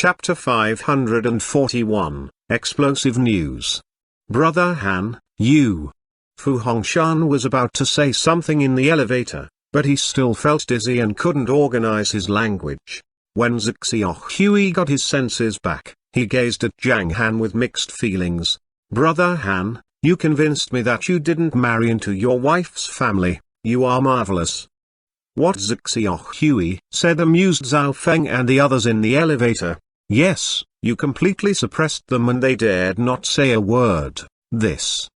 Chapter 541, Explosive News. Brother Han, you. Fu Hongxuan was about to say something in the elevator, but he still felt dizzy and couldn't organize his language. When Xiaohui got his senses back, he gazed at Zhang Han with mixed feelings. Brother Han, you convinced me that you didn't marry into your wife's family. You are marvelous. What? Xiaohui said, amused Zhao Feng and the others in the elevator. Yes, you completely suppressed them and they dared not say a word. This.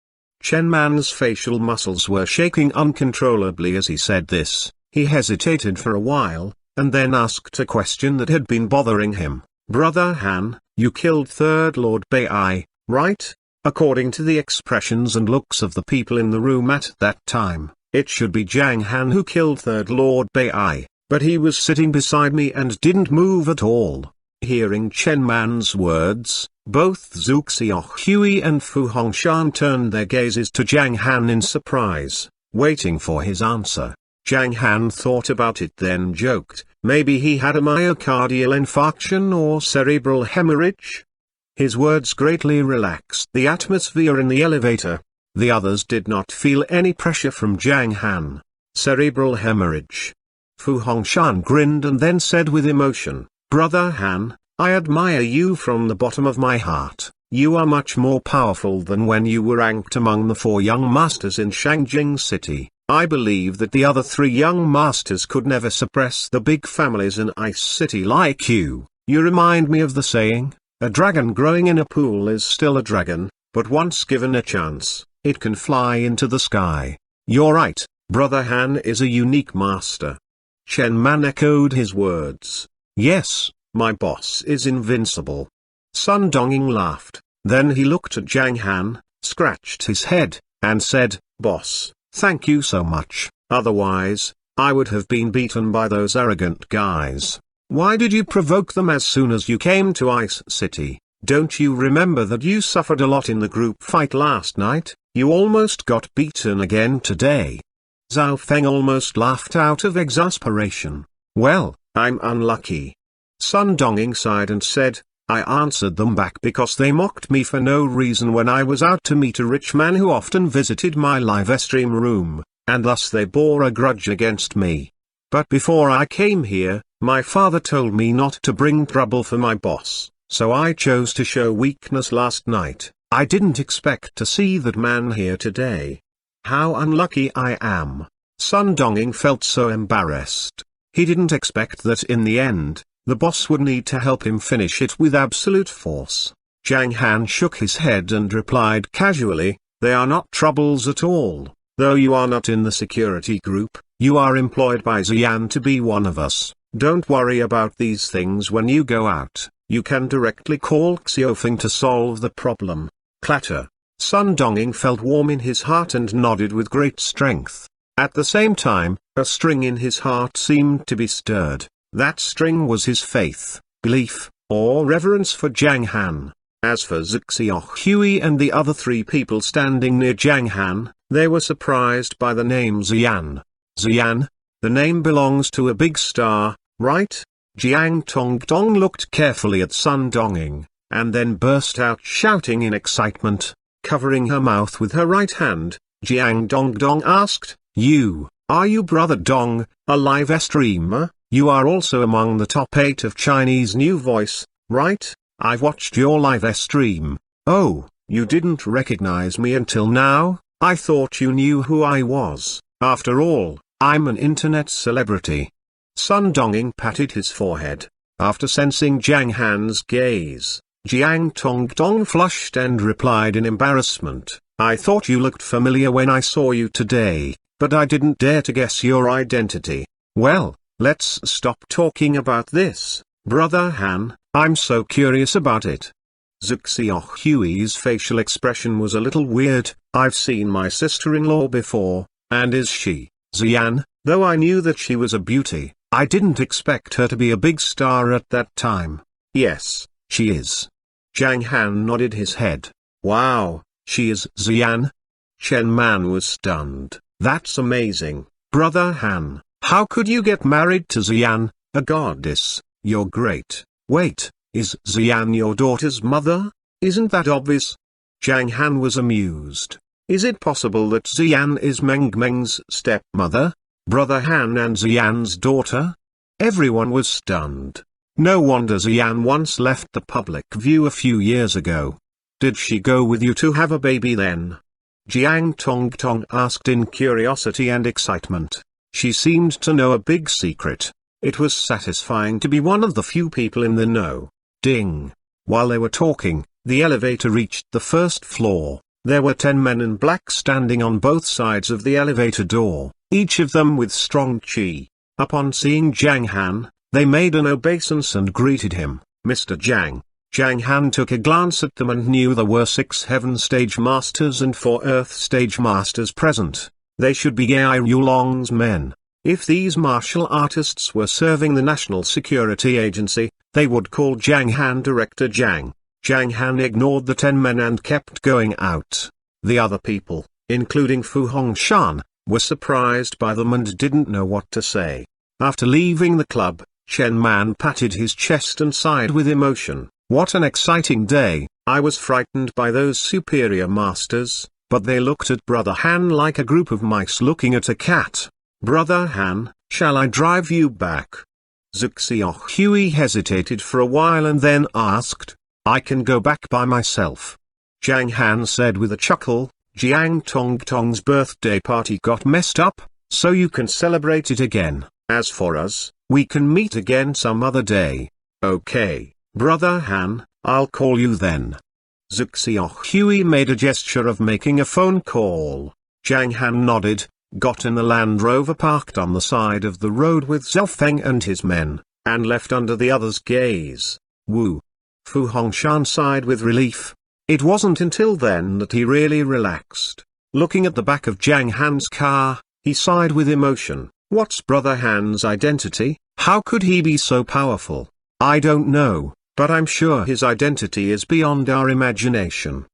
Chen Man's facial muscles were shaking uncontrollably as he said this. He hesitated for a while, and then asked a question that had been bothering him. Brother Han, you killed Third Lord Bai, right? According to the expressions and looks of the people in the room at that time, it should be Zhang Han who killed Third Lord Bai, but he was sitting beside me and didn't move at all. Hearing Chen Man's words, both Zhu Xiaohui and Fu Hongxuan turned their gazes to Zhang Han in surprise, waiting for his answer. Zhang Han thought about it then joked, maybe he had a myocardial infarction or cerebral hemorrhage? His words greatly relaxed the atmosphere in the elevator. The others did not feel any pressure from Zhang Han. Cerebral hemorrhage. Fu Hongxuan grinned and then said with emotion, Brother Han, I admire you from the bottom of my heart. You are much more powerful than when you were ranked among the 4 young masters in Shangjing City. I believe that the other 3 young masters could never suppress the big families in Ice City like you. You remind me of the saying, a dragon growing in a pool is still a dragon, but once given a chance, it can fly into the sky. You're right, Brother Han is a unique master. Chen Man echoed his words. Yes, my boss is invincible. Sun Dongying laughed, then he looked at Zhang Han, scratched his head, and said, Boss, thank you so much, otherwise, I would have been beaten by those arrogant guys. Why did you provoke them as soon as you came to Ice City? Don't you remember that you suffered a lot in the group fight last night? You almost got beaten again today. Zhao Feng almost laughed out of exasperation. Well, I'm unlucky. Sun Dongying sighed and said, I answered them back because they mocked me for no reason when I was out to meet a rich man who often visited my live stream room, and thus they bore a grudge against me. But before I came here, my father told me not to bring trouble for my boss, so I chose to show weakness last night. I didn't expect to see that man here today. How unlucky I am. Sun Dongying felt so embarrassed. He didn't expect that in the end, the boss would need to help him finish it with absolute force. Zhang Han shook his head and replied casually, they are not troubles at all. Though you are not in the security group, you are employed by Xian to be one of us. Don't worry about these things when you go out. You can directly call Xiaofeng to solve the problem. Clatter. Sun Dongying felt warm in his heart and nodded with great strength. At the same time, a string in his heart seemed to be stirred. That string was his faith, belief, or reverence for Zhang Han. As for Xiaohui and the other 3 people standing near Zhang Han, they were surprised by the name Xian. Xian? The name belongs to a big star, right? Jiang Tongdong looked carefully at Sun Dongying, and then burst out shouting in excitement. Covering her mouth with her right hand, Jiang Dongdong asked, are you Brother Dong, a live streamer? You are also among the top 8 of Chinese New Voice, right? I've watched your live stream. Oh, you didn't recognize me until now? I thought you knew who I was. After all, I'm an internet celebrity. Sun Dongying patted his forehead. After sensing Zhang Han's gaze, Jiang Tongdong flushed and replied in embarrassment, I thought you looked familiar when I saw you today, but I didn't dare to guess your identity. Well, let's stop talking about this, Brother Han, I'm so curious about it. Xiaohui's facial expression was a little weird. I've seen my sister-in-law before, and is she, Xian? Though I knew that she was a beauty, I didn't expect her to be a big star at that time. Yes, she is. Zhang Han nodded his head. Wow, she is Xian? Chen Man was stunned. That's amazing, Brother Han. How could you get married to Xian, a goddess? You're great. Wait, Is Xian your daughter's mother? Isn't that obvious? Zhang Han was amused. Is it possible that Xian is Meng Meng's stepmother, brother Han and Xian's daughter? Everyone was stunned. No wonder Xian once left the public view a few years ago. Did she go with you to have a baby then? Jiang Tongtong asked in curiosity and excitement. She seemed to know a big secret. It was satisfying to be one of the few people in the know. Ding! While they were talking, the elevator reached the first floor. There were 10 men in black standing on both sides of the elevator door, each of them with strong qi. Upon seeing Zhang Han, they made an obeisance and greeted him, Mr. Zhang. Zhang Han took a glance at them and knew there were 6 heaven stage masters and 4 earth stage masters present. They should be Gai Yulong's men. If these martial artists were serving the National Security Agency, they would call Zhang Han Director Zhang. Zhang Han ignored the 10 men and kept going out. The other people, including Fu Hongshan, were surprised by them and didn't know what to say. After leaving the club, Chen Man patted his chest and sighed with emotion. What an exciting day! I was frightened by those superior masters, but they looked at Brother Han like a group of mice looking at a cat. Brother Han, shall I drive you back? Xiaohui hesitated for a while and then asked. I can go back by myself. Zhang Han said with a chuckle. Jiang Tongtong's birthday party got messed up, so you can celebrate it again. As for us, we can meet again some other day. Okay, Brother Han, I'll call you then. Xiaohui made a gesture of making a phone call. Zhang Han nodded, got in the Land Rover parked on the side of the road with Zhao Feng and his men, and left under the others' gaze. Woo! Fu Hongshan sighed with relief. It wasn't until then that he really relaxed. Looking at the back of Zhang Han's car, he sighed with emotion. What's Brother Han's identity? How could he be so powerful? I don't know, but I'm sure his identity is beyond our imagination.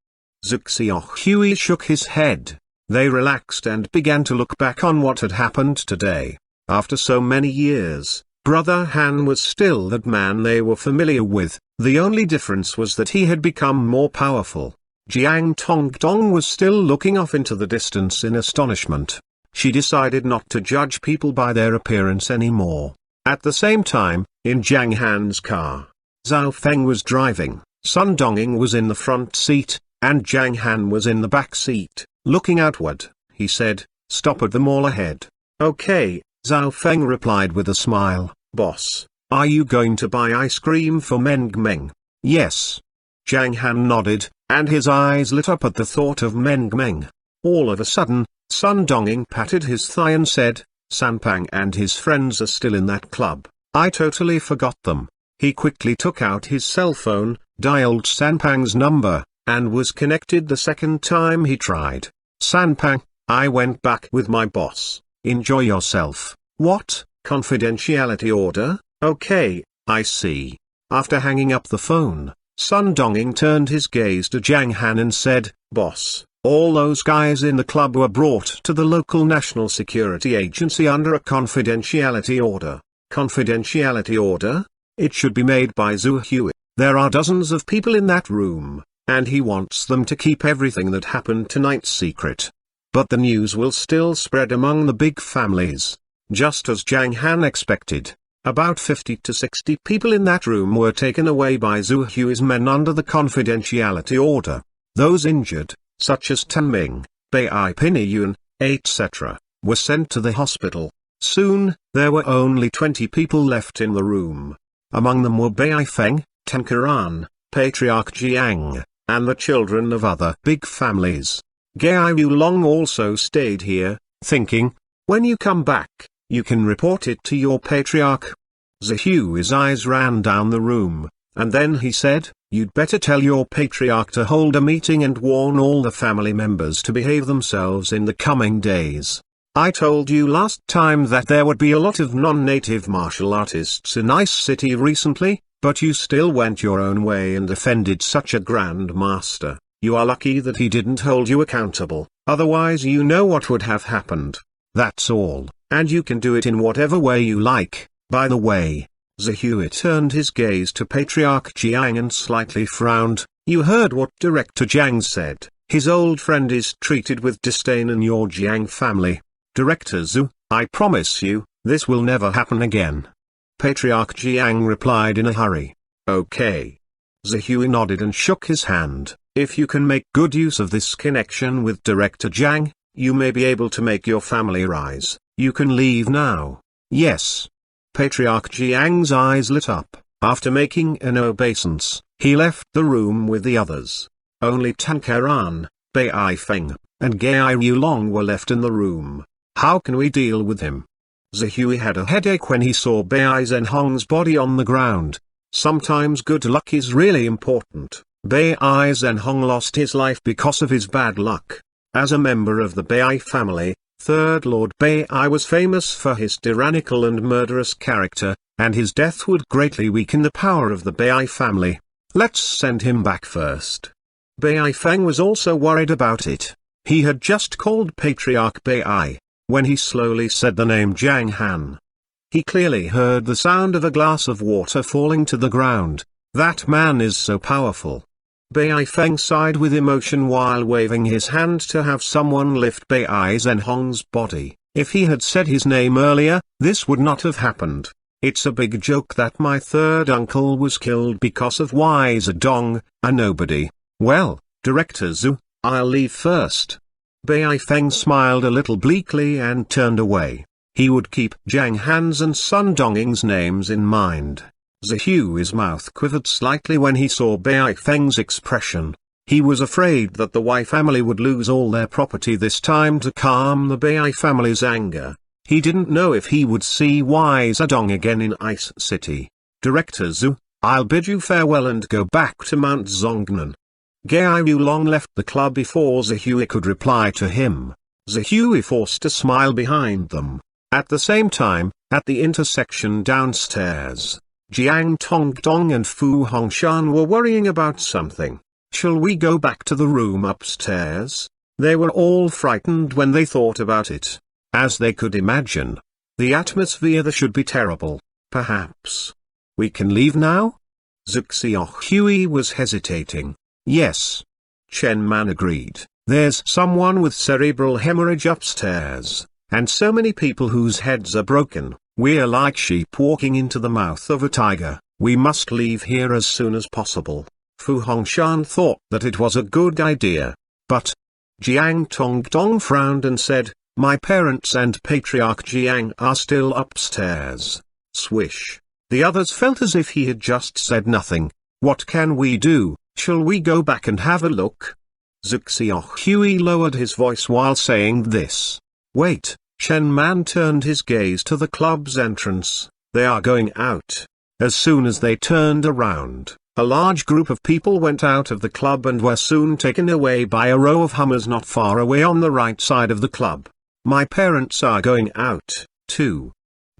Xiaohui shook his head. They relaxed and began to look back on what had happened today. After so many years, Brother Han was still that man they were familiar with. The only difference was that he had become more powerful. Jiang Tongtong was still looking off into the distance in astonishment. She decided not to judge people by their appearance anymore. At the same time, in Zhang Han's car, Zhao Feng was driving, Sun Donging was in the front seat, and Zhang Han was in the back seat. Looking outward, he said, stop at the mall ahead. Okay, Zhao Feng replied with a smile. Boss, are you going to buy ice cream for Meng Meng? Yes. Zhang Han nodded, and his eyes lit up at the thought of Meng Meng. All of a sudden, Sun Donging patted his thigh and said, Sanpang and his friends are still in that club. I totally forgot them. He quickly took out his cell phone, dialed Sanpang's number, and was connected the second time he tried. Sanpang, I went back with my boss. Enjoy yourself. What? Confidentiality order? Okay, I see. After hanging up the phone, Sun Donging turned his gaze to Zhang Han and said, Boss, all those guys in the club were brought to the local National Security Agency under a confidentiality order. Confidentiality order? It should be made by Zhu Hui. There are dozens of people in that room, and he wants them to keep everything that happened tonight secret. But the news will still spread among the big families. Just as Zhang Han expected, about 50 to 60 people in that room were taken away by Zhu Hui's men under the confidentiality order. Those injured, such as Tan Ming, Bai Piniyun, etc., were sent to the hospital. Soon, there were only 20 people left in the room. Among them were Bai Feng, Tan Karan, Patriarch Jiang, and the children of other big families. Gai Yulong also stayed here, thinking, when you come back, you can report it to your patriarch. Zhu's eyes ran down the room, and then he said, you'd better tell your patriarch to hold a meeting and warn all the family members to behave themselves in the coming days. I told you last time that there would be a lot of non-native martial artists in Ice City recently, but you still went your own way and offended such a grand master. You are lucky that he didn't hold you accountable, otherwise you know what would have happened. That's all, and you can do it in whatever way you like. By the way, Zhui turned his gaze to Patriarch Jiang and slightly frowned. You heard what Director Jiang said. His old friend is treated with disdain in your Jiang family. Director Zhu, I promise you, this will never happen again. Patriarch Jiang replied in a hurry. Okay. Zhui nodded and shook his hand. If you can make good use of this connection with Director Jiang, you may be able to make your family rise. You can leave now. Yes. Patriarch Jiang's eyes lit up. After making an obeisance, he left the room with the others. Only Tankaran, Bai Feng, and Gai Yulong were left in the room. How can we deal with him? Zhui had a headache when he saw Bai Zhenhong's body on the ground. Sometimes good luck is really important. Bai Zhenhong lost his life because of his bad luck. As a member of the Bai family, Third Lord Bai was famous for his tyrannical and murderous character, and his death would greatly weaken the power of the Bai family. Let's send him back first. Bai Feng was also worried about it. He had just called Patriarch Bai, when he slowly said the name Zhang Han. He clearly heard the sound of a glass of water falling to the ground. That man is so powerful. Bai Feng sighed with emotion while waving his hand to have someone lift Bai Zhenhong's body. If he had said his name earlier, this would not have happened. It's a big joke that my third uncle was killed because of Wai Zedong, a nobody. Well, Director Zhu, I'll leave first. Bai Feng smiled a little bleakly and turned away. He would keep Zhang Han's and Sun Dongying's names in mind. Zhui's mouth quivered slightly when he saw Bai Feng's expression. He was afraid that the Wei family would lose all their property this time. To calm the Bai family's anger, he didn't know if he would see Wai Zedong again in Ice City. Director Zhu, I'll bid you farewell and go back to Mount Zongnan. Gai Yulong left the club before Zhui could reply to him. Zhui forced a smile behind them. At the same time, at the intersection downstairs, Jiang Tongdong and Fu Hongshan were worrying about something. Shall we go back to the room upstairs? They were all frightened when they thought about it. As they could imagine, the atmosphere there should be terrible. Perhaps we can leave now? Hui was hesitating. Yes. Chen Man agreed. There's someone with cerebral hemorrhage upstairs, and so many people whose heads are broken. We're like sheep walking into the mouth of a tiger. We must leave here as soon as possible. Fu Hongshan thought that it was a good idea. But Jiang Tongdong frowned and said, my parents and Patriarch Jiang are still upstairs. Swish. The others felt as if he had just said nothing. What can we do? Shall we go back and have a look? Hui lowered his voice while saying this. Wait. Shen Man turned his gaze to the club's entrance. They are going out. As soon as they turned around, a large group of people went out of the club and were soon taken away by a row of Hummers not far away on the right side of the club. My parents are going out, too.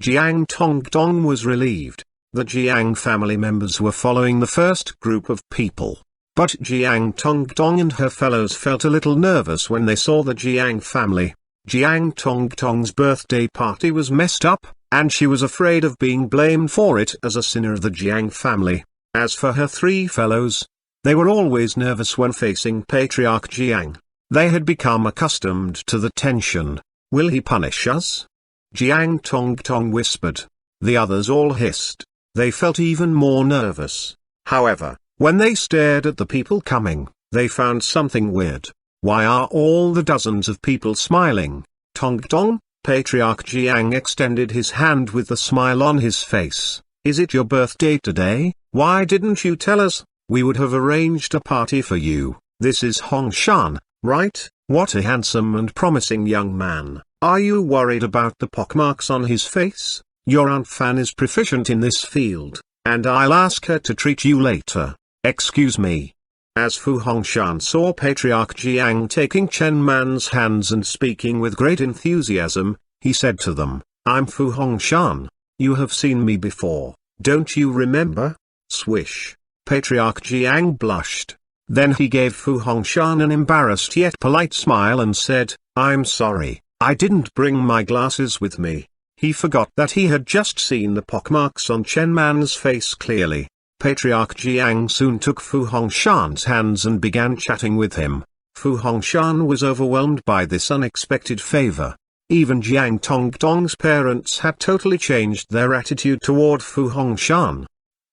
Jiang Tongdong was relieved. The Jiang family members were following the first group of people. But Jiang Tongdong and her fellows felt a little nervous when they saw the Jiang family. Jiang Tongdong's birthday party was messed up, and she was afraid of being blamed for it as a sinner of the Jiang family. As for her three fellows, they were always nervous when facing Patriarch Jiang. They had become accustomed to the tension. Will he punish us? Jiang Tongdong whispered. The others all hissed. They felt even more nervous. However, when they stared at the people coming, they found something weird. Why are all the dozens of people smiling? Tongdong, Patriarch Jiang extended his hand with a smile on his face. Is it your birthday today? Why didn't you tell us? We would have arranged a party for you. This is Hongshan, right? What a handsome and promising young man. Are you worried about the pockmarks on his face? Your Aunt Fan is proficient in this field, and I'll ask her to treat you later. Excuse me. As Fu Hongshan saw Patriarch Jiang taking Chen Man's hands and speaking with great enthusiasm, he said to them, I'm Fu Hongshan. You have seen me before, don't you remember? Swish. Patriarch Jiang blushed. Then he gave Fu Hongshan an embarrassed yet polite smile and said, I'm sorry, I didn't bring my glasses with me. He forgot that he had just seen the pockmarks on Chen Man's face clearly. Patriarch Jiang soon took Fu Hongshan's hands and began chatting with him. Fu Hongshan was overwhelmed by this unexpected favor. Even Jiang Tongtong's parents had totally changed their attitude toward Fu Hongshan.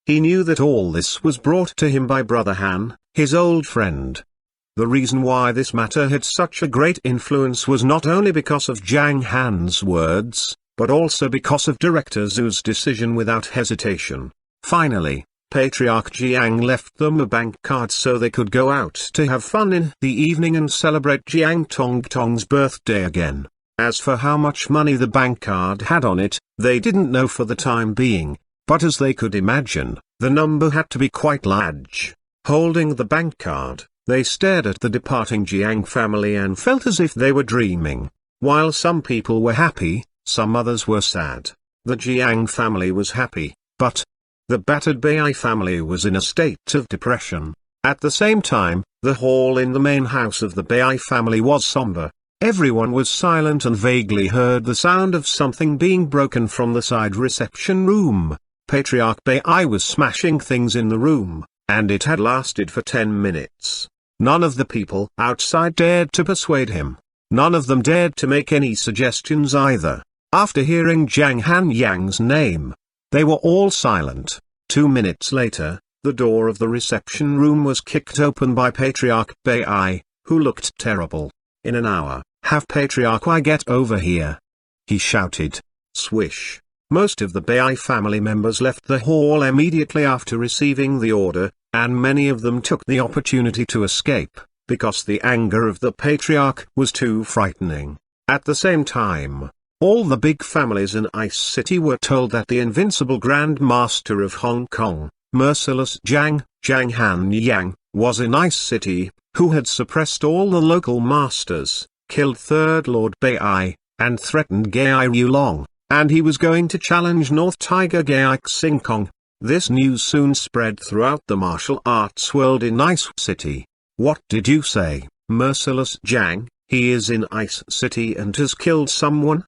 He knew that all this was brought to him by Brother Han, his old friend. The reason why this matter had such a great influence was not only because of Zhang Han's words, but also because of Director Zhu's decision without hesitation. Finally, Patriarch Jiang left them a bank card so they could go out to have fun in the evening and celebrate Jiang Tongtong's birthday again. As for how much money the bank card had on it, they didn't know for the time being, but as they could imagine, the number had to be quite large. Holding the bank card, they stared at the departing Jiang family and felt as if they were dreaming. While some people were happy, some others were sad. The Jiang family was happy, but the battered Bai family was in a state of depression. At the same time, the hall in the main house of the Bai family was somber. Everyone was silent and vaguely heard the sound of something being broken from the side reception room. Patriarch Bai was smashing things in the room, and it had lasted for 10 minutes. None of the people outside dared to persuade him. None of them dared to make any suggestions either. After hearing Zhang Han Yang's name, they were all silent. 2 minutes later, the door of the reception room was kicked open by Patriarch Bai, who looked terrible. In an hour, have Patriarch Bai get over here, he shouted. Swish. Most of the Bai family members left the hall immediately after receiving the order, and many of them took the opportunity to escape, because the anger of the Patriarch was too frightening. At the same time, all the big families in Ice City were told that the invincible Grand Master of Hong Kong, Merciless Zhang Han Yang, was in Ice City, who had suppressed all the local masters, killed Third Lord Bai, and threatened Gai Yulong, and he was going to challenge North Tiger Gai Xingkong. This news soon spread throughout the martial arts world in Ice City. What did you say, Merciless Zhang? He is in Ice City and has killed someone?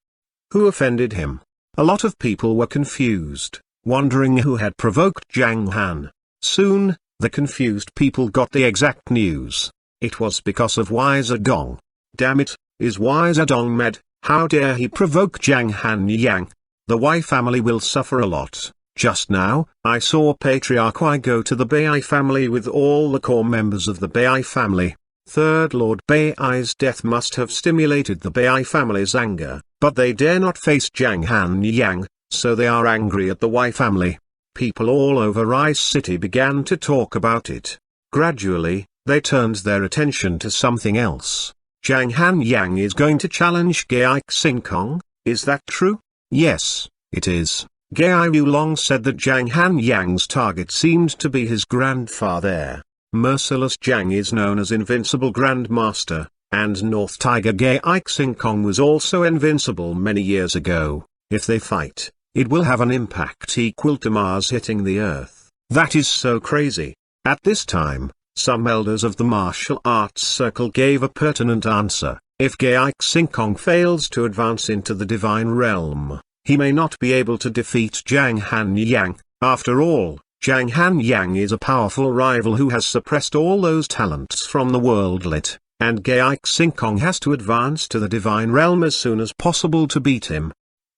Who offended him? A lot of people were confused, wondering who had provoked Zhang Han. Soon, the confused people got the exact news. It was because of Wai Zedong. Damn it, is Wai Zedong mad? How dare he provoke Zhang Han Yang? The Wai family will suffer a lot. Just now, I saw Patriarch Wai go to the Bai family with all the core members of the Bai family. Third Lord Bai's death must have stimulated the Bai family's anger, but they dare not face Zhang Han Yang, so they are angry at the Wai family. People all over Ice City began to talk about it. Gradually, they turned their attention to something else. Zhang Han Yang is going to challenge Gai Xingkong, is that true? Yes, it is. Gai Yulong said that Zhang Han Yang's target seemed to be his grandfather. Merciless Zhang is known as Invincible Grandmaster, and North Tiger Gai Xingkong was also invincible many years ago. If they fight, it will have an impact equal to Mars hitting the Earth. That is so crazy. At this time, some elders of the martial arts circle gave a pertinent answer. If Gai Xingkong fails to advance into the divine realm, he may not be able to defeat Zhang Han Yang. After all, Zhang Han Yang is a powerful rival who has suppressed all those talents from the worldlet, and Gai Xingkong has to advance to the divine realm as soon as possible to beat him.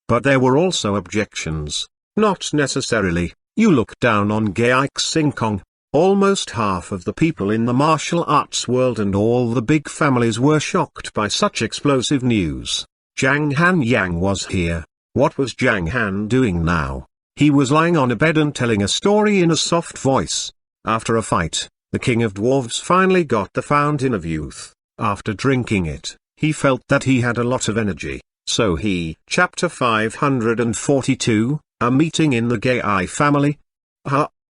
But there were also objections. Not necessarily. You look down on Gai Xingkong. Almost half of the people in the martial arts world and all the big families were shocked by such explosive news. Zhang Han Yang was here. What was Zhang Han doing now? He was lying on a bed and telling a story in a soft voice. After a fight, the king of dwarves finally got the fountain of youth. After drinking it, he felt that he had a lot of energy. So Chapter 542, a meeting in the Gai family.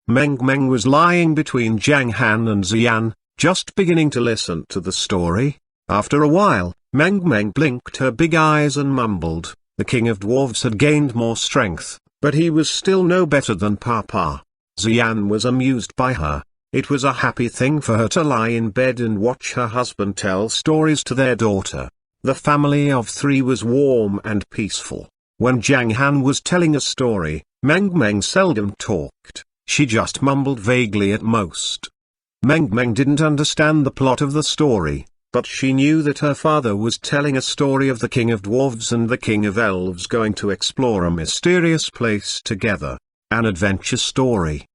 Meng was lying between Zhang Han and Xian, just beginning to listen to the story. After a while, Meng blinked her big eyes and mumbled. The king of dwarves had gained more strength, but he was still no better than Papa. Xian was amused by her. It was a happy thing for her to lie in bed and watch her husband tell stories to their daughter. The family of three was warm and peaceful. When Zhang Han was telling a story, Meng Meng seldom talked, she just mumbled vaguely at most. Meng Meng didn't understand the plot of the story, but she knew that her father was telling a story of the King of Dwarves and the King of Elves going to explore a mysterious place together, an adventure story.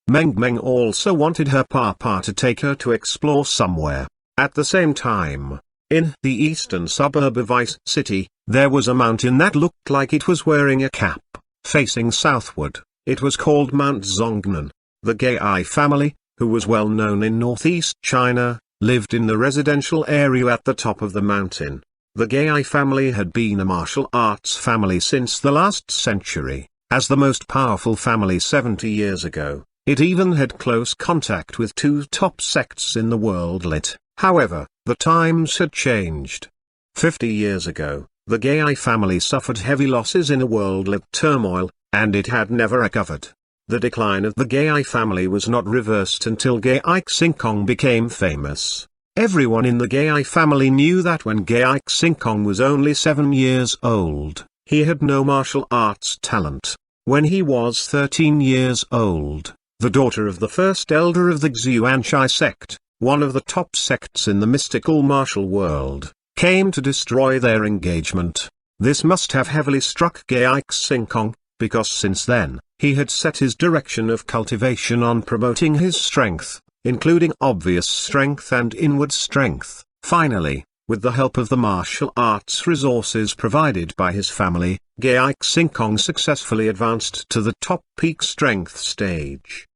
Meng Meng also wanted her papa to take her to explore somewhere. At the same time, in the eastern suburb of Ice City, there was a mountain that looked like it was wearing a cap, facing southward. It was called Mount Zongnan. The Gai family, who was well known in northeast China, lived in the residential area at the top of the mountain. The Gai family had been a martial arts family since the last century. As the most powerful family 70 years ago, it even had close contact with two top sects in the world. However, the times had changed. 50 years ago, the Gai family suffered heavy losses in a world-lit turmoil, and it had never recovered. The decline of the Gai family was not reversed until Gai Xingkong became famous. Everyone in the Gai family knew that when Gai Xingkong was only 7 years old, he had no martial arts talent. When he was 13 years old, the daughter of the first elder of the Xuanhuan sect, one of the top sects in the mystical martial world, came to destroy their engagement. This must have heavily struck Gai Xingkong, because since then, he had set his direction of cultivation on promoting his strength, including obvious strength and inward strength. Finally, with the help of the martial arts resources provided by his family, Gai Xingkong successfully advanced to the top peak strength stage.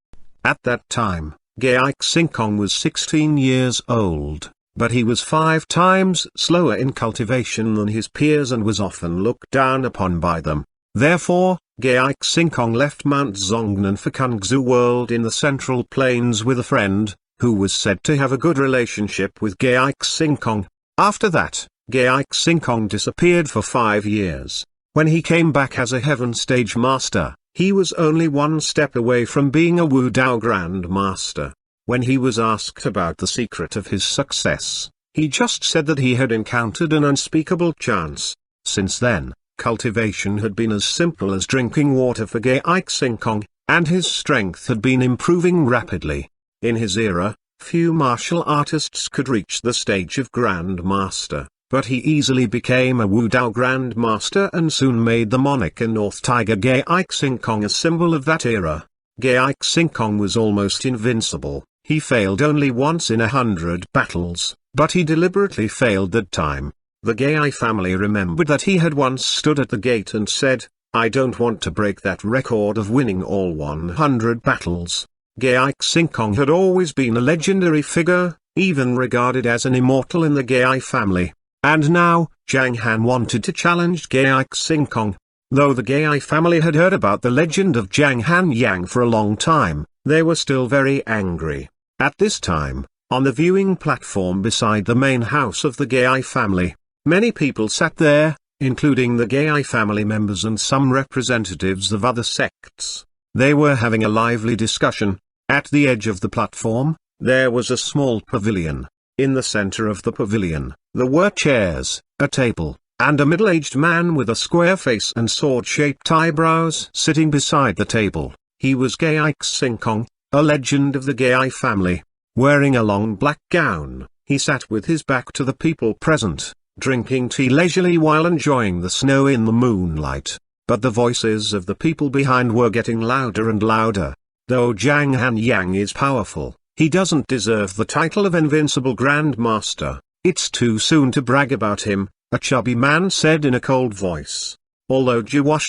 At that time, Gai Xingkong was 16 years old, but he was 5 times slower in cultivation than his peers and was often looked down upon by them. Therefore, Gai Xingkong left Mount Zongnan for Cultivation World in the Central Plains with a friend, who was said to have a good relationship with Gai Xingkong. After that, Gai Xingkong disappeared for 5 years. When he came back as a Heaven Stage Master, he was only 1 step away from being a Wu Dao Grand Master. When he was asked about the secret of his success, he just said that he had encountered an unspeakable chance. Since then, cultivation had been as simple as drinking water for Gai Xingkong, and his strength had been improving rapidly. In his era, few martial artists could reach the stage of Grand Master, but he easily became a Wu Dao Grand Master and soon made the monarch and North Tiger Gai Xingkong a symbol of that era. Gai Xingkong was almost invincible. He failed only once in 100 battles, but he deliberately failed that time. The Gai family remembered that he had once stood at the gate and said, "I don't want to break that record of winning all 100 battles." Gai Xingkong had always been a legendary figure, even regarded as an immortal in the Gai family. And now, Zhang Han wanted to challenge Gai Xingkong. Though the Gai family had heard about the legend of Zhang Han Yang for a long time, they were still very angry. At this time, on the viewing platform beside the main house of the Gai family, many people sat there, including the Gai family members and some representatives of other sects. They were having a lively discussion. At the edge of the platform, there was a small pavilion. In the center of the pavilion, there were chairs, a table, and a middle-aged man with a square face and sword-shaped eyebrows sitting beside the table. He was Gai Xingkong, a legend of the Gai family. Wearing a long black gown, he sat with his back to the people present, drinking tea leisurely while enjoying the snow in the moonlight. But the voices of the people behind were getting louder and louder. Though Zhang Han Yang is powerful, he doesn't deserve the title of Invincible Grand Master. It's too soon to brag about him, a chubby man said in a cold voice. Although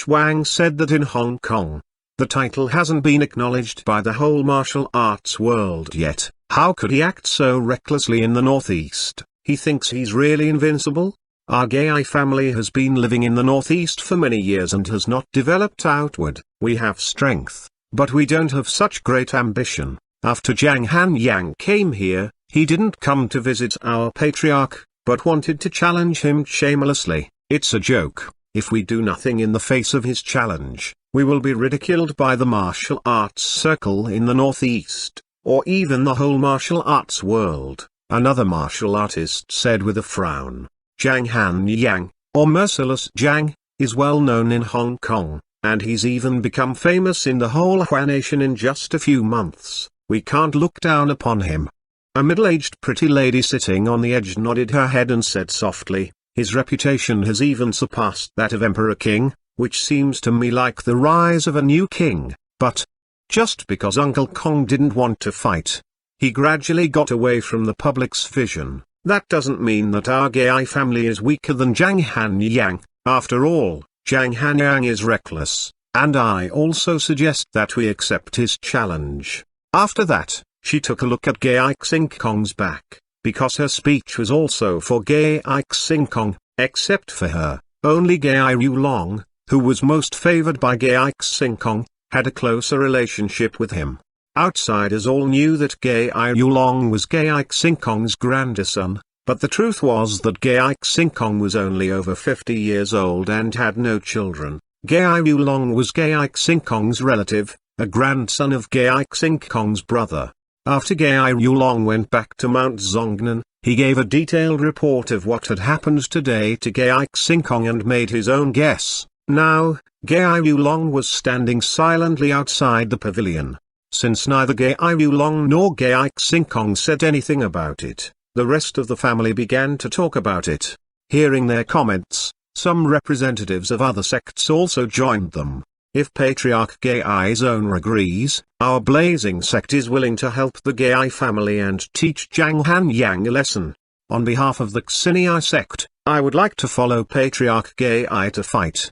Wang said that in Hong Kong, the title hasn't been acknowledged by the whole martial arts world yet, how could he act so recklessly in the Northeast? He thinks he's really invincible? Our Gai family has been living in the Northeast for many years and has not developed outward. We have strength, but we don't have such great ambition. After Zhang Han Yang came here, he didn't come to visit our patriarch, but wanted to challenge him shamelessly. It's a joke. If we do nothing in the face of his challenge, we will be ridiculed by the martial arts circle in the Northeast, or even the whole martial arts world, another martial artist said with a frown. Zhang Han Yang, or Merciless Zhang, is well known in Hong Kong, and he's even become famous in the whole Hua nation in just a few months. We can't look down upon him." A middle-aged pretty lady sitting on the edge nodded her head and said softly, "His reputation has even surpassed that of Emperor King, which seems to me like the rise of a new king. But just because Uncle Kong didn't want to fight, he gradually got away from the public's vision. That doesn't mean that our Gai family is weaker than Zhang Han Yang. After all, Zhang Han Yang is reckless, and I also suggest that we accept his challenge." After that, she took a look at Gai Xingkong's back, because her speech was also for Gai Xingkong. Except for her, only Gai Yulong, who was most favored by Gai Xingkong, had a closer relationship with him. Outsiders all knew that Gai Yulong was Gai Xingkong's grandson, but the truth was that Gai Xingkong was only over 50 years old and had no children. Gai Yulong was Gai Xingkong's relative, a grandson of Gai Xingkong's brother. After Gai Yulong went back to Mount Zongnan, he gave a detailed report of what had happened today to Gai Xingkong and made his own guess. Now, Gai Yulong was standing silently outside the pavilion. Since neither Gai Yulong nor Gai Xingkong said anything about it, the rest of the family began to talk about it. Hearing their comments, some representatives of other sects also joined them. If Patriarch Gai's owner agrees, our blazing sect is willing to help the Gai family and teach Zhang Han Yang a lesson. On behalf of the Xinyi sect, I would like to follow Patriarch Gai to fight.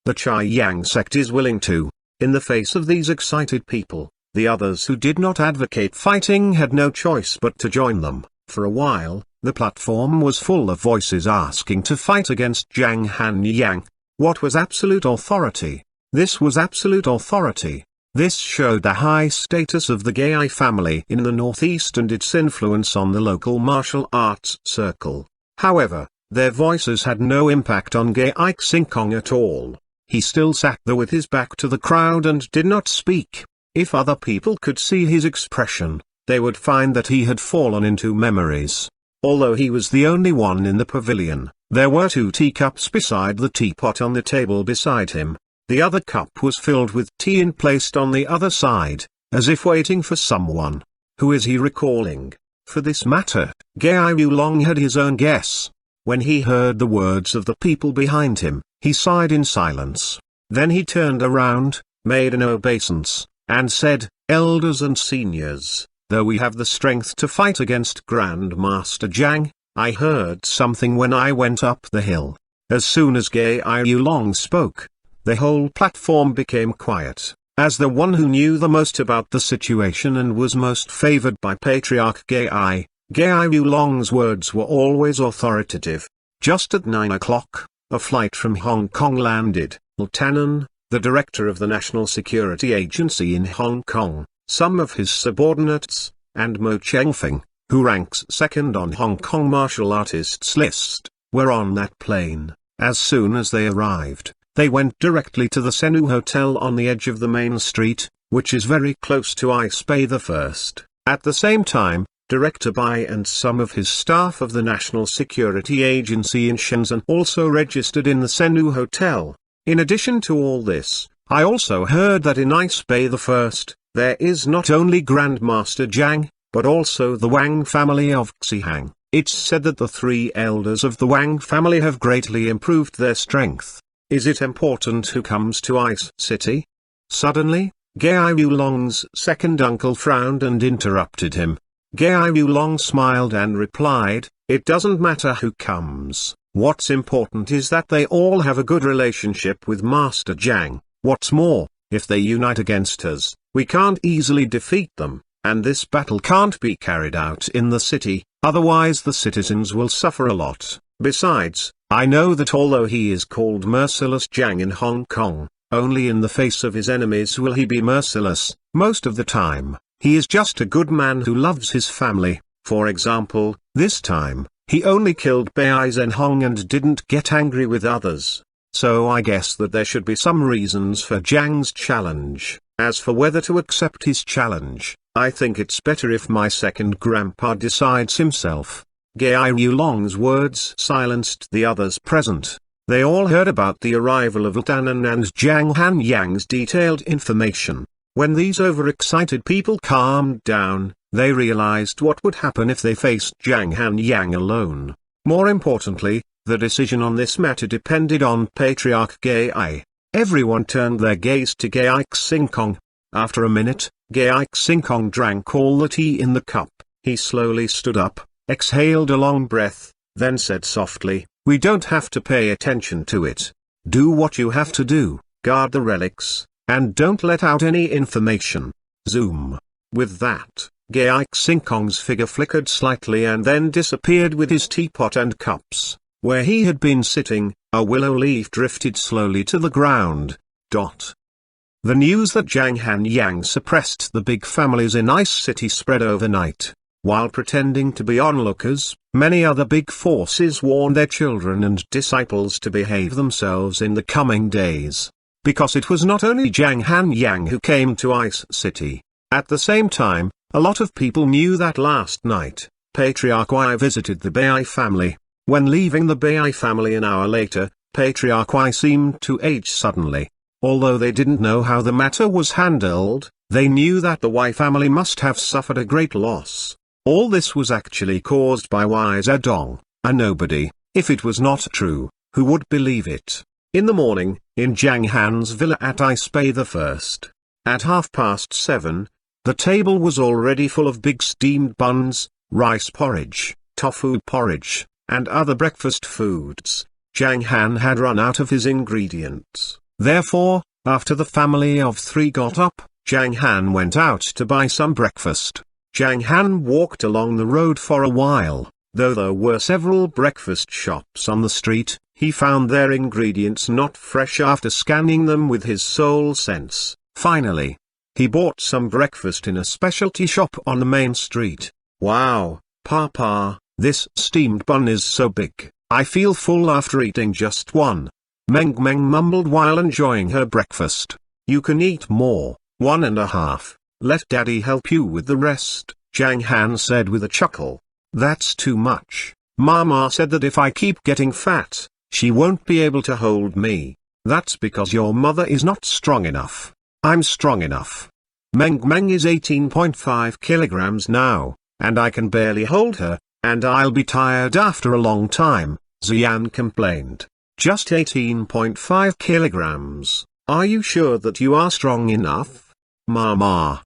The Chai Yang sect is willing to. In the face of these excited people, the others who did not advocate fighting had no choice but to join them. For a while, the platform was full of voices asking to fight against Zhang Han Yang. What was absolute authority? This was absolute authority. This showed the high status of the Gai family in the northeast and its influence on the local martial arts circle. However, their voices had no impact on Gai Xingkong at all. He still sat there with his back to the crowd and did not speak. If other people could see his expression, they would find that he had fallen into memories. Although he was the only one in the pavilion, there were 2 teacups beside the teapot on the table beside him. The other cup was filled with tea and placed on the other side, as if waiting for someone. Who is he recalling? For this matter, Gai Yulong had his own guess. When he heard the words of the people behind him, he sighed in silence. Then he turned around, made an obeisance, and said, "Elders and seniors, though we have the strength to fight against Grandmaster Zhang, I heard something when I went up the hill." As soon as Gai Yulong spoke, the whole platform became quiet. As the one who knew the most about the situation and was most favored by Patriarch Gai, Gai Yulong's words were always authoritative. Just at 9 o'clock, a flight from Hong Kong landed. Tannen, the director of the National Security Agency in Hong Kong, some of his subordinates, and Mo Chengfeng, who ranks second on Hong Kong martial artists list, were on that plane. As soon as they arrived, they went directly to the Senu Hotel on the edge of the main street, which is very close to Ice Bay the First. At the same time, Director Bai and some of his staff of the National Security Agency in Shenzhen also registered in the Senu Hotel. In addition to all this, I also heard that in Ice Bay the First, there is not only Grandmaster Zhang, but also the Wang family of Xihang. It's said that the 3 elders of the Wang family have greatly improved their strength. Is it important who comes to Ice City? Suddenly, Gai Yulong's second uncle frowned and interrupted him. Gai Yulong smiled and replied, "It doesn't matter who comes. What's important is that they all have a good relationship with Master Zhang. What's more, if they unite against us, we can't easily defeat them, and this battle can't be carried out in the city, otherwise the citizens will suffer a lot. Besides, I know that although he is called Merciless Zhang in Hong Kong, only in the face of his enemies will he be merciless. Most of the time, he is just a good man who loves his family. For example, this time, he only killed Bai Zhenhong and didn't get angry with others. So I guess that there should be some reasons for Zhang's challenge. As for whether to accept his challenge, I think it's better if my second grandpa decides himself." Gai Yulong's words silenced the others present. They all heard about the arrival of Zhang Han and Zhang Yang's detailed information. When these overexcited people calmed down, they realized what would happen if they faced Zhang Yang alone. More importantly, the decision on this matter depended on Patriarch Gai. Everyone turned their gaze to Gai Xingkong. After a minute, Gai Xingkong drank all the tea in the cup. He slowly stood up, exhaled a long breath, then said softly, "We don't have to pay attention to it. Do what you have to do, guard the relics, and don't let out any information." Zoom. With that, Gai Xingkong's figure flickered slightly and then disappeared with his teapot and cups. Where he had been sitting, a willow leaf drifted slowly to the ground. The news that Zhang Yang suppressed the big families in Ice City spread overnight. While pretending to be onlookers, many other big forces warned their children and disciples to behave themselves in the coming days. Because it was not only Zhang Yang who came to Ice City. At the same time, a lot of people knew that last night, Patriarch Y visited the Bai family. When leaving the Bai family an hour later, Patriarch Y seemed to age suddenly. Although they didn't know how the matter was handled, they knew that the Y family must have suffered a great loss. All this was actually caused by Y Zedong, a nobody. If it was not true, who would believe it? In the morning, in Zhang Han's villa at Ice Bay the First, at 7:30, the table was already full of big steamed buns, rice porridge, tofu porridge, and other breakfast foods. Zhang Han had run out of his ingredients. Therefore, after the family of three got up, Zhang Han went out to buy some breakfast. Zhang Han walked along the road for a while. Though there were several breakfast shops on the street, he found their ingredients not fresh after scanning them with his soul sense. Finally, he bought some breakfast in a specialty shop on the main street. "Wow, Papa, this steamed bun is so big, I feel full after eating just one." Meng mumbled while enjoying her breakfast. "You can eat more, 1.5. Let Daddy help you with the rest," Zhang Han said with a chuckle. "That's too much. Mama said that if I keep getting fat, she won't be able to hold me." "That's because your mother is not strong enough. I'm strong enough. Meng is 18.5 kilograms now, and I can barely hold her, and I'll be tired after a long time," Xian complained. "Just 18.5 kilograms. Are you sure that you are strong enough? Mama,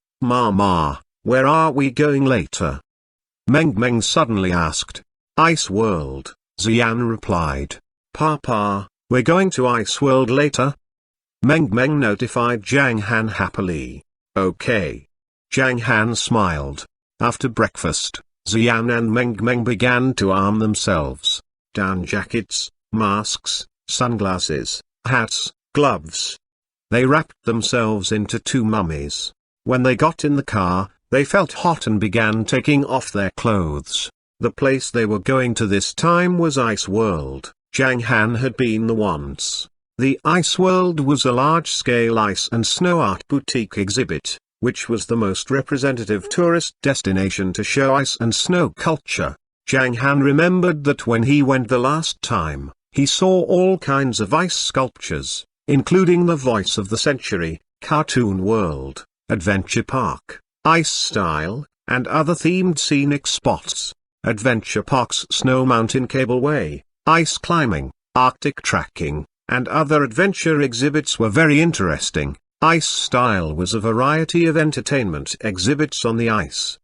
where are we going later?" Meng suddenly asked. "Ice World," Xian replied. "Papa, we're going to Ice World later?" Meng notified Zhang Han happily. "Okay." Zhang Han smiled. After breakfast, Xian and Meng began to arm themselves. Down jackets, masks, sunglasses, hats, gloves. They wrapped themselves into two mummies. When they got in the car, they felt hot and began taking off their clothes. The place they were going to this time was Ice World. Zhang Han had been there once. The Ice World was a large-scale ice and snow art boutique exhibit, which was the most representative tourist destination to show ice and snow culture. Zhang Han remembered that when he went the last time, he saw all kinds of ice sculptures, including the Voice of the Century, Cartoon World, Adventure Park, Ice Style, and other themed scenic spots. Adventure Park's Snow Mountain Cableway, ice climbing, Arctic trekking, and other adventure exhibits were very interesting. Ice Style was a variety of entertainment exhibits on the ice.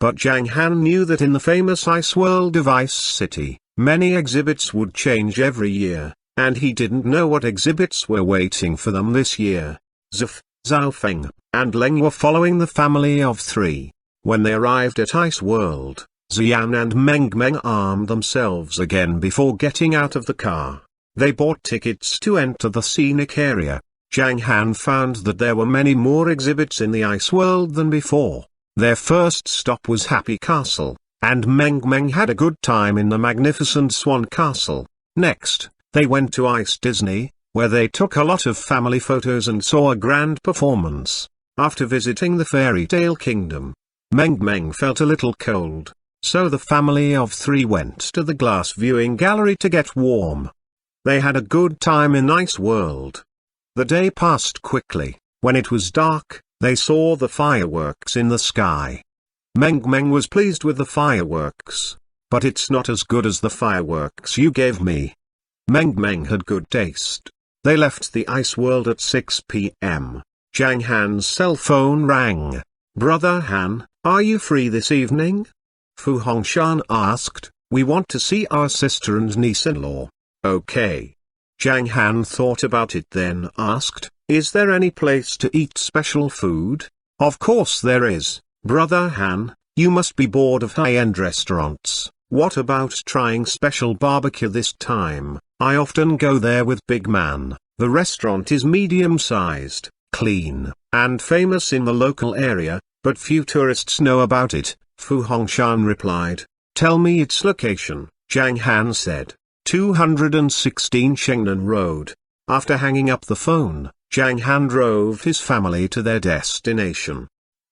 But Zhang Han knew that in the famous Ice World of Ice City, many exhibits would change every year, and he didn't know what exhibits were waiting for them this year. Zhou, Zhaofeng, and Leng were following the family of three. When they arrived at Ice World, Xian and Meng armed themselves again before getting out of the car. They bought tickets to enter the scenic area. Zhang Han found that there were many more exhibits in the Ice World than before. Their first stop was Happy Castle, and Meng had a good time in the magnificent Swan Castle. Next, they went to Ice Disney, where they took a lot of family photos and saw a grand performance. After visiting the Fairy Tale Kingdom, Meng felt a little cold, so the family of three went to the glass viewing gallery to get warm. They had a good time in Ice World. The day passed quickly. When it was dark, they saw the fireworks in the sky. Meng was pleased with the fireworks. But it's not as good as the fireworks you gave me. Meng had good taste. They left the Ice World at 6 p.m. Zhang Han's cell phone rang. "Brother Han, are you free this evening?" Fu Hongshan asked. "We want to see our sister and niece-in-law." "Okay." Zhang Han thought about it then asked, "Is there any place to eat special food?" "Of course there is, Brother Han, you must be bored of high-end restaurants. What about trying special barbecue this time? I often go there with Big Man. The restaurant is medium-sized, clean, and famous in the local area, but few tourists know about it," Fu Hongshan replied. "Tell me its location," Zhang Han said. 216 Shengnan Road. After hanging up the phone, Zhang Han drove his family to their destination.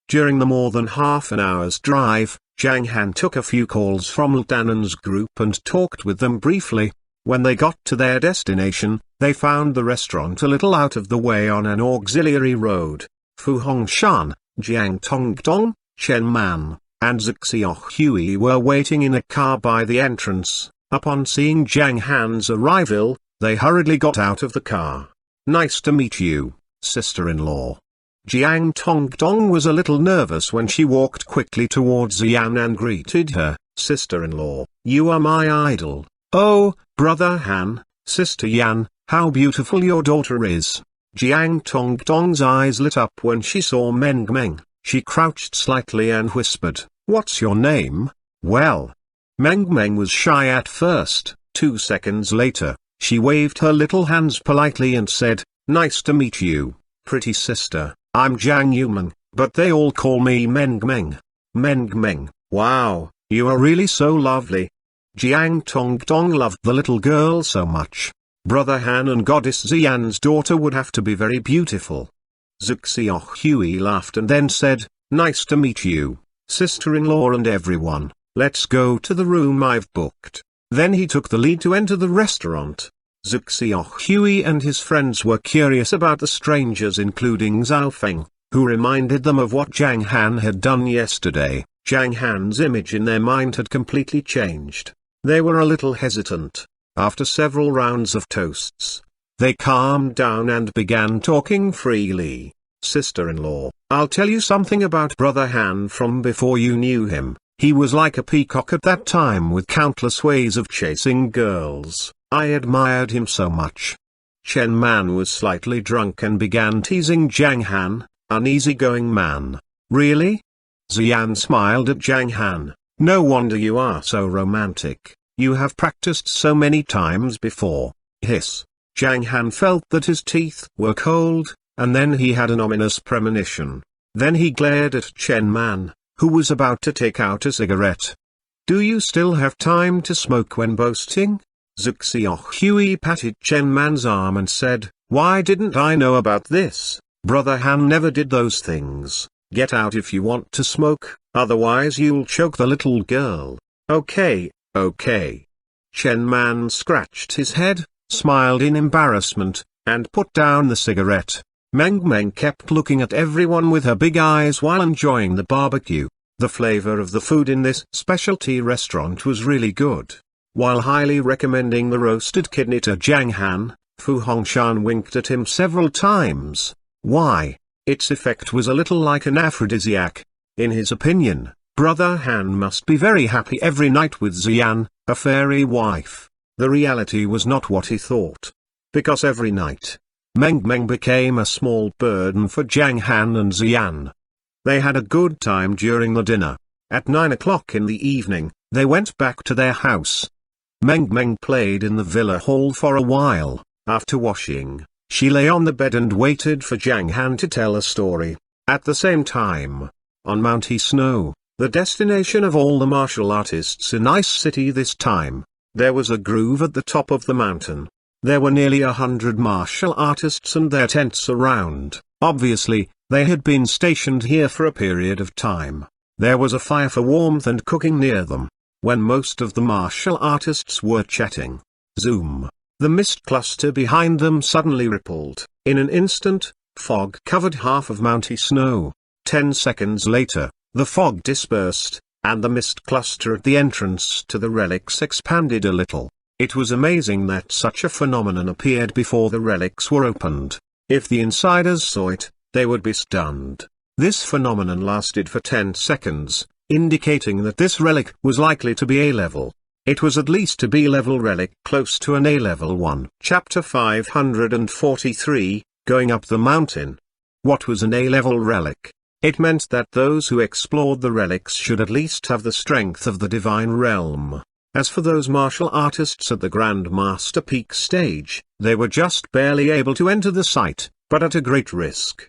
During the more than half an hour's drive, Zhang Han took a few calls from Lieutenant's group and talked with them briefly. When they got to their destination, they found the restaurant a little out of the way on an auxiliary road. Fu Hongshan, Jiang Tongdong, Chen Man, and Xiaohui were waiting in a car by the entrance. Upon seeing Zhang Han's arrival, they hurriedly got out of the car. "Nice to meet you, sister-in-law." Jiang Tongdong was a little nervous when she walked quickly towards Yan and greeted her. "Sister-in-law, you are my idol." "Oh, Brother Han, Sister Yan, how beautiful your daughter is." Jiang Tongdong's eyes lit up when she saw Meng. She crouched slightly and whispered, "What's your name?" "Well." Meng was shy at first. 2 seconds later, she waved her little hands politely and said, "Nice to meet you, pretty sister. I'm Jiang Yumeng, but they all call me Meng. Meng, wow, you are really so lovely." Jiang Tongdong loved the little girl so much. Brother Han and Goddess Xian's daughter would have to be very beautiful. Xiaohui laughed and then said, "Nice to meet you, sister-in-law and everyone. Let's go to the room I've booked." Then he took the lead to enter the restaurant. Xiaohui and his friends were curious about the strangers, including Zhao Feng, who reminded them of what Zhang Han had done yesterday. Zhang Han's image in their mind had completely changed. They were a little hesitant. After several rounds of toasts, they calmed down and began talking freely. "Sister-in-law, I'll tell you something about Brother Han from before you knew him. He was like a peacock at that time with countless ways of chasing girls. I admired him so much." Chen Man was slightly drunk and began teasing Zhang Han, an easygoing man. "Really?" Xian smiled at Zhang Han. "No wonder you are so romantic. You have practiced so many times before." Hiss. Zhang Han felt that his teeth were cold, and then he had an ominous premonition. Then he glared at Chen Man, who was about to take out a cigarette. "Do you still have time to smoke when boasting?" Xiaohui patted Chen Man's arm and said, "Why didn't I know about this? Brother Han never did those things. Get out if you want to smoke, otherwise you'll choke the little girl." Okay. Chen Man scratched his head, smiled in embarrassment, and put down the cigarette. Meng kept looking at everyone with her big eyes while enjoying the barbecue. The flavor of the food in this specialty restaurant was really good. While highly recommending the roasted kidney to Zhang Han, Fu Hongshan winked at him several times. Why? Its effect was a little like an aphrodisiac. In his opinion, Brother Han must be very happy every night with Xian, a fairy wife. The reality was not what he thought. Because every night, Meng became a small burden for Zhang Han and Xian. They had a good time during the dinner. At 9 o'clock in the evening, they went back to their house. Meng played in the villa hall for a while. After washing, she lay on the bed and waited for Zhang Han to tell a story. At the same time, on Mount He Snow, the destination of all the martial artists in Ice City this time, there was a groove at the top of the mountain. There were nearly 100 martial artists and their tents around. Obviously, they had been stationed here for a period of time. There was a fire for warmth and cooking near them. When most of the martial artists were chatting, zoom, The mist cluster behind them suddenly rippled. In an instant, fog covered half of Mount Snow. 10 seconds later, the fog dispersed, and the mist cluster at the entrance to the relics expanded a little. It was amazing that such a phenomenon appeared before the relics were opened. If the insiders saw it, they would be stunned. This phenomenon lasted for 10 seconds, indicating that this relic was likely to be A-level. It was at least a B-level relic close to an A-level one. Chapter 543, Going Up the Mountain. What was an A-level relic? It meant that those who explored the relics should at least have the strength of the divine realm. As for those martial artists at the Grand Master Peak stage, they were just barely able to enter the site, but at a great risk.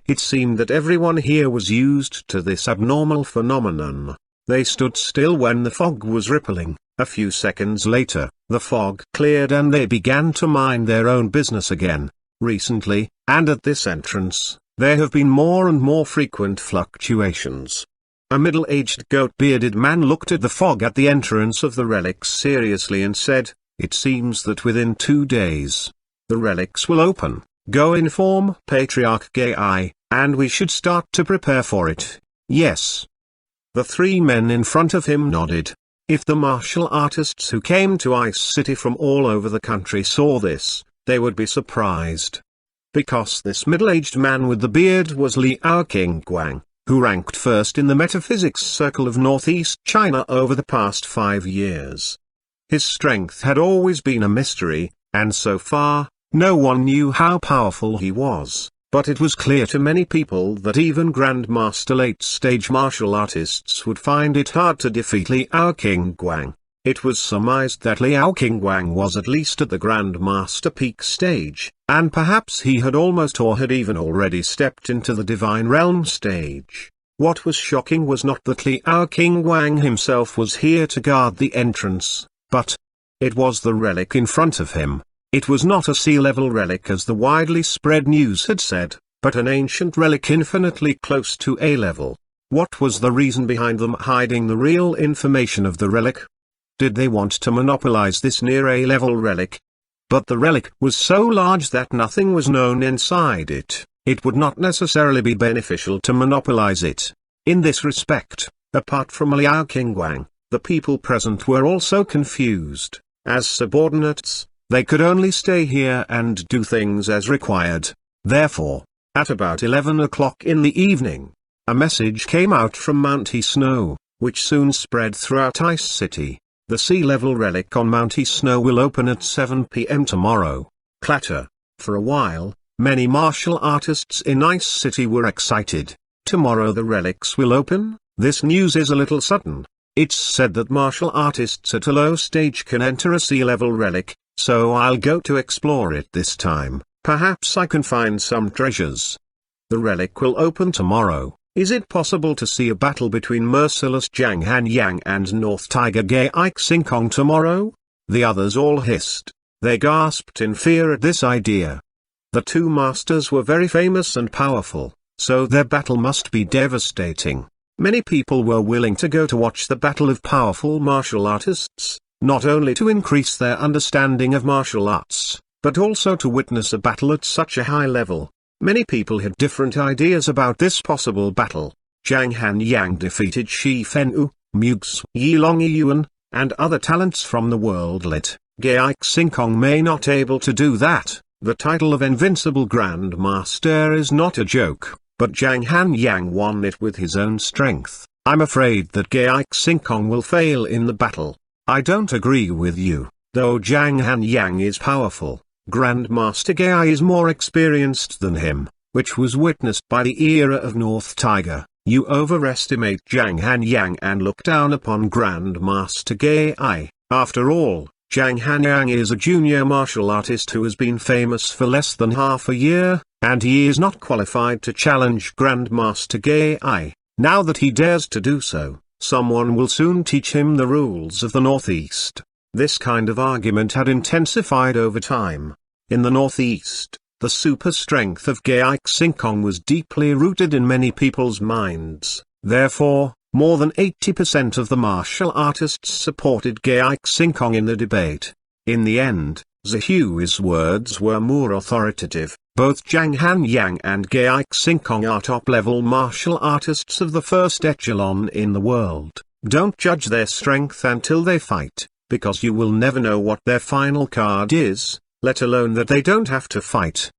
It seemed that everyone here was used to this abnormal phenomenon. They stood still when the fog was rippling. A few seconds later, the fog cleared and they began to mind their own business again. Recently, and at this entrance, there have been more and more frequent fluctuations. A middle-aged goat-bearded man looked at the fog at the entrance of the relics seriously and said, "It seems that within 2 days, the relics will open. Go inform Patriarch Gai, and we should start to prepare for it." "Yes." The 3 men in front of him nodded. If the martial artists who came to Ice City from all over the country saw this, they would be surprised. Because this middle-aged man with the beard was Liao Qingguang, who ranked first in the metaphysics circle of northeast China over the past 5 years. His strength had always been a mystery, and so far, no one knew how powerful he was. But it was clear to many people that even Grandmaster late-stage martial artists would find it hard to defeat Liao Qingguang. It was surmised that Liao Qingguang was at least at the Grandmaster Peak stage, and perhaps he had almost or had even already stepped into the Divine Realm stage. What was shocking was not that Liao Qingguang himself was here to guard the entrance, but it was the relic in front of him. It was not a sea-level relic as the widely spread news had said, but an ancient relic infinitely close to A-level. What was the reason behind them hiding the real information of the relic? Did they want to monopolize this near A-level relic? But the relic was so large that nothing was known inside it. It would not necessarily be beneficial to monopolize it. In this respect, apart from Liao Qingguang, the people present were also confused. As subordinates, they could only stay here and do things as required. Therefore, at about 11 o'clock in the evening, a message came out from Mount Snow, which soon spread throughout Ice City. The sea-level relic on Mount Snow will open at 7 p.m. tomorrow. Clatter. For a while, many martial artists in Ice City were excited. Tomorrow the relics will open? This news is a little sudden. It's said that martial artists at a low stage can enter a sea-level relic, so I'll go to explore it this time. Perhaps I can find some treasures. The relic will open tomorrow. Is it possible to see a battle between merciless Zhang Han and North Tiger Gai Xingkong tomorrow? The others all hissed. They gasped in fear at this idea. The 2 masters were very famous and powerful, so their battle must be devastating. Many people were willing to go to watch the battle of powerful martial artists, not only to increase their understanding of martial arts, but also to witness a battle at such a high level. Many people had different ideas about this possible battle. Zhang Han defeated Shi Fenwu, Mugs Yilong Yuan, and other talents from the world lit. Gai Xingkong may not able to do that. The title of Invincible Grand Master is not a joke, but Zhang Han won it with his own strength. I'm afraid that Gai Xingkong will fail in the battle. I don't agree with you. Though Zhang Han is powerful, Grandmaster Gai is more experienced than him, which was witnessed by the era of North Tiger. You overestimate Zhang Han and look down upon Grandmaster Gai. After all, Zhang Han is a junior martial artist who has been famous for less than half a year, and he is not qualified to challenge Grandmaster Gai. Now that he dares to do so, someone will soon teach him the rules of the Northeast. This kind of argument had intensified over time. In the Northeast, the super strength of Gai Xingkong was deeply rooted in many people's minds. Therefore, more than 80% of the martial artists supported Gai Xingkong in the debate. In the end, Zihui's words were more authoritative. Both Zhang Han Yang and Gai Xingkong are top-level martial artists of the first echelon in the world. Don't judge their strength until they fight, because you will never know what their final card is, let alone that they don't have to fight.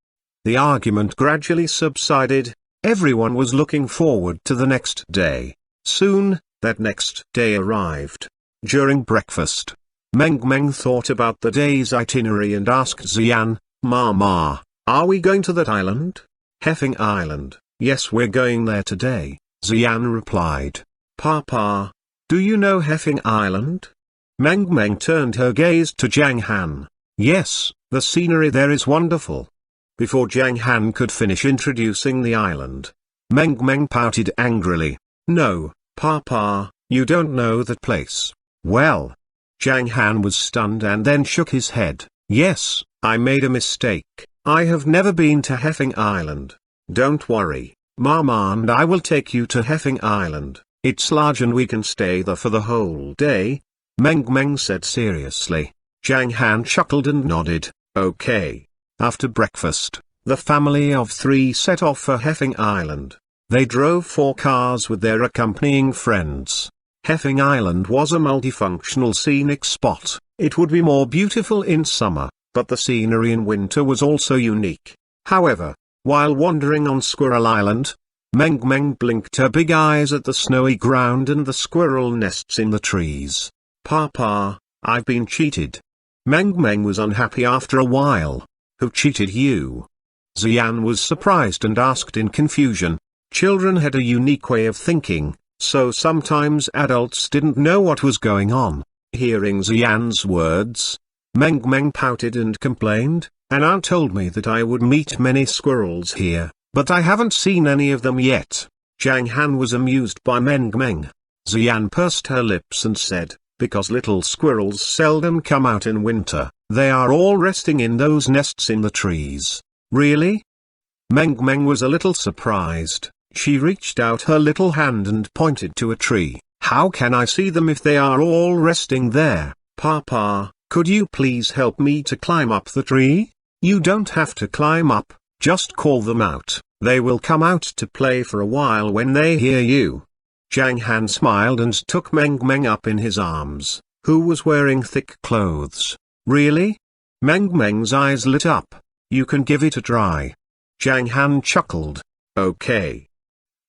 The argument gradually subsided. Everyone was looking forward to the next day. Soon, that next day arrived. During breakfast, Meng thought about the day's itinerary and asked Xian, "Mama, are we going to that island?" "Heffing Island, yes, we're going there today," Xian replied. "Papa, do you know Heffing Island?" Meng turned her gaze to Zhang Han. "Yes, the scenery there is wonderful." Before Zhang Han could finish introducing the island, Meng pouted angrily. "No, Papa, you don't know that place." "Well." Zhang Han was stunned and then shook his head. "Yes, I made a mistake. I have never been to Heffing Island." "Don't worry, Mama and I will take you to Heffing Island. It's large and we can stay there for the whole day," Meng said seriously. Zhang Han chuckled and nodded, "Okay." After breakfast, the family of three set off for Heffing Island. They drove 4 cars with their accompanying friends. Heffing Island was a multifunctional scenic spot. It would be more beautiful in summer, but the scenery in winter was also unique. However, while wandering on Squirrel Island, Meng blinked her big eyes at the snowy ground and the squirrel nests in the trees. "Papa, I've been cheated." Meng was unhappy after a while. "Who cheated you?" Xian was surprised and asked in confusion. Children had a unique way of thinking, so sometimes adults didn't know what was going on. Hearing Xian's words, Meng pouted and complained, "An aunt told me that I would meet many squirrels here, but I haven't seen any of them yet." Zhang Han was amused by Meng. Xian pursed her lips and said, "Because little squirrels seldom come out in winter, they are all resting in those nests in the trees." "Really?" Meng was a little surprised. She reached out her little hand and pointed to a tree. "How can I see them if they are all resting there?" "Papa, could you please help me to climb up the tree?" "You don't have to climb up, just call them out. They will come out to play for a while when they hear you." Zhang Han smiled and took Meng up in his arms, who was wearing thick clothes. "Really?" Meng's eyes lit up. "You can give it a try." Zhang Han chuckled. "Okay."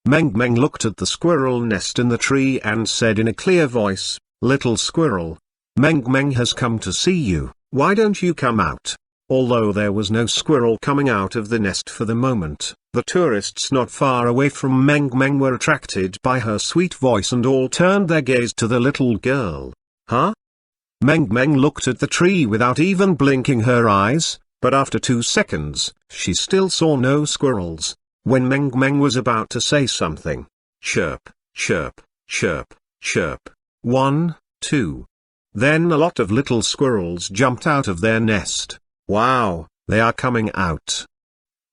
Meng looked at the squirrel nest in the tree and said in a clear voice, "Little squirrel, Meng has come to see you. Why don't you come out?" Although there was no squirrel coming out of the nest for the moment, the tourists not far away from Meng were attracted by her sweet voice and all turned their gaze to the little girl. "Huh?" Meng looked at the tree without even blinking her eyes, but after 2 seconds, she still saw no squirrels. When Meng was about to say something, chirp, chirp, chirp, chirp, 1, 2. Then a lot of little squirrels jumped out of their nest. "Wow, they are coming out."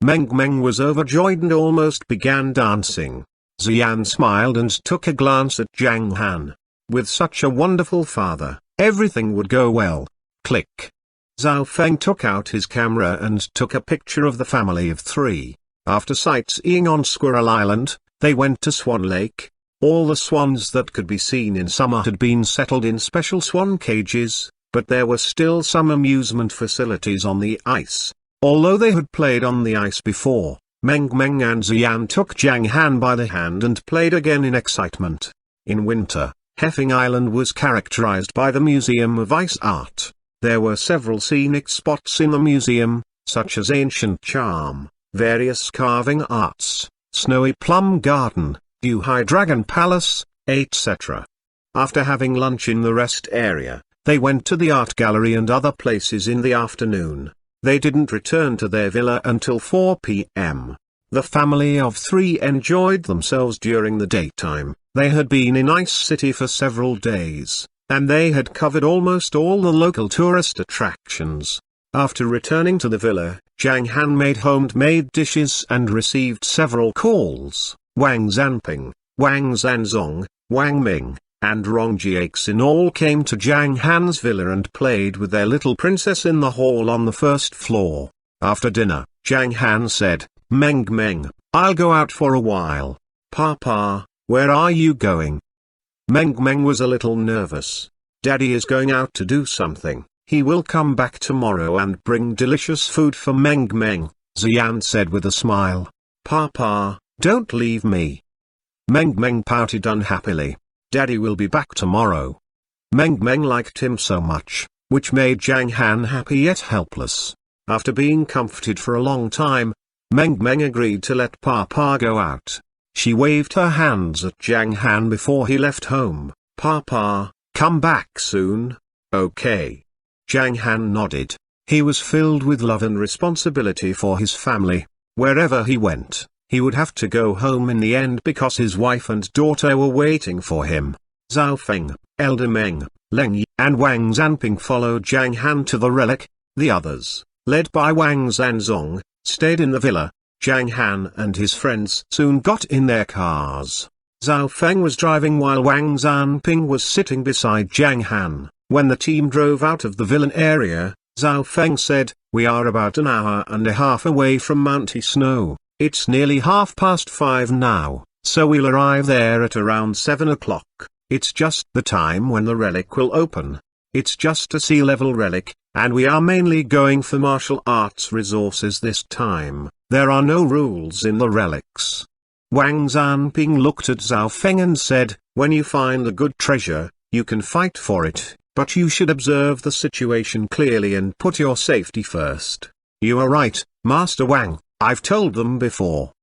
Meng was overjoyed and almost began dancing. Xian smiled and took a glance at Zhang Han. With such a wonderful father, everything would go well. Click. Zhao Feng took out his camera and took a picture of the family of 3. After sightseeing on Squirrel Island, they went to Swan Lake. All the swans that could be seen in summer had been settled in special swan cages, but there were still some amusement facilities on the ice. Although they had played on the ice before, Meng and Xian took Zhang Han by the hand and played again in excitement. In winter, Heffing Island was characterized by the Museum of Ice Art. There were several scenic spots in the museum, such as Ancient Charm, various carving arts, Snowy Plum Garden, Dew-High Dragon Palace, etc. After having lunch in the rest area, they went to the art gallery and other places in the afternoon. They didn't return to their villa until 4 p.m. The family of 3 enjoyed themselves during the daytime. They had been in Ice City for several days, and they had covered almost all the local tourist attractions. After returning to the villa, Zhang Han made homemade dishes and received several calls. Wang Zanping, Wang Zanzong, Wang Ming, and Rong Jiaxin all came to Zhang Han's villa and played with their little princess in the hall on the first floor. After dinner, Zhang Han said, "Meng Meng, I'll go out for a while." "Papa, where are you going?" Meng Meng was a little nervous. "Daddy is going out to do something. He will come back tomorrow and bring delicious food for Meng Meng," Xian said with a smile. "Papa, don't leave me." Meng Meng pouted unhappily. "Daddy will be back tomorrow." Meng Meng liked him so much, which made Zhang Han happy yet helpless. After being comforted for a long time, Meng Meng agreed to let Papa go out. She waved her hands at Zhang Han before he left home. "Papa, come back soon, okay?" Zhang Han nodded. He was filled with love and responsibility for his family. Wherever he went, he would have to go home in the end because his wife and daughter were waiting for him. Zhao Feng, Elder Meng, Leng Yi, and Wang Zanping followed Zhang Han to the relic. The others, led by Wang Zanzong, stayed in the villa. Zhang Han and his friends soon got in their cars. Zhao Feng was driving while Wang Zanping was sitting beside Zhang Han. When the team drove out of the villa area, Zhao Feng said, "We are about an hour and a half away from Mount Snow. It's nearly 5:30 now, so we'll arrive there at around 7 o'clock. It's just the time when the relic will open. It's just a sea-level relic, and we are mainly going for martial arts resources this time. There are no rules in the relics." Wang Zanping looked at Zhao Feng and said, "When you find a good treasure, you can fight for it, but you should observe the situation clearly and put your safety first." "You are right, Master Wang, I've told them before."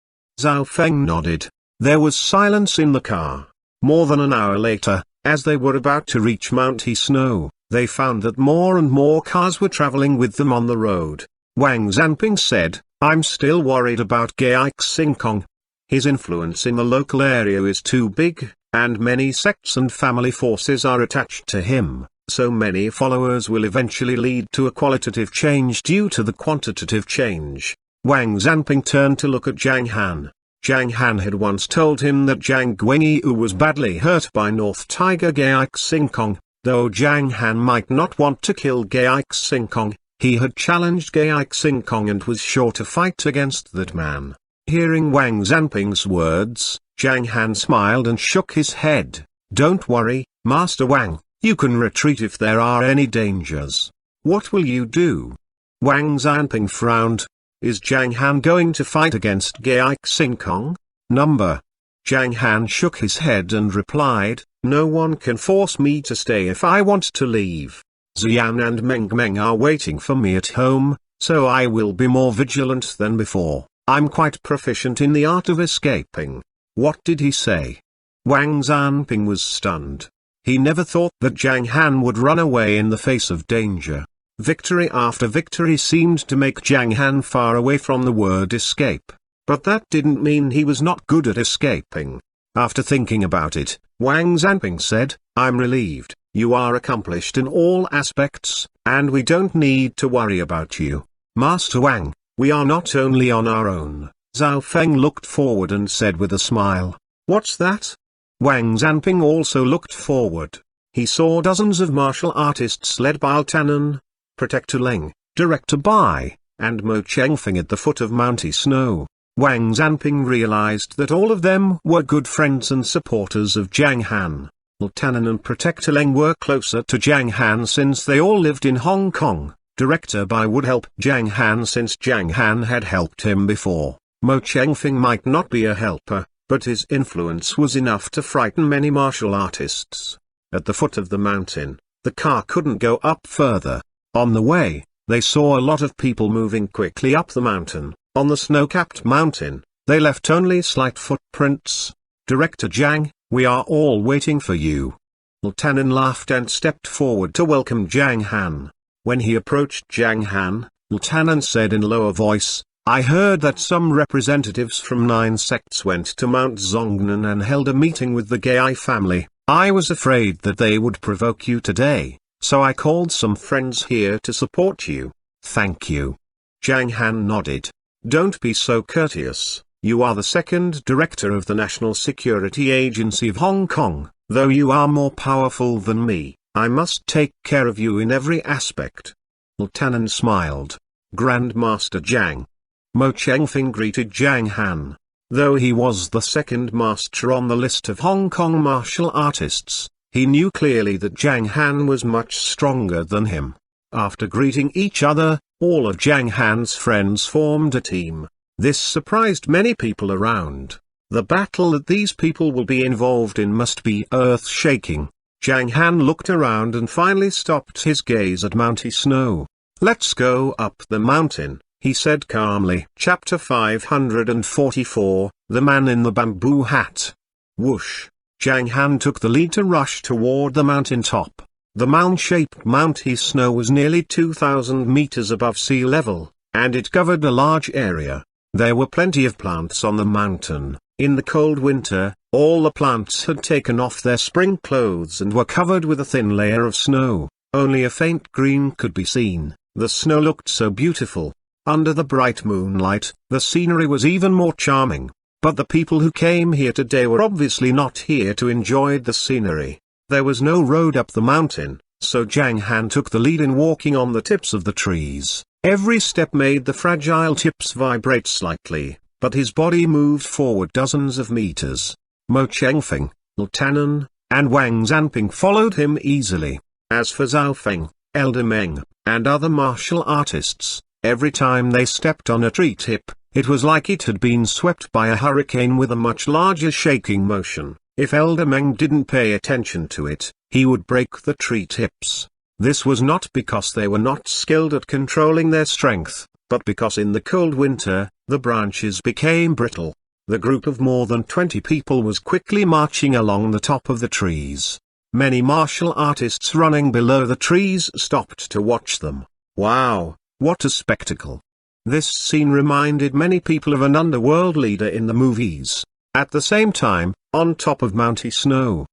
Zhao Feng nodded. There was silence in the car. More than an hour later, as they were about to reach Mount Snow, they found that more and more cars were traveling with them on the road. Wang Zanping said, "I'm still worried about Gai Xingkong. His influence in the local area is too big, and many sects and family forces are attached to him, so many followers will eventually lead to a qualitative change due to the quantitative change." Wang Zanping turned to look at Zhang Han. Zhang Han had once told him that Zhang Guangyu was badly hurt by North Tiger Gai Xingkong. Though Zhang Han might not want to kill Gai Xingkong, he had challenged Gai Xingkong and was sure to fight against that man. Hearing Wang Zanping's words, Zhang Han smiled and shook his head. "Don't worry, Master Wang, you can retreat if there are any dangers. What will you do?" Wang Zanping frowned. "Is Zhang Han going to fight against Gai Xingkong? Number?" Zhang Han shook his head and replied, "No one can force me to stay if I want to leave. Xian and Meng Meng are waiting for me at home, so I will be more vigilant than before. I'm quite proficient in the art of escaping." "What did he say?" Wang Zanping was stunned. He never thought that Zhang Han would run away in the face of danger. Victory after victory seemed to make Zhang Han far away from the word escape. But that didn't mean he was not good at escaping. After thinking about it, Wang Zanping said, "I'm relieved. You are accomplished in all aspects, and we don't need to worry about you. Master Wang, we are not only on our own." Zhao Feng looked forward and said with a smile, "What's that?" Wang Zanping also looked forward. He saw dozens of martial artists led by Altanan, Protector Leng, Director Bai, and Mo Chengfeng at the foot of Mount Snow. Wang Zanping realized that all of them were good friends and supporters of Zhang Han. Altanan and Protector Leng were closer to Zhang Han since they all lived in Hong Kong. Director Bai would help Zhang Han since Zhang Han had helped him before. Mo Chengfeng might not be a helper, but his influence was enough to frighten many martial artists. At the foot of the mountain, the car couldn't go up further. On the way, they saw a lot of people moving quickly up the mountain. On the snow-capped mountain, they left only slight footprints. "Director Zhang, we are all waiting for you." Altanan laughed and stepped forward to welcome Zhang Han. When he approached Zhang Han, Altanan said in a lower voice, "I heard that some representatives from 9 sects went to Mount Zongnan and held a meeting with the Gai family. I was afraid that they would provoke you today, so I called some friends here to support you." "Thank you." Zhang Han nodded. "Don't be so courteous, you are the second director of the National Security Agency of Hong Kong, Though you are more powerful than me, I must take care of you in every aspect." Lieutenant smiled. "Grandmaster Zhang." Mo Chengfeng greeted Zhang Han. Though he was the second master on the list of Hong Kong martial artists, he knew clearly that Zhang Han was much stronger than him. After greeting each other, all of Zhang Han's friends formed a team. This surprised many people around. The battle that these people will be involved in must be earth-shaking. Zhang Han looked around and finally stopped his gaze at Mount Snow. "Let's go up the mountain," he said calmly. Chapter 544, The Man in the Bamboo Hat. Whoosh! Zhang Han took the lead to rush toward the mountain top. The mound-shaped Mount Snow was nearly 2,000 meters above sea level, and it covered a large area. There were plenty of plants on the mountain. In the cold winter, all the plants had taken off their spring clothes and were covered with a thin layer of snow. Only a faint green could be seen. The snow looked so beautiful. Under the bright moonlight, the scenery was even more charming. But the people who came here today were obviously not here to enjoy the scenery. There was no road up the mountain, so Zhang Han took the lead in walking on the tips of the trees. Every step made the fragile tips vibrate slightly, but his body moved forward dozens of meters. Mo Chengfeng, Lieutenant, and Wang Zanping followed him easily. As for Zhao Feng, Elder Meng, and other martial artists, every time they stepped on a tree tip, it was like it had been swept by a hurricane with a much larger shaking motion. If Elder Meng didn't pay attention to it, he would break the tree tips. This was not because they were not skilled at controlling their strength, but because in the cold winter, the branches became brittle. The group of more than 20 people was quickly marching along the top of the trees. Many martial artists running below the trees stopped to watch them. Wow, what a spectacle! This scene reminded many people of an underworld leader in the movies. At the same time, on top of Mount Snow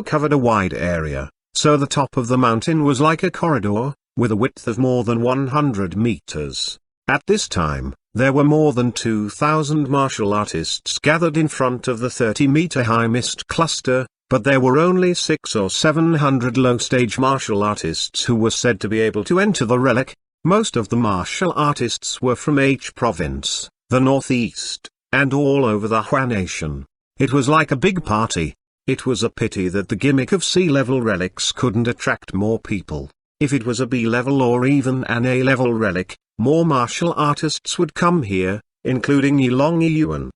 covered a wide area, so the top of the mountain was like a corridor, with a width of more than 100 meters. At this time, there were more than 2,000 martial artists gathered in front of the 30-meter-high mist cluster, but there were only 600 or 700 low-stage martial artists who were said to be able to enter the relic. Most of the martial artists were from H province, the northeast, and all over the Hua nation. It was like a big party. It was a pity that the gimmick of sea-level relics couldn't attract more people. If it was a B-level or even an A-level relic, more martial artists would come here, including Yilong Yuan.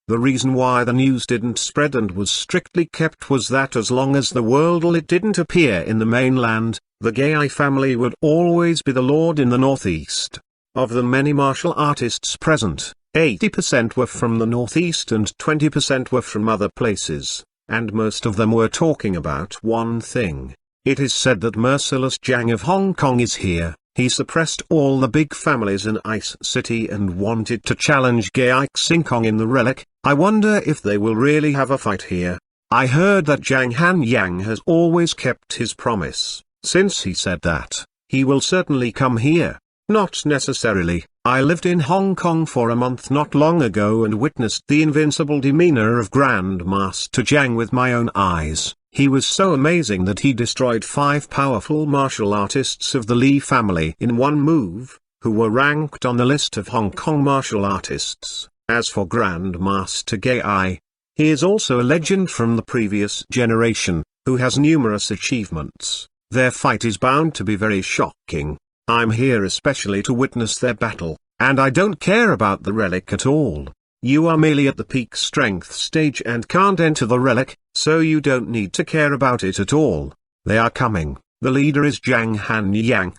The reason why the news didn't spread and was strictly kept was that as long as the world lit didn't appear in the mainland, the Gai family would always be the lord in the northeast. Of the many martial artists present, 80% were from the northeast and 20% were from other places, and most of them were talking about one thing. It is said that Merciless Zhang of Hong Kong is here. He suppressed all the big families in Ice City and wanted to challenge Gai Xingkong in the relic. I wonder if they will really have a fight here. I heard that Zhang Han Yang has always kept his promise. Since he said that, he will certainly come here. Not necessarily. I lived in Hong Kong for a month not long ago and witnessed the invincible demeanor of Grandmaster Zhang with my own eyes. He was so amazing that he destroyed 5 powerful martial artists of the Li family in one move, who were ranked on the list of Hong Kong martial artists. As for Grandmaster Gai, he is also a legend from the previous generation, who has numerous achievements. Their fight is bound to be very shocking. I'm here especially to witness their battle, and I don't care about the relic at all. You are merely at the peak strength stage and can't enter the relic, so you don't need to care about it at all. They are coming. The leader is Zhang Han Yang.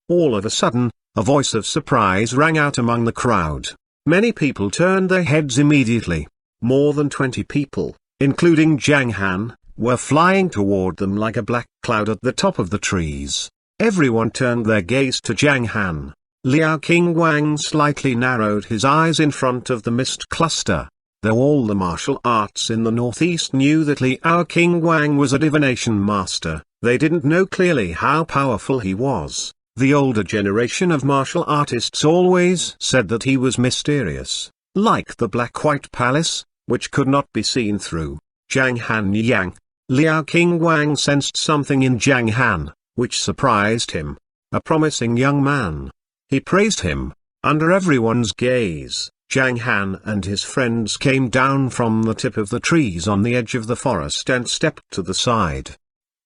All of a sudden, a voice of surprise rang out among the crowd. Many people turned their heads immediately. More than 20 people, including Zhang Han, were flying toward them like a black cloud at the top of the trees. Everyone turned their gaze to Zhang Han. Liao King Wang slightly narrowed his eyes in front of the mist cluster. Though all the martial arts in the northeast knew that Liao King Wang was a divination master, they didn't know clearly how powerful he was. The older generation of martial artists always said that he was mysterious, like the black-white palace, which could not be seen through. Zhang Han Yang. Liao King Wang sensed something in Zhang Han, which surprised him. A promising young man. He praised him. Under everyone's gaze, Zhang Han and his friends came down from the tip of the trees on the edge of the forest and stepped to the side.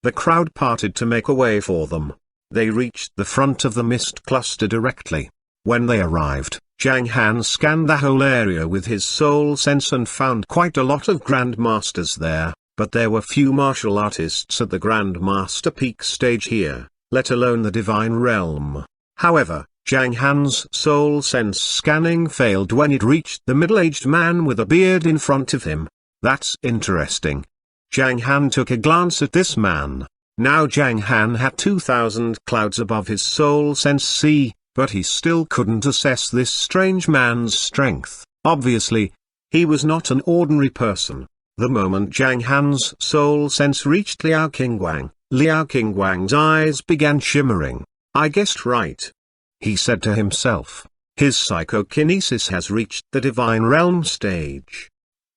The crowd parted to make a way for them. They reached the front of the mist cluster directly. When they arrived, Zhang Han scanned the whole area with his soul sense and found quite a lot of grandmasters there, but there were few martial artists at the grandmaster peak stage here, let alone the divine realm. However, Zhang Han's soul sense scanning failed when it reached the middle-aged man with a beard in front of him. That's interesting. Zhang Han took a glance at this man. Now Zhang Han had 2,000 clouds above his soul sense C, but he still couldn't assess this strange man's strength. Obviously, he was not an ordinary person. The moment Zhang Han's soul sense reached Liao Qingguang, Liao Qingguang's eyes began shimmering. I guessed right, he said to himself. His psychokinesis has reached the divine realm stage.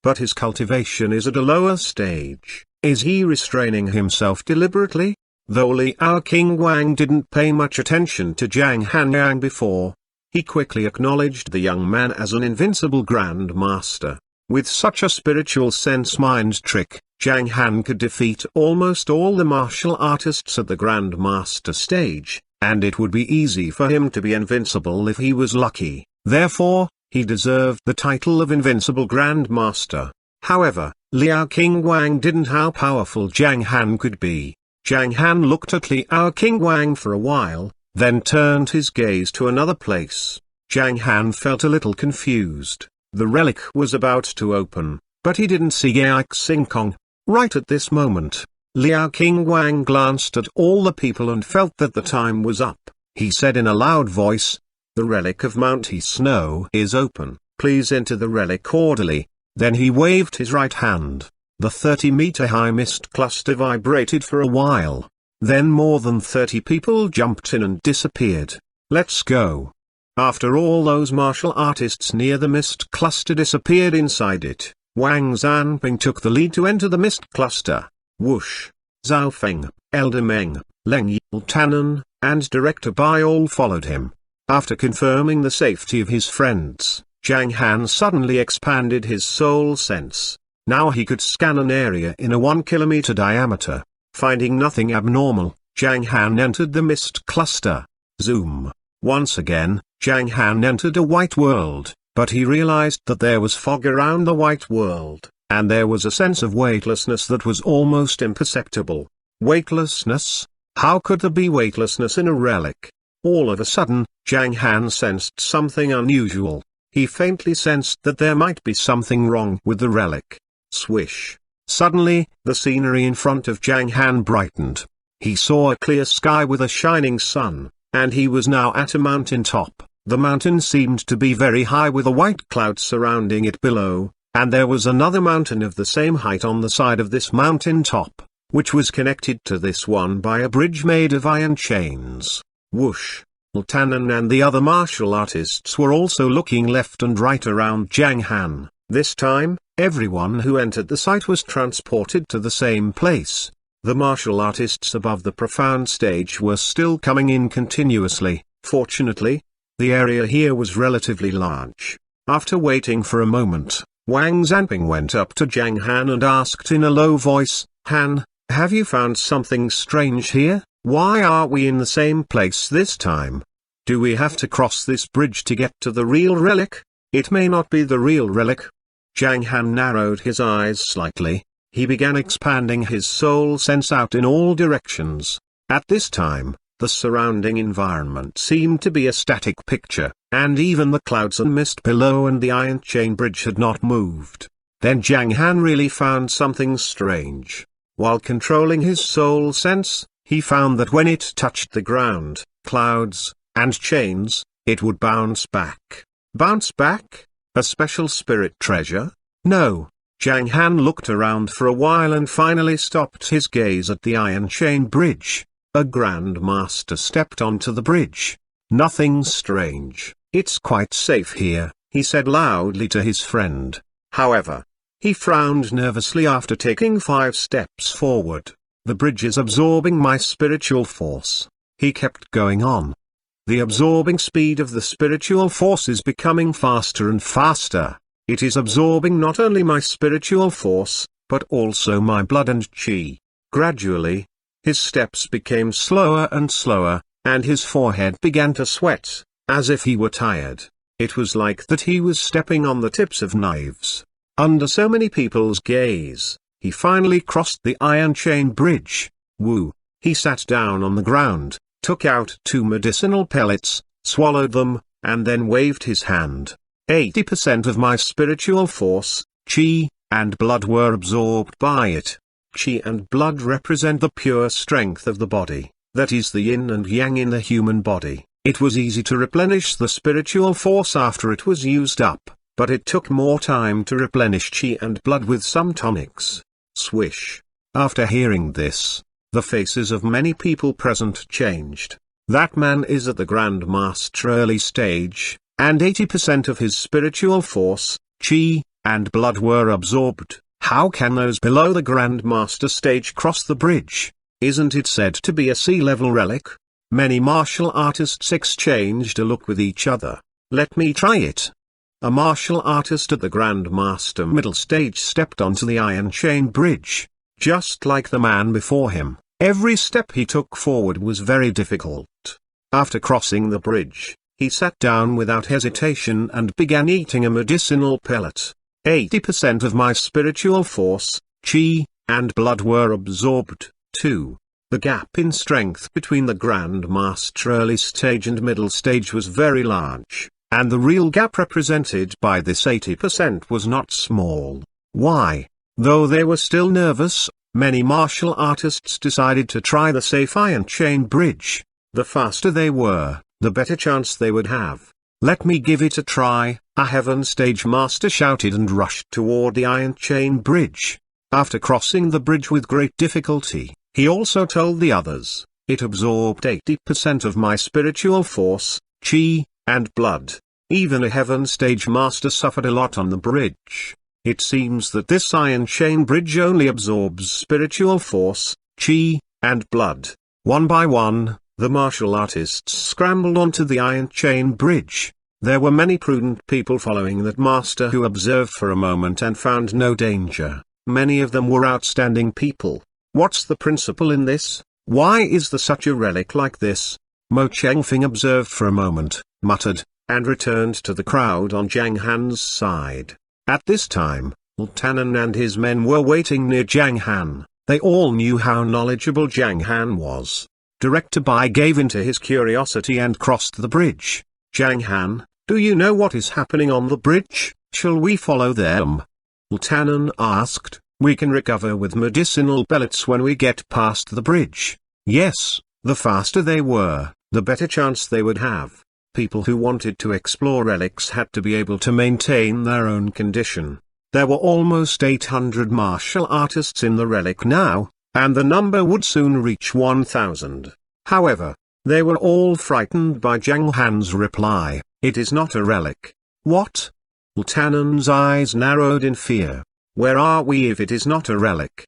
But his cultivation is at a lower stage. Is he restraining himself deliberately? Though Liao Qingguang didn't pay much attention to Zhang Han before, he quickly acknowledged the young man as an invincible grandmaster. With such a spiritual sense mind trick, Zhang Han could defeat almost all the martial artists at the grandmaster stage, and it would be easy for him to be invincible if he was lucky. Therefore, he deserved the title of invincible grandmaster. However, Liao Qingguang didn't know how powerful Zhang Han could be. Zhang Han looked at Liao Qingguang for a while, then turned his gaze to another place. Zhang Han felt a little confused. The relic was about to open, but he didn't see Gai Xingkong. Right at this moment, Liao Qingguang glanced at all the people and felt that the time was up. He said in a loud voice, "The relic of Mount He Snow is open, please enter the relic orderly." Then he waved his right hand. The 30-meter-high mist cluster vibrated for a while. Then more than 30 people jumped in and disappeared. Let's go. After all those martial artists near the mist cluster disappeared inside it, Wang Zanping took the lead to enter the mist cluster. Whoosh! Zhao Feng, Elder Meng, Leng Yultanen, and Director Bai all followed him. After confirming the safety of his friends, Zhang Han suddenly expanded his soul sense. Now he could scan an area in a 1-kilometer diameter. Finding nothing abnormal, Zhang Han entered the mist cluster. Zoom. Once again, Zhang Han entered a white world, but he realized that there was fog around the white world, and there was a sense of weightlessness that was almost imperceptible. Weightlessness? How could there be weightlessness in a relic? All of a sudden, Zhang Han sensed something unusual. He faintly sensed that there might be something wrong with the relic. Swish. Suddenly, the scenery in front of Zhang Han brightened. He saw a clear sky with a shining sun, and he was now at a mountain top. The mountain seemed to be very high with a white cloud surrounding it below, and there was another mountain of the same height on the side of this mountain top, which was connected to this one by a bridge made of iron chains. Whoosh! Tannen and the other martial artists were also looking left and right around Zhang Han. This time, everyone who entered the site was transported to the same place. The martial artists above the profound stage were still coming in continuously. Fortunately, the area here was relatively large. After waiting for a moment, Wang Zanping went up to Zhang Han and asked in a low voice, "Han, have you found something strange here? Why are we in the same place this time? Do we have to cross this bridge to get to the real relic? It may not be the real relic." Zhang Han narrowed his eyes slightly. He began expanding his soul sense out in all directions. At this time, the surrounding environment seemed to be a static picture, and even the clouds and mist below and the iron chain bridge had not moved. Then Zhang Han really found something strange. While controlling his soul sense, he found that when it touched the ground, clouds, and chains, it would bounce back. Bounce back? A special spirit treasure? No. Zhang Han looked around for a while and finally stopped his gaze at the iron chain bridge. A grandmaster stepped onto the bridge. "Nothing strange, it's quite safe here," he said loudly to his friend. However, He frowned nervously after taking 5 steps forward. The bridge is absorbing my spiritual force. He kept going on. The absorbing speed of the spiritual force is becoming faster and faster. It is absorbing not only my spiritual force, but also my blood and chi. Gradually, his steps became slower and slower, and his forehead began to sweat, as if he were tired. It was like that he was stepping on the tips of knives. Under so many people's gaze, he finally crossed the iron chain bridge. Woo! He sat down on the ground, took out 2 medicinal pellets, swallowed them, and then waved his hand. 80% of my spiritual force, chi, and blood were absorbed by it. Chi and blood represent the pure strength of the body, that is the yin and yang in the human body. It was easy to replenish the spiritual force after it was used up, but it took more time to replenish chi and blood with some tonics. Swish. After hearing this, the faces of many people present changed. That man is at the Grand Master early stage, and 80% of his spiritual force, chi, and blood were absorbed. How can those below the Grand Master stage cross the bridge? Isn't it said to be a sea-level relic? Many martial artists exchanged a look with each other. Let me try it. A martial artist at the Grand Master middle stage stepped onto the iron chain bridge. Just like the man before him, every step he took forward was very difficult. After crossing the bridge, he sat down without hesitation and began eating a medicinal pellet. 80% of my spiritual force, chi, and blood were absorbed, too. The gap in strength between the Grand Master early stage and middle stage was very large, and the real gap represented by this 80% was not small. Why? Though they were still nervous, many martial artists decided to try the safe iron chain bridge. The faster they were, the better chance they would have. Let me give it a try, a heaven stage master shouted and rushed toward the iron chain bridge. After crossing the bridge with great difficulty, he also told the others, it absorbed 80% of my spiritual force, chi, and blood. Even a heaven stage master suffered a lot on the bridge. It seems that this iron chain bridge only absorbs spiritual force, chi, and blood. One by one, the martial artists scrambled onto the iron chain bridge. There were many prudent people following that master who observed for a moment and found no danger. Many of them were outstanding people. What's the principle in this? Why is there such a relic like this? Mo Chengfeng observed for a moment, muttered, and returned to the crowd on Zhang Han's side. At this time, Tanan and his men were waiting near Zhang Han. They all knew how knowledgeable Zhang Han was. Director Bai gave in to his curiosity and crossed the bridge. Zhang Han, do you know what is happening on the bridge? Shall we follow them? Tanan asked. We can recover with medicinal pellets when we get past the bridge. Yes, the faster they were, the better chance they would have. People who wanted to explore relics had to be able to maintain their own condition. There were almost 800 martial artists in the relic now, and the number would soon reach 1,000. However, they were all frightened by Zhang Han's reply, it is not a relic. What? Tanan's eyes narrowed in fear. Where are we if it is not a relic?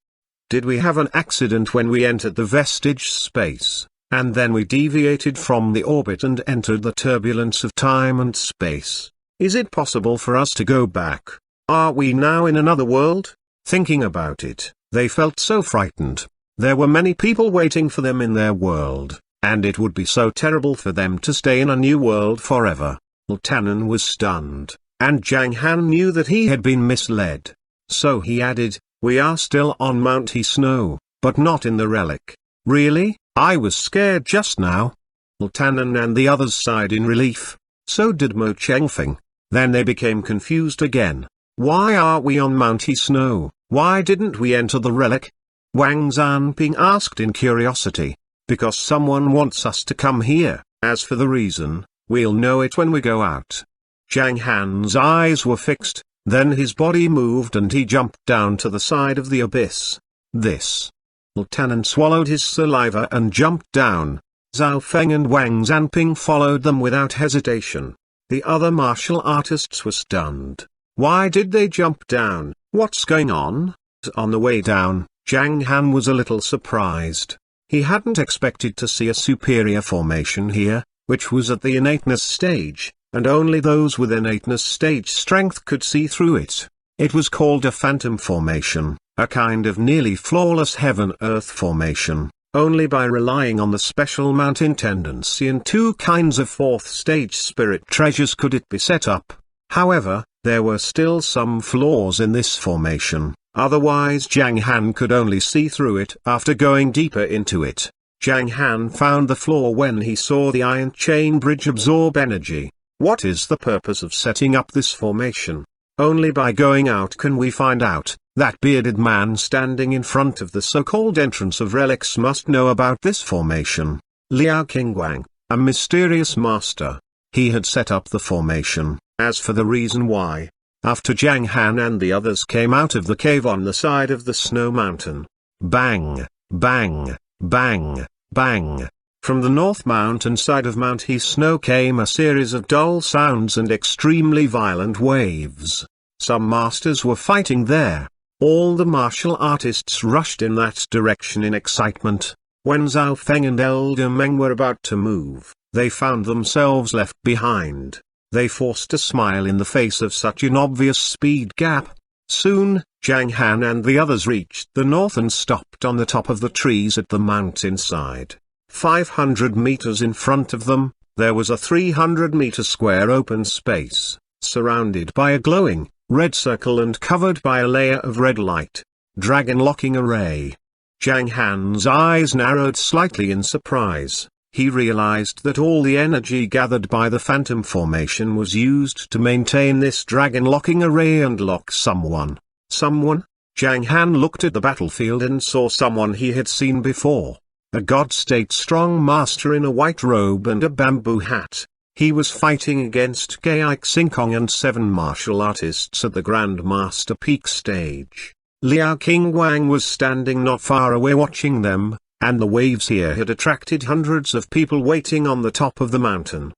Did we have an accident when we entered the vestige space, and then we deviated from the orbit and entered the turbulence of time and space? Is it possible for us to go back? Are we now in another world? Thinking about it, they felt so frightened. There were many people waiting for them in their world, and it would be so terrible for them to stay in a new world forever. Tanan was stunned, and Zhang Han knew that he had been misled. So he added, we are still on Mount He Snow, but not in the relic. Really? I was scared just now. Tanan and the others sighed in relief. So did Mo Chengfeng. Then they became confused again. Why are we on Mount He Snow? Why didn't we enter the relic? Wang Zanping asked in curiosity. Because someone wants us to come here. As for the reason, we'll know it when we go out. Zhang Han's eyes were fixed, then his body moved and he jumped down to the side of the abyss. This. Tanan swallowed his saliva and jumped down. Zhao Feng and Wang Zanping followed them without hesitation. The other martial artists were stunned. Why did they jump down? What's going on? On the way down, Zhang Han was a little surprised. He hadn't expected to see a superior formation here, which was at the innateness stage, and only those with innateness stage strength could see through it. It was called a phantom formation, a kind of nearly flawless heaven-earth formation. Only by relying on the special mountain tendency and 2 kinds of 4th stage spirit treasures could it be set up. However, there were still some flaws in this formation, otherwise Zhang Han could only see through it after going deeper into it. Zhang Han found the flaw when he saw the iron chain bridge absorb energy. What is the purpose of setting up this formation? Only by going out can we find out. That bearded man standing in front of the so-called entrance of relics must know about this formation. Liao Qingguang, a mysterious master. He had set up the formation. As for the reason why, after Zhang Han and the others came out of the cave on the side of the snow mountain, bang, bang, bang, bang. From the north mountain side of Mount He Snow came a series of dull sounds and extremely violent waves. Some masters were fighting there. All the martial artists rushed in that direction in excitement. When Zhao Feng and Elder Meng were about to move, they found themselves left behind. They forced a smile in the face of such an obvious speed gap. Soon, Zhang Han and the others reached the north and stopped on the top of the trees at the mountainside. 500 meters in front of them, there was a 300-meter square open space, surrounded by a glowing, red circle and covered by a layer of red light. Dragon locking array. Zhang Han's eyes narrowed slightly in surprise. He realized that all the energy gathered by the phantom formation was used to maintain this dragon locking array and lock someone. Someone? Zhang Han looked at the battlefield and saw someone he had seen before. A god-state strong master in a white robe and a bamboo hat. He was fighting against Gai Xingkong and 7 martial artists at the Grand Master Peak stage. Liao Qingguang was standing not far away watching them, and the waves here had attracted hundreds of people waiting on the top of the mountain.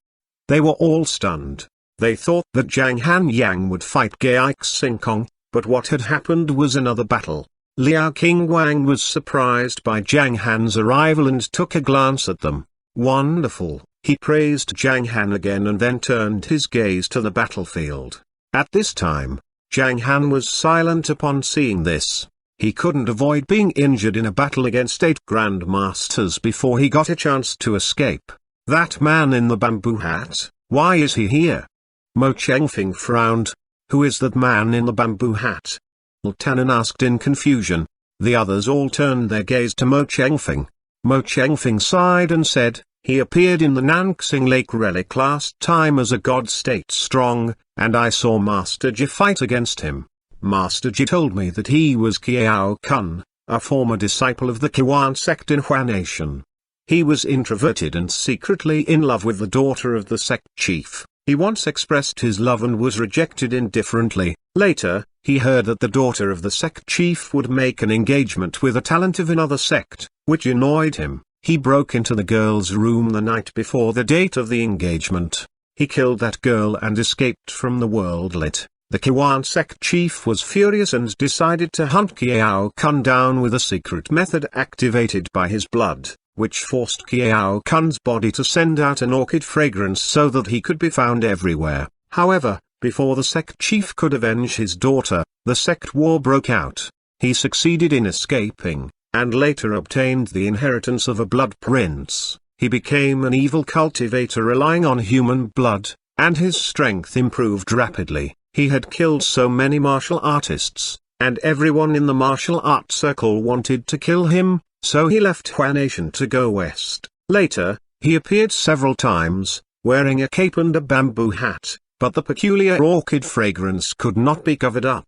They were all stunned. They thought that Zhang Han Yang would fight Gai Xingkong, but what had happened was another battle. Liao Qingguang was surprised by Zhang Han's arrival and took a glance at them. Wonderful. He praised Zhang Han again and then turned his gaze to the battlefield. At this time, Zhang Han was silent upon seeing this. He couldn't avoid being injured in a battle against 8 Grand Masters before he got a chance to escape. That man in the bamboo hat, why is he here? Mo Chengfeng frowned. Who is that man in the bamboo hat? Tannen asked in confusion. The others all turned their gaze to Mo Chengfeng. Mo Chengfeng sighed and said, he appeared in the Nanxing Lake relic last time as a god-state strong, and I saw Master Ji fight against him. Master Ji told me that he was Qiao Kun, a former disciple of the Qiwan sect in Hua Nation. He was introverted and secretly in love with the daughter of the sect chief. He once expressed his love and was rejected indifferently. Later, he heard that the daughter of the sect chief would make an engagement with a talent of another sect, which annoyed him. He broke into the girl's room the night before the date of the engagement. He killed that girl and escaped from the worldlet. The Qiwan sect chief was furious and decided to hunt Qiao Kun down with a secret method activated by his blood, which forced Qiao Kun's body to send out an orchid fragrance so that he could be found everywhere. However, before the sect chief could avenge his daughter, the sect war broke out. He succeeded in escaping, and later obtained the inheritance of a blood prince. He became an evil cultivator relying on human blood, and his strength improved rapidly. He had killed so many martial artists, and everyone in the martial art circle wanted to kill him, so he left Hua Nation to go west. Later, he appeared several times, wearing a cape and a bamboo hat, but the peculiar orchid fragrance could not be covered up.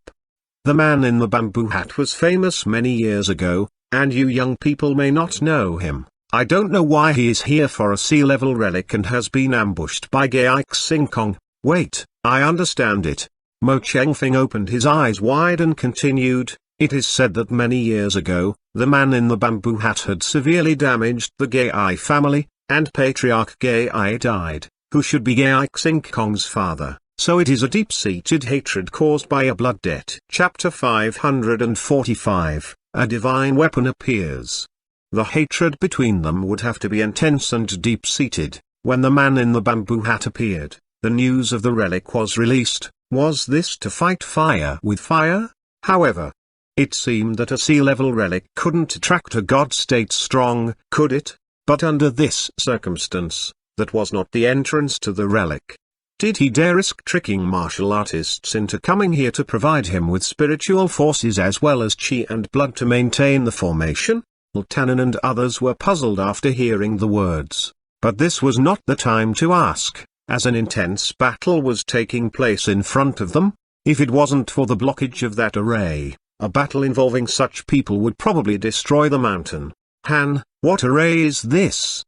The man in the bamboo hat was famous many years ago, and you young people may not know him. I don't know why he is here for a sea-level relic and has been ambushed by Gai Xingkong. Wait, I understand it. Mo Chengfeng opened his eyes wide and continued, it is said that many years ago, the man in the bamboo hat had severely damaged the Gai family, and Patriarch Gai died, who should be Gai Xingkong's father. So it is a deep-seated hatred caused by a blood debt. Chapter 545, A Divine Weapon Appears. The hatred between them would have to be intense and deep-seated. When the man in the bamboo hat appeared, the news of the relic was released. Was this to fight fire with fire? However, it seemed that a sea-level relic couldn't attract a god-state strong, could it? But under this circumstance, that was not the entrance to the relic. Did he dare risk tricking martial artists into coming here to provide him with spiritual forces as well as chi and blood to maintain the formation? Tannen and others were puzzled after hearing the words. But this was not the time to ask, as an intense battle was taking place in front of them. If it wasn't for the blockage of that array, a battle involving such people would probably destroy the mountain. Han, what array is this?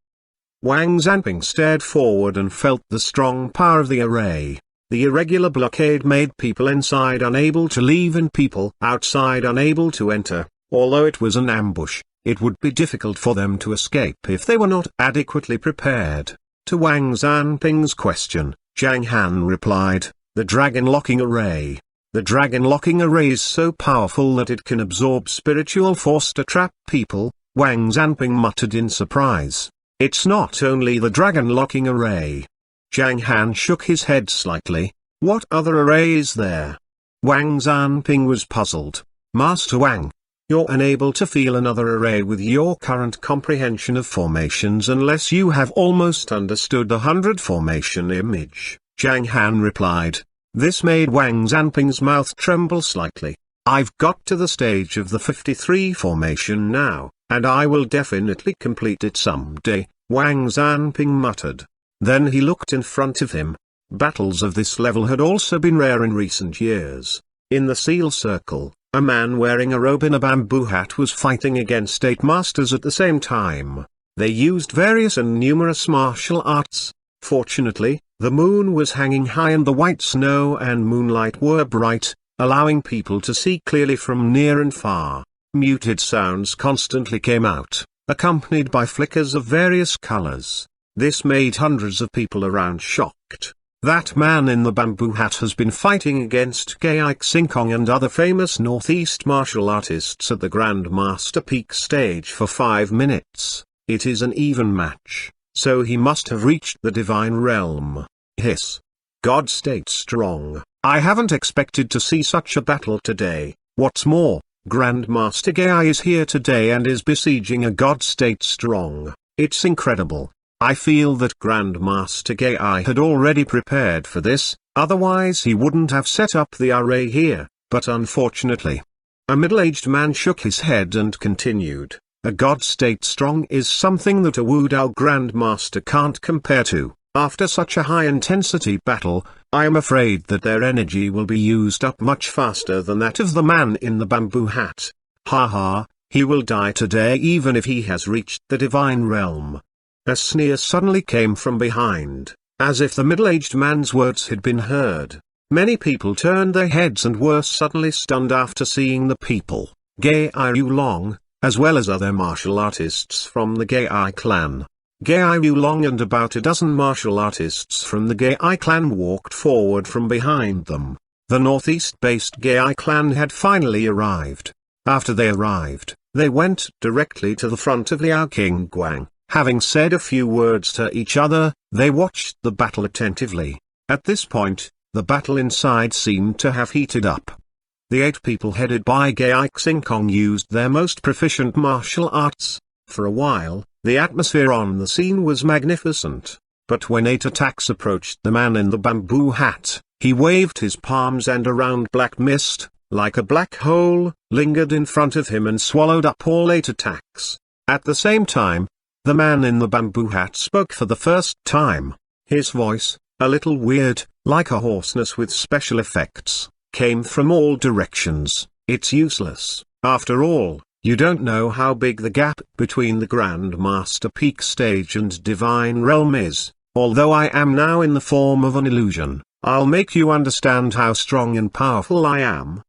Wang Zanping stared forward and felt the strong power of the array. The irregular blockade made people inside unable to leave and people outside unable to enter. Although it was an ambush, it would be difficult for them to escape if they were not adequately prepared. To Wang Zanping's question, Zhang Han replied, the dragon locking array. The dragon locking array is so powerful that it can absorb spiritual force to trap people, Wang Zanping muttered in surprise. It's not only the dragon locking array. Zhang Han shook his head slightly. What other array is there? Wang Zanping was puzzled. Master Wang, you're unable to feel another array with your current comprehension of formations unless you have almost understood the 100 formation image, Zhang Han replied. This made Wang Zanping's mouth tremble slightly. I've got to the stage of the 53 formation now, and I will definitely complete it someday, Wang Zanping muttered. Then he looked in front of him. Battles of this level had also been rare in recent years. In the seal circle, a man wearing a robe in a bamboo hat was fighting against 8 masters at the same time. They used various and numerous martial arts. Fortunately, the moon was hanging high and the white snow and moonlight were bright, allowing people to see clearly from near and far. Muted sounds constantly came out, accompanied by flickers of various colors. This made hundreds of people around shocked. That man in the bamboo hat has been fighting against Gai Xingkong and other famous Northeast martial artists at the Grandmaster Peak stage for 5 minutes. It is an even match, so he must have reached the divine realm. Hiss. God state strong. I haven't expected to see such a battle today. What's more, Grandmaster Gai is here today and is besieging a god state strong. It's incredible. I feel that Grandmaster Gai had already prepared for this, otherwise he wouldn't have set up the array here, but unfortunately. A middle-aged man shook his head and continued, a god state strong is something that a Wu Dao Grandmaster can't compare to. After such a high-intensity battle, I am afraid that their energy will be used up much faster than that of the man in the bamboo hat. Ha ha, he will die today even if he has reached the divine realm. A sneer suddenly came from behind, as if the middle-aged man's words had been heard. Many people turned their heads and were suddenly stunned after seeing the people, Gai Yulong, as well as other martial artists from the Gai clan. Gai Yulong and about a dozen martial artists from the Gai clan walked forward from behind them. The northeast-based Gai clan had finally arrived. After they arrived, they went directly to the front of Liao King Guang. Having said a few words to each other, they watched the battle attentively. At this point, the battle inside seemed to have heated up. The 8 people headed by Gai Xingkong used their most proficient martial arts. For a while, the atmosphere on the scene was magnificent. But when 8 attacks approached the man in the bamboo hat, he waved his palms and a round black mist, like a black hole, lingered in front of him and swallowed up all 8 attacks. At the same time, the man in the bamboo hat spoke for the first time. His voice, a little weird, like a hoarseness with special effects, came from all directions. It's useless. After all, you don't know how big the gap between the Grandmaster Peak stage and Divine Realm is. Although I am now in the form of an illusion, I'll make you understand how strong and powerful I am.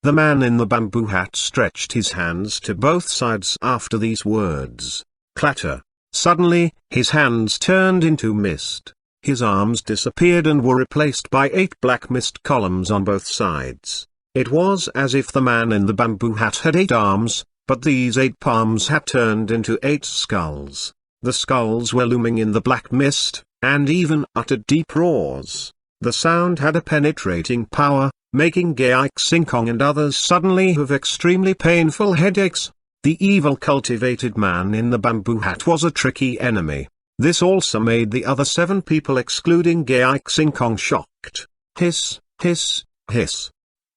The man in the bamboo hat stretched his hands to both sides after these words. Clatter. Suddenly, his hands turned into mist. His arms disappeared and were replaced by 8 black mist columns on both sides. It was as if the man in the bamboo hat had 8 arms, but these 8 palms had turned into 8 skulls. The skulls were looming in the black mist, and even uttered deep roars. The sound had a penetrating power, making Gai Xingkong and others suddenly have extremely painful headaches. The evil cultivated man in the bamboo hat was a tricky enemy. This also made the other 7 people excluding Gai Xingkong shocked. Hiss, hiss, hiss.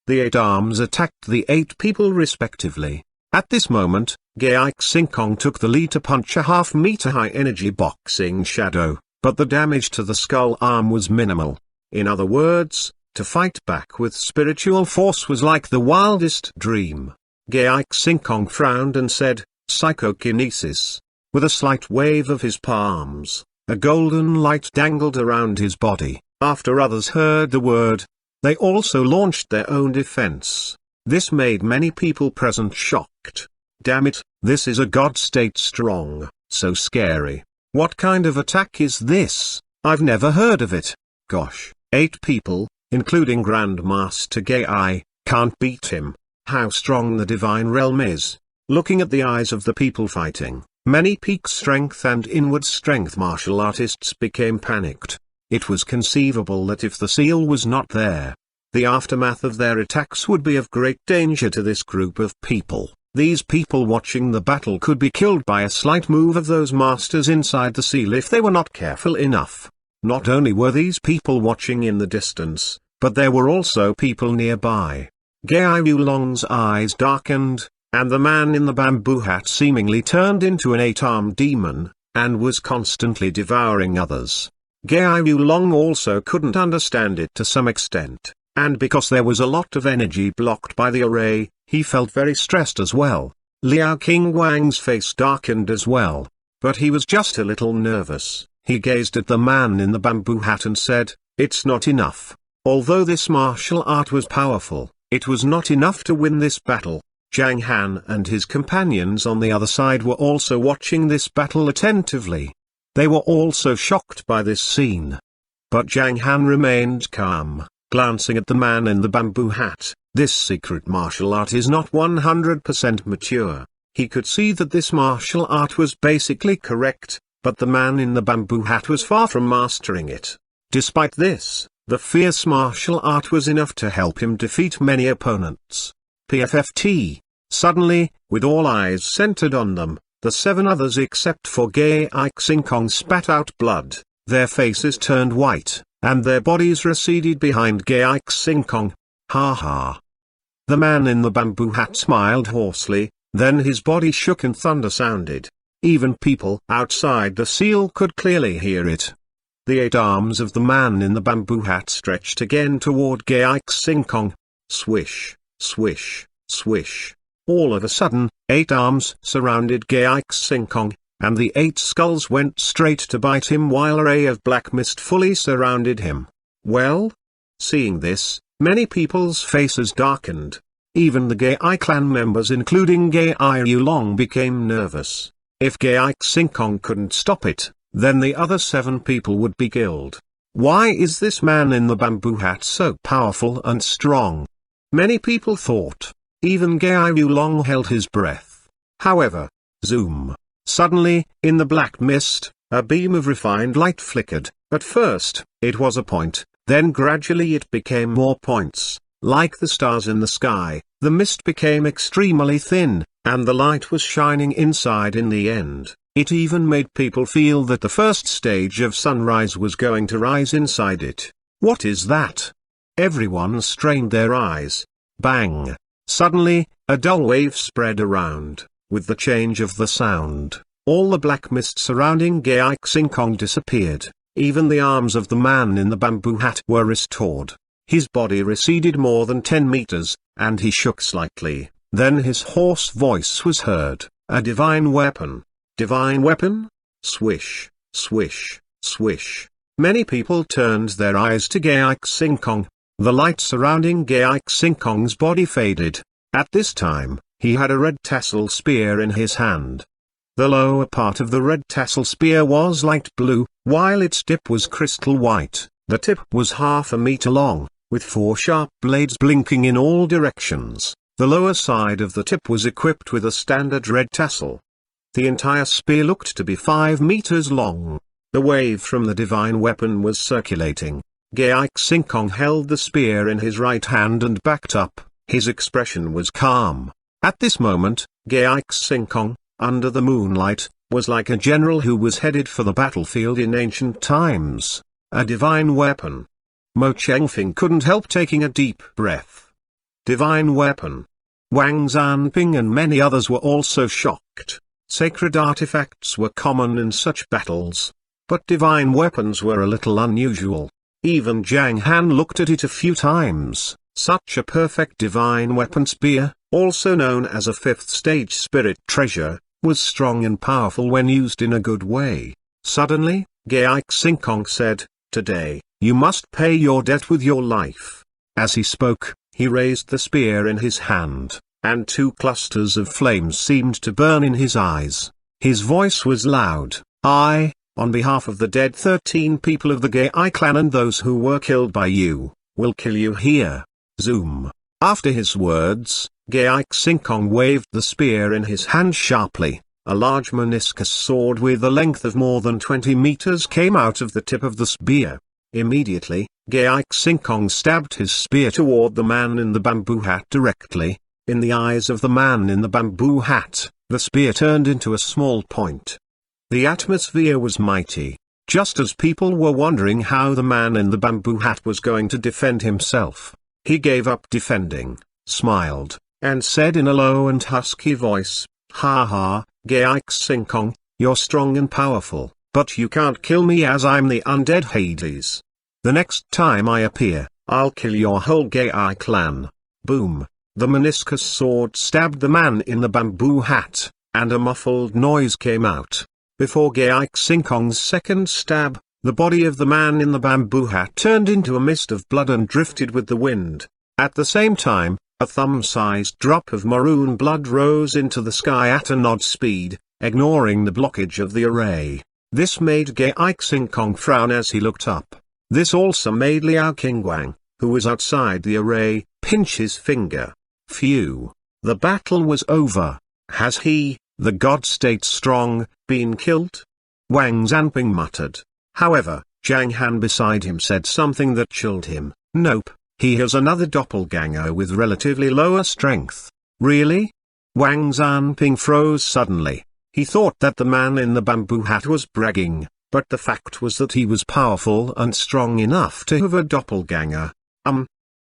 The 8 arms attacked the 8 people respectively. At this moment, Gai Xingkong took the lead to punch a half-meter high energy boxing shadow, but the damage to the skull arm was minimal. In other words, to fight back with spiritual force was like the wildest dream. Gai Xingkong frowned and said, "Psychokinesis." With a slight wave of his palms, a golden light dangled around his body. After others heard the word, they also launched their own defense. This made many people present shocked. Damn it, this is a god state strong, so scary. What kind of attack is this? I've never heard of it. Gosh, 8 people, including Grandmaster Gai, can't beat him. How strong the divine realm is. Looking at the eyes of the people fighting, many peak strength and inward strength martial artists became panicked. It was conceivable that if the seal was not there, the aftermath of their attacks would be of great danger to this group of people. These people watching the battle could be killed by a slight move of those masters inside the seal if they were not careful enough. Not only were these people watching in the distance, but there were also people nearby. Gai Yulong's eyes darkened, and the man in the bamboo hat seemingly turned into an 8-armed demon, and was constantly devouring others. Gai Yulong also couldn't understand it to some extent, and because there was a lot of energy blocked by the array, he felt very stressed as well. Liao King Wang's face darkened as well, but he was just a little nervous. He gazed at the man in the bamboo hat and said, "It's not enough. Although this martial art was powerful, it was not enough to win this battle." Zhang Han and his companions on the other side were also watching this battle attentively. They were also shocked by this scene. But Zhang Han remained calm, glancing at the man in the bamboo hat. This secret martial art is not 100% mature. He could see that this martial art was basically correct, but the man in the bamboo hat was far from mastering it. Despite this, the fierce martial art was enough to help him defeat many opponents. PFFT. Suddenly, with all eyes centered on them, the 7 others except for Gai Xingkong spat out blood. Their faces turned white, and their bodies receded behind Gai Xingkong. Ha ha. The man in the bamboo hat smiled hoarsely, then his body shook and thunder sounded. Even people outside the seal could clearly hear it. The 8 arms of the man in the bamboo hat stretched again toward Gai Xingkong. Swish, swish, swish. All of a sudden, 8 arms surrounded Gai Xingkong, and the 8 skulls went straight to bite him while a ray of black mist fully surrounded him. Well? Seeing this, many people's faces darkened. Even the Gai clan members including Gai Yulong became nervous. If Gai Xingkong couldn't stop it, then the other 7 people would be killed. Why is this man in the bamboo hat so powerful and strong? Many people thought. Even Gai Yulong held his breath. However, zoom. Suddenly, in the black mist, a beam of refined light flickered. At first, it was a point, then gradually it became more points. Like the stars in the sky, the mist became extremely thin, and the light was shining inside in the end. It even made people feel that the first stage of sunrise was going to rise inside it. What is that? Everyone strained their eyes. Bang! Suddenly, a dull wave spread around. With the change of the sound, all the black mist surrounding Gai Xingkong disappeared. Even the arms of the man in the bamboo hat were restored. His body receded more than 10 meters, and he shook slightly. Then his hoarse voice was heard. A divine weapon. Divine weapon? Swish, swish, swish. Many people turned their eyes to Gai Xingkong. The light surrounding Gai Xingkong's body faded. At this time, he had a red tassel spear in his hand. The lower part of the red tassel spear was light blue, while its tip was crystal white. The tip was half a meter long, with 4 sharp blades blinking in all directions. The lower side of the tip was equipped with a standard red tassel. The entire spear looked to be 5 meters long. The wave from the divine weapon was circulating. Ge Xingkong held the spear in his right hand and backed up. His expression was calm. At this moment, Ge Xingkong, under the moonlight, was like a general who was headed for the battlefield in ancient times. A divine weapon. Mo Chengfeng couldn't help taking a deep breath. Divine weapon. Wang Zanping and many others were also shocked. Sacred artifacts were common in such battles. But divine weapons were a little unusual. Even Zhang Han looked at it a few times. Such a perfect divine weapon spear, also known as a 5th stage spirit treasure, was strong and powerful when used in a good way. Suddenly, Ge Xingkong said, "Today, you must pay your debt with your life." As he spoke, he raised the spear in his hand, and 2 clusters of flames seemed to burn in his eyes. His voice was loud. "I, on behalf of the dead 13 people of the Gai clan and those who were killed by you, will kill you here." Zoom. After his words, Ge Xingkong waved the spear in his hand sharply. A large meniscus sword with a length of more than 20 meters came out of the tip of the spear. Immediately, Ge Xingkong stabbed his spear toward the man in the bamboo hat directly. In the eyes of the man in the bamboo hat, the spear turned into a small point. The atmosphere was mighty. Just as people were wondering how the man in the bamboo hat was going to defend himself, he gave up defending, smiled, and said in a low and husky voice, "Ha ha, Ge Xingkong, you're strong and powerful, but you can't kill me as I'm the undead Hades. The next time I appear, I'll kill your whole Gai clan." Boom. The meniscus sword stabbed the man in the bamboo hat, and a muffled noise came out. Before Ge Xingkong's second stab, the body of the man in the bamboo hat turned into a mist of blood and drifted with the wind. At the same time, a thumb-sized drop of maroon blood rose into the sky at an odd speed, ignoring the blockage of the array. This made Ge Xingkong frown as he looked up. This also made Liao Qingguang, who was outside the array, pinch his finger. Phew. The battle was over. Has he, the god state strong, been killed? Wang Zanping muttered. However, Zhang Han beside him said something that chilled him. Nope, he has another doppelganger with relatively lower strength. Really? Wang Zanping froze suddenly. He thought that the man in the bamboo hat was bragging, but the fact was that he was powerful and strong enough to have a doppelganger.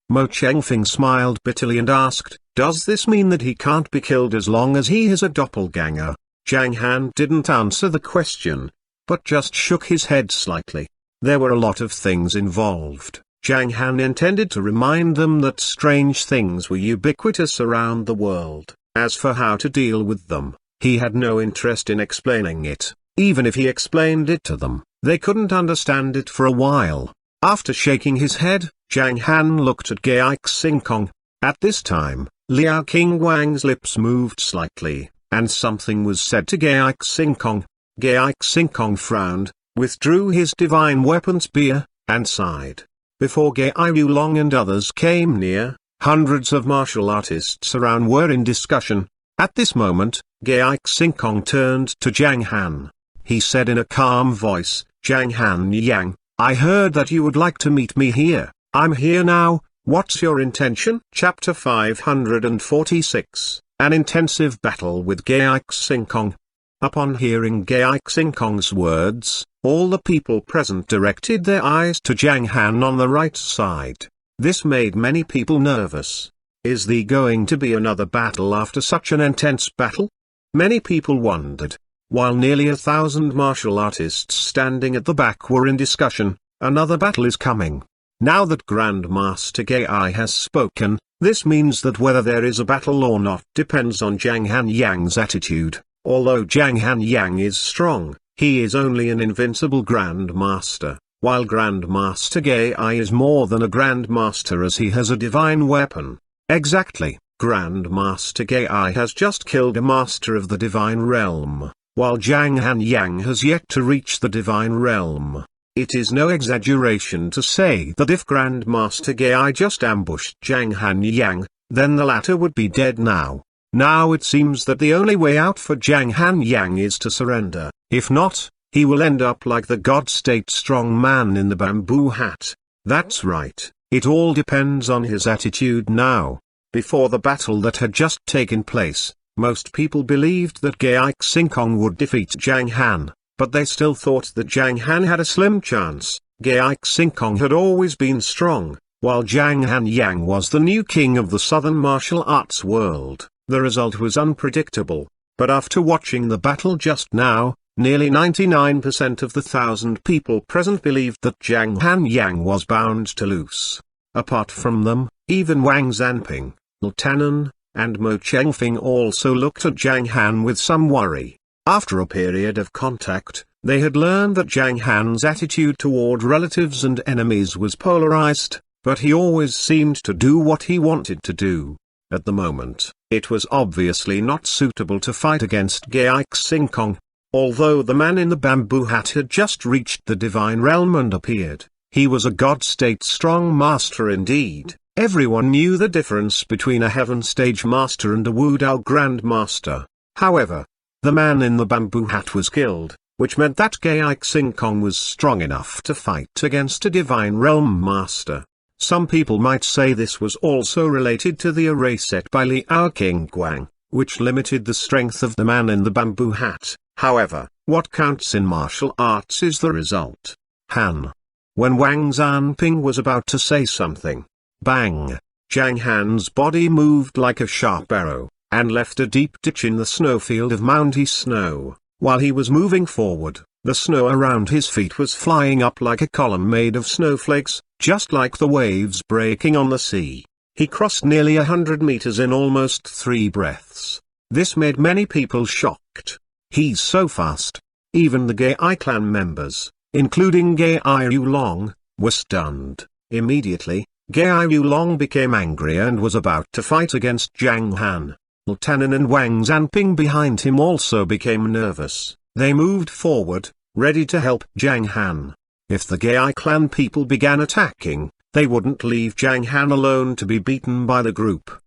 Mo Chengfeng smiled bitterly and asked, "Does this mean that he can't be killed as long as he has a doppelganger?" Zhang Han didn't answer the question, but just shook his head slightly. There were a lot of things involved. Zhang Han intended to remind them that strange things were ubiquitous around the world. As for how to deal with them, he had no interest in explaining it. Even if he explained it to them, they couldn't understand it for a while. After shaking his head, Zhang Han looked at Ge Xingkong. At this time, Liao Qingguang's lips moved slightly, and something was said to Ge Xingkong. Ge Xingkong frowned, withdrew his divine weapon spear, and sighed. Before Ge Yulong and others came near, hundreds of martial artists around were in discussion. At this moment, Ge Xingkong turned to Zhang Han. He said in a calm voice, "Zhang Han Yang, I heard that you would like to meet me here. I'm here now, what's your intention?" Chapter 546, An Intensive Battle with Ge Xingkong. Upon hearing Ge Xingkong's words, all the people present directed their eyes to Zhang Han on the right side. This made many people nervous. Is there going to be another battle after such an intense battle? Many people wondered. While nearly 1,000 martial artists standing at the back were in discussion, another battle is coming. Now that Grandmaster Gai has spoken, this means that whether there is a battle or not depends on Zhang Han Yang's attitude. Although Zhang Han Yang is strong, he is only an invincible Grandmaster, while Grandmaster Gai is more than a Grandmaster as he has a divine weapon. Exactly, Grandmaster Gai has just killed a master of the divine realm. while Zhang Han has yet to reach the divine realm. It is no exaggeration to say that if Grandmaster Gai just ambushed Zhang Han, then the latter would be dead now. Now it seems that the only way out for Zhang Han is to surrender. If not, he will end up like the God-state strong man in the bamboo hat. That's right, it all depends on his attitude now. Before the battle that had just taken place, most people believed that Gai Xingkong would defeat Zhang Han, but they still thought that Zhang Han had a slim chance. Gai Xingkong had always been strong, while Zhang Han was the new king of the southern martial arts world. The result was unpredictable, but after watching the battle just now, nearly 99% of the 1,000 people present believed that Zhang Han was bound to lose. Apart from them, even Wang Zanping, Tanan, and Mo Chengfeng also looked at Zhang Han with some worry. After a period of contact, they had learned that Zhang Han's attitude toward relatives and enemies was polarized, but he always seemed to do what he wanted to do. At the moment, it was obviously not suitable to fight against Gai Xingkong. Although the man in the bamboo hat had just reached the divine realm and appeared, he was a God-state strong master indeed. Everyone knew the difference between a heaven stage master and a Wudao grandmaster. However, the man in the bamboo hat was killed, which meant that Gai Xingkong was strong enough to fight against a divine realm master. Some people might say this was also related to the array set by Liao King Guang, which limited the strength of the man in the bamboo hat. However, what counts in martial arts is the result. Han. When Wang Zanping was about to say something, bang! Zhang Han's body moved like a sharp arrow, and left a deep ditch in the snowfield of mounty snow. While he was moving forward, the snow around his feet was flying up like a column made of snowflakes, just like the waves breaking on the sea. He crossed nearly 100 meters in almost 3 breaths. This made many people shocked. He's so fast. Even the Gai clan members, including Gai Yulong, were stunned. Immediately, Gai Yulong became angry and was about to fight against Zhang Han. Tanan and Wang Zanping behind him also became nervous. They moved forward, ready to help Zhang Han. If the Gai clan people began attacking, they wouldn't leave Zhang Han alone to be beaten by the group.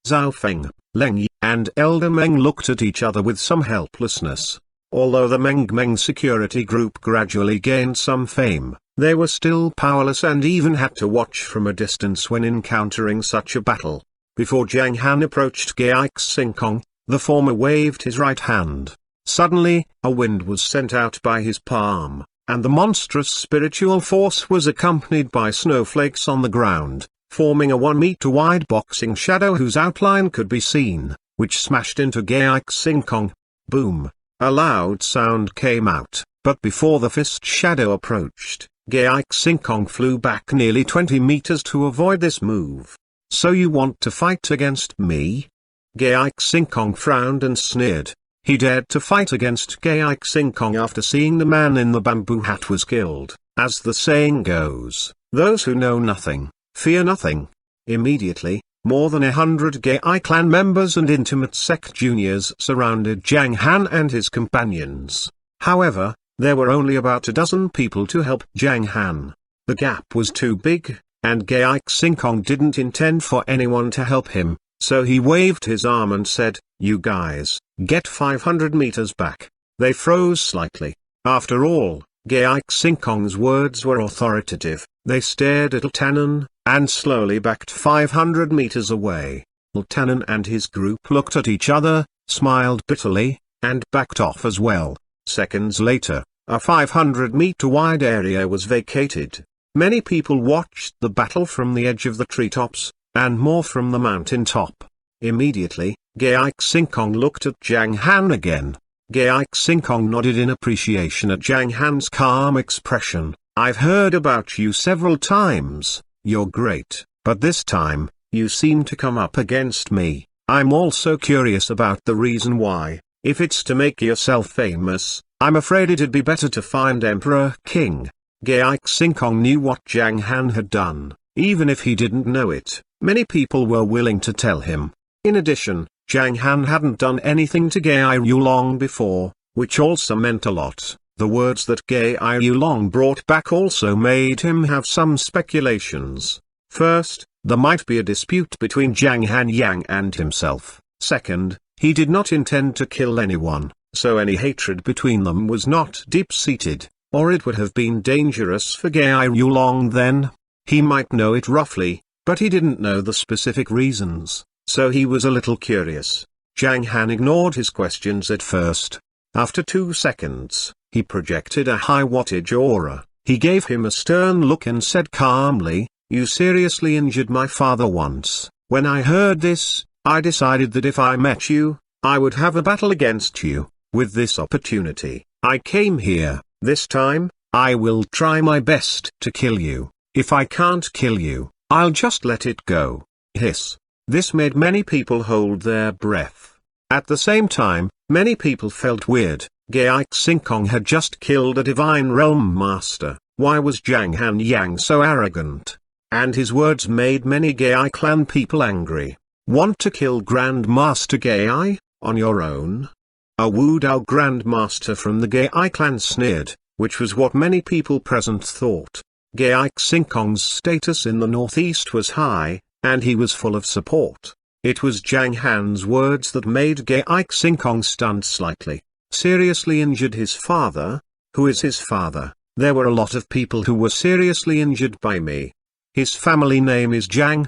Zhao Feng, Leng Yi, and Elder Meng looked at each other with some helplessness. Although the Meng security group gradually gained some fame, they were still powerless and even had to watch from a distance when encountering such a battle. Before Zhang Han approached Gai Xingkong, the former waved his right hand. Suddenly, a wind was sent out by his palm, and the monstrous spiritual force was accompanied by snowflakes on the ground, forming a 1-meter wide boxing shadow whose outline could be seen, which smashed into Gai Xingkong. Boom! A loud sound came out, but before the fist shadow approached, Gai Xingkong flew back nearly 20 meters to avoid this move. So you want to fight against me? Gai Xingkong frowned and sneered. He dared to fight against Gai Xingkong after seeing the man in the bamboo hat was killed. As the saying goes, those who know nothing, fear nothing. Immediately, more than 100 Gai clan members and intimate sect juniors surrounded Zhang Han and his companions. However, there were only about a dozen people to help Zhang Han. The gap was too big, and Gai Xingkong didn't intend for anyone to help him, so he waved his arm and said, "You guys, get 500 meters back." They froze slightly. After all, Gai Xingkong's words were authoritative. They stared at Tanan, and slowly backed 500 meters away. Tanan and his group looked at each other, smiled bitterly, and backed off as well. Seconds later, a 500-meter wide area was vacated. Many people watched the battle from the edge of the treetops, and more from the mountain top. Immediately, Gai Xingkong looked at Zhang Han again. Gai Xingkong nodded in appreciation at Zhang Han's calm expression. "I've heard about you several times, you're great, but this time, you seem to come up against me. I'm also curious about the reason why. If it's to make yourself famous, I'm afraid it'd be better to find Emperor King." Gai Xingkong knew what Zhang Han had done, even if he didn't know it. Many people were willing to tell him. In addition, Zhang Han hadn't done anything to Gai Yulong before, which also meant a lot. The words that Gai Yulong brought back also made him have some speculations. First, there might be a dispute between Zhang Han Yang and himself. Second, he did not intend to kill anyone, so any hatred between them was not deep-seated, or it would have been dangerous for Gai Yulong then. He might know it roughly, but he didn't know the specific reasons, so he was a little curious. Zhang Han ignored his questions at first. After 2 seconds, he projected a high-wattage aura. He gave him a stern look and said calmly, "You seriously injured my father once. When I heard this, I decided that if I met you, I would have a battle against you. With this opportunity, I came here. This time, I will try my best to kill you. If I can't kill you, I'll just let it go." Hiss. This made many people hold their breath. At the same time, many people felt weird. Gai Xingkong had just killed a Divine Realm Master. Why was Zhang Han Yang so arrogant? And his words made many Gai clan people angry. Want to kill Grand Master Gai, on your own? A Wu Dao Grand Master from the Gai clan sneered, which was what many people present thought. Gai Xingkong's status in the northeast was high, and he was full of support. It was Zhang Han's words that made Gai Xingkong stunned slightly. Seriously injured his father? Who is his father? There were a lot of people who were seriously injured by me. His family name is Zhang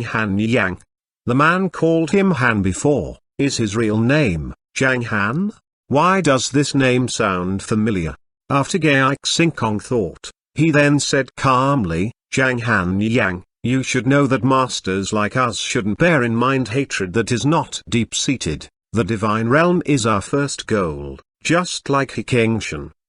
Han Yang. The man called him Han before. Is his real name Zhang Han? Why does this name sound familiar? After Gai Xingkong thought, he then said calmly, "Zhang Han Yang, you should know that masters like us shouldn't bear in mind hatred that is not deep-seated. The divine realm is our first goal." Just like King,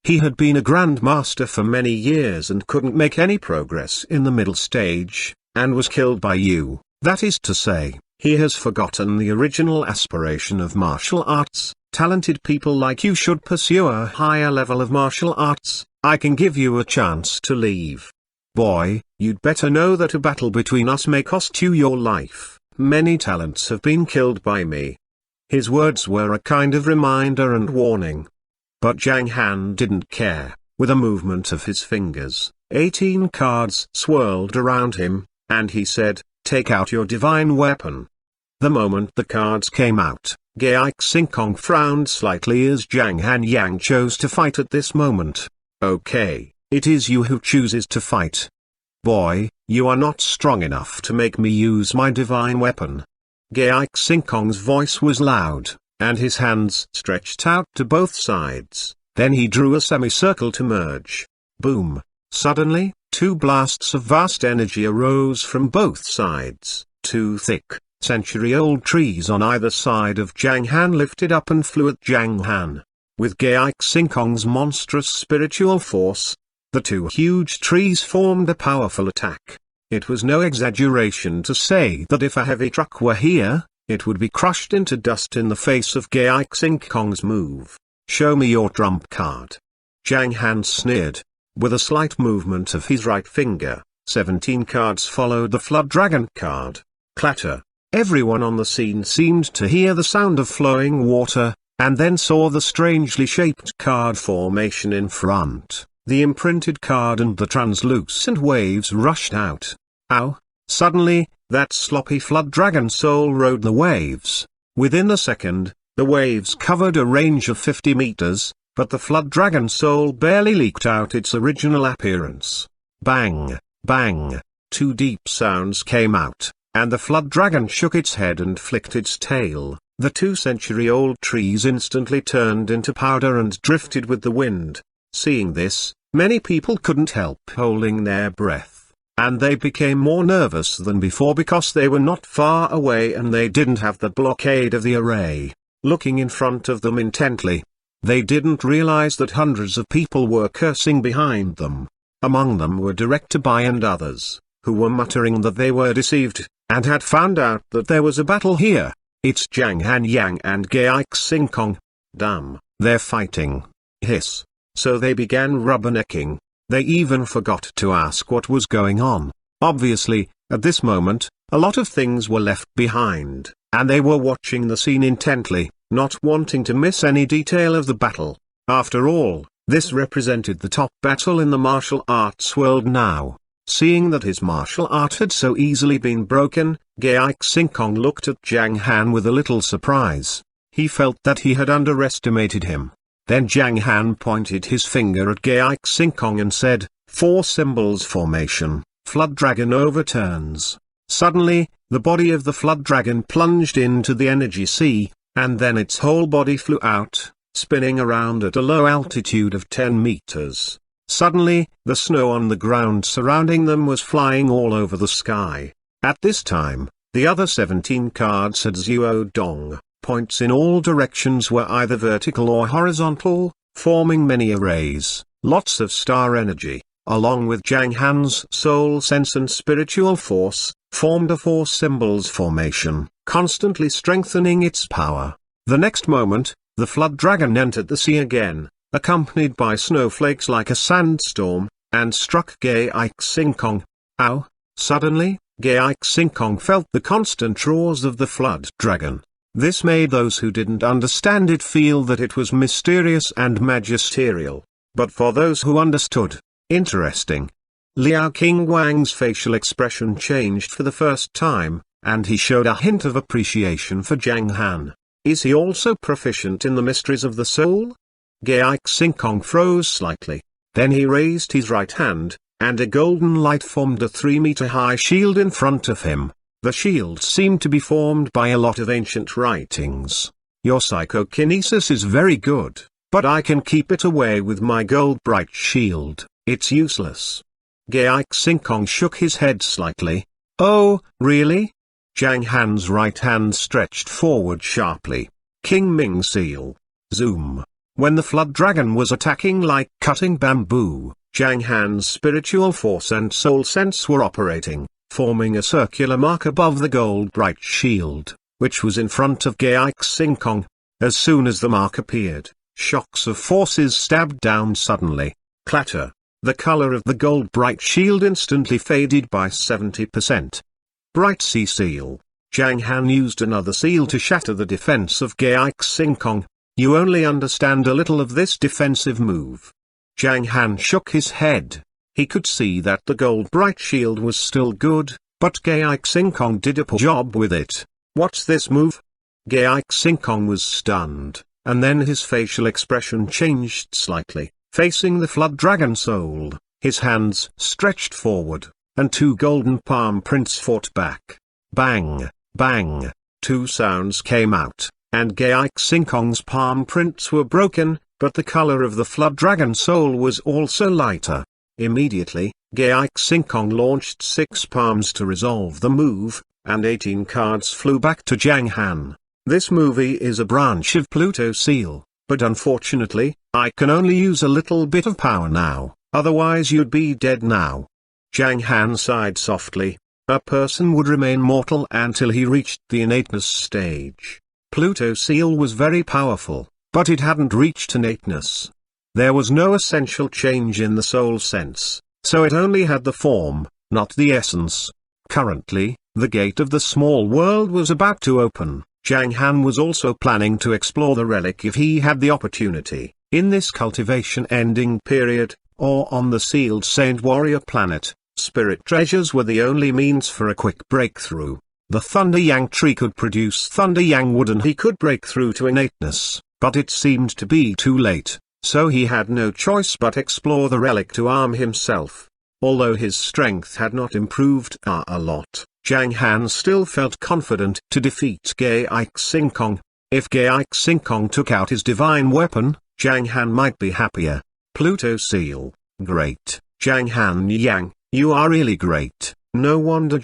he had been a grand master for many years and couldn't make any progress in the middle stage, and was killed by you. That is to say, he has forgotten the original aspiration of martial arts. Talented people like you should pursue a higher level of martial arts. I can give you a chance to leave. Boy, you'd better know that a battle between us may cost you your life. Many talents have been killed by me. His words were a kind of reminder and warning. But Zhang Han didn't care. With a movement of his fingers, 18 cards swirled around him, and he said, "Take out your divine weapon." The moment the cards came out, Gai Xingkong frowned slightly as Zhang Han Yang chose to fight at this moment. "Okay, it is you who chooses to fight. Boy, you are not strong enough to make me use my divine weapon." Gai Xingkong's voice was loud, and his hands stretched out to both sides. Then he drew a semicircle to merge. Boom! Suddenly, 2 blasts of vast energy arose from both sides. 2 thick, century-old trees on either side of Zhang Han lifted up and flew at Zhang Han. With Gai Xingkong's monstrous spiritual force, the 2 huge trees formed a powerful attack. It was no exaggeration to say that if a heavy truck were here, it would be crushed into dust in the face of Gai Xingkong's move. "Show me your trump card." Zhang Han sneered. With a slight movement of his right finger, 17 cards followed the Flood Dragon card. Clatter. Everyone on the scene seemed to hear the sound of flowing water, and then saw the strangely shaped card formation in front. The imprinted card and the translucent waves rushed out. Ow! Suddenly, that sloppy Flood Dragon soul rode the waves. Within a second, the waves covered a range of 50 meters, but the Flood Dragon soul barely leaked out its original appearance. Bang! Bang! 2 deep sounds came out, and the Flood Dragon shook its head and flicked its tail. The 2-century-old trees instantly turned into powder and drifted with the wind. Seeing this, many people couldn't help holding their breath, and they became more nervous than before because they were not far away and they didn't have the blockade of the array. Looking in front of them intently, they didn't realize that hundreds of people were cursing behind them. Among them were Director Bai and others, who were muttering that they were deceived, and had found out that there was a battle here. It's Zhang Han Yang and Gai Xingkong. Damn, they're fighting. Hiss. So they began rubbernecking. They even forgot to ask what was going on. Obviously, at this moment, a lot of things were left behind, and they were watching the scene intently, not wanting to miss any detail of the battle. After all, this represented the top battle in the martial arts world now. Seeing that his martial art had so easily been broken, Ge Xingkong looked at Zhang Han with a little surprise. He felt that he had underestimated him. Then Zhang Han pointed his finger at Ge Xingkong and said, "Four symbols formation, flood dragon overturns." Suddenly, the body of the flood dragon plunged into the energy sea, and then its whole body flew out, spinning around at a low altitude of 10 meters. Suddenly, the snow on the ground surrounding them was flying all over the sky. At this time, the other 17 cards had Zuo Dong. Points in all directions were either vertical or horizontal, forming many arrays. Lots of star energy, along with Zhang Han's soul sense and spiritual force, formed a four symbols formation, constantly strengthening its power. The next moment, the flood dragon entered the sea again, accompanied by snowflakes like a sandstorm, and struck Ge Xingkong. Ow! Suddenly, Ge Xingkong felt the constant roars of the flood dragon. This made those who didn't understand it feel that it was mysterious and magisterial. But for those who understood, interesting. Liao King Wang's facial expression changed for the first time, and he showed a hint of appreciation for Zhang Han. Is he also proficient in the mysteries of the soul? Ge Xingkong froze slightly. Then he raised his right hand, and a golden light formed a 3-meter-high shield in front of him. The shield seemed to be formed by a lot of ancient writings. Your psychokinesis is very good, but I can keep it away with my gold bright shield. It's useless. Ge Xingkong shook his head slightly. Oh, really? Zhang Han's right hand stretched forward sharply. King Ming seal. Zoom. When the flood dragon was attacking like cutting bamboo, Zhang Han's spiritual force and soul sense were operating, forming a circular mark above the gold bright shield, which was in front of Ge Xingkong. As soon as the mark appeared, shocks of forces stabbed down suddenly. Clatter. The color of the gold bright shield instantly faded by 70%. Bright sea seal. Zhang Han used another seal to shatter the defense of Ge Xingkong. You only understand a little of this defensive move. Zhang Han shook his head. He could see that the gold bright shield was still good, but Ge Xingkong did a poor job with it. What's this move? Ge Xingkong was stunned, and then his facial expression changed slightly. Facing the flood dragon soul, his hands stretched forward, and two golden palm prints fought back. Bang, bang, two sounds came out, and Ge Xingkong's palm prints were broken, but the color of the flood dragon soul was also lighter. Immediately, Ge Xingkong launched 6 palms to resolve the move, and 18 cards flew back to Zhang Han. This movie is a branch of Pluto Seal, but unfortunately, I can only use a little bit of power now, otherwise you'd be dead now. Zhang Han sighed softly. A person would remain mortal until he reached the innateness stage. Pluto Seal was very powerful, but it hadn't reached innateness. There was no essential change in the soul sense, so it only had the form, not the essence. Currently, the gate of the small world was about to open. Zhang Han was also planning to explore the relic if he had the opportunity, in this cultivation ending period, or on the sealed Saint Warrior planet. Spirit treasures were the only means for a quick breakthrough. The Thunder Yang tree could produce Thunder Yang wood and he could break through to innateness, but it seemed to be too late, so he had no choice but explore the relic to arm himself. Although his strength had not improved a lot, Zhang Han still felt confident to defeat Ge Xingkong. If Ge Xingkong took out his divine weapon, Zhang Han might be happier. Pluto Seal. Great, Zhang Han Yang, you are really great. No wonder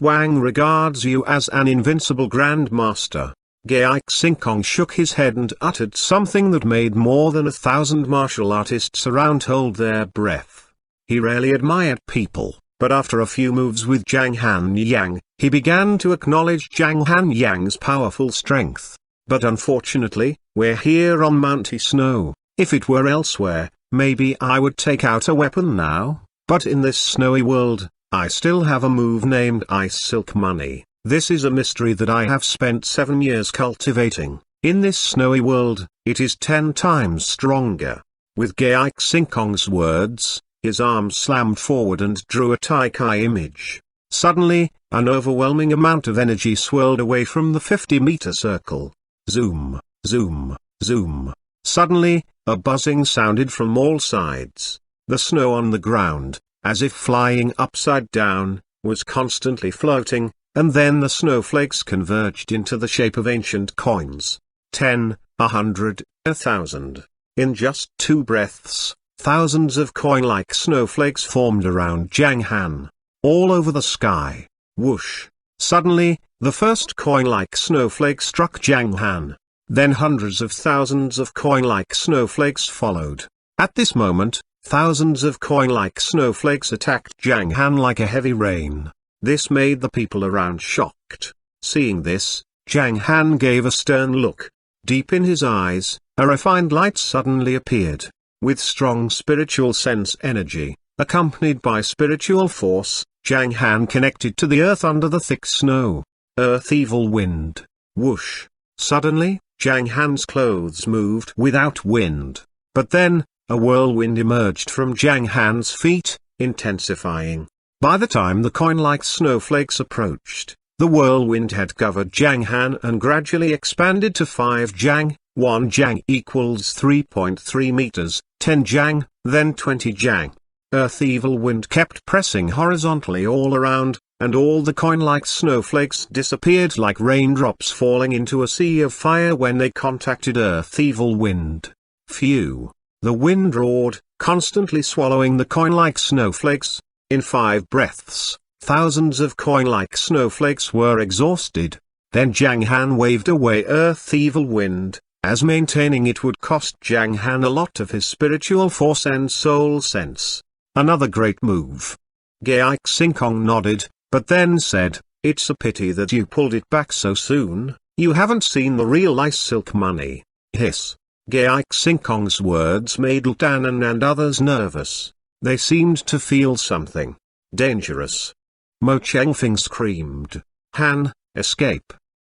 Wang regards you as an invincible grandmaster. Ge Xingkong shook his head and uttered something that made more than 1,000 martial artists around hold their breath. He rarely admired people, but after a few moves with Zhang Han Yang, he began to acknowledge Zhang Han Yang's powerful strength. But unfortunately, we're here on Mount Snow. If it were elsewhere, maybe I would take out a weapon now, but in this snowy world, I still have a move named Ice Silk Money. This is a mystery that I have spent 7 years cultivating. In this snowy world, it is 10 times stronger. With Gai Xingkong's words, his arm slammed forward and drew a Tai Chi image. Suddenly, an overwhelming amount of energy swirled away from the 50-meter circle. Zoom, zoom, zoom. Suddenly, a buzzing sounded from all sides. The snow on the ground, as if flying upside down, was constantly floating, and then the snowflakes converged into the shape of ancient coins. 10, 100, 1,000. In just 2 breaths, thousands of coin-like snowflakes formed around Zhang Han. All over the sky. Whoosh. Suddenly, the first coin-like snowflake struck Zhang Han. Then hundreds of thousands of coin-like snowflakes followed. At this moment, thousands of coin-like snowflakes attacked Zhang Han like a heavy rain. This made the people around shocked. Seeing this, Zhang Han gave a stern look. Deep in his eyes, a refined light suddenly appeared. With strong spiritual sense energy, accompanied by spiritual force, Zhang Han connected to the earth under the thick snow. Earth evil wind. Whoosh. Suddenly, Zhang Han's clothes moved without wind. But then, a whirlwind emerged from Zhang Han's feet, intensifying. By the time the coin-like snowflakes approached, the whirlwind had covered Zhang Han and gradually expanded to 5 Zhang. 1 Zhang equals 3.3 meters, 10 Zhang, then 20 Zhang. Earth evil wind kept pressing horizontally all around, and all the coin-like snowflakes disappeared like raindrops falling into a sea of fire when they contacted earth evil wind. Phew! The wind roared, constantly swallowing the coin-like snowflakes. In 5 breaths, thousands of coin-like snowflakes were exhausted. Then Zhang Han waved away earth evil wind, as maintaining it would cost Zhang Han a lot of his spiritual force and soul sense. Another great move. Gai Xingkong nodded, but then said, "It's a pity that you pulled it back so soon. You haven't seen the real ice silk money." Hiss. Gai Xingkong's words made Danan and others nervous. They seemed to feel something dangerous. Mo Chengfeng screamed, "Han, escape!"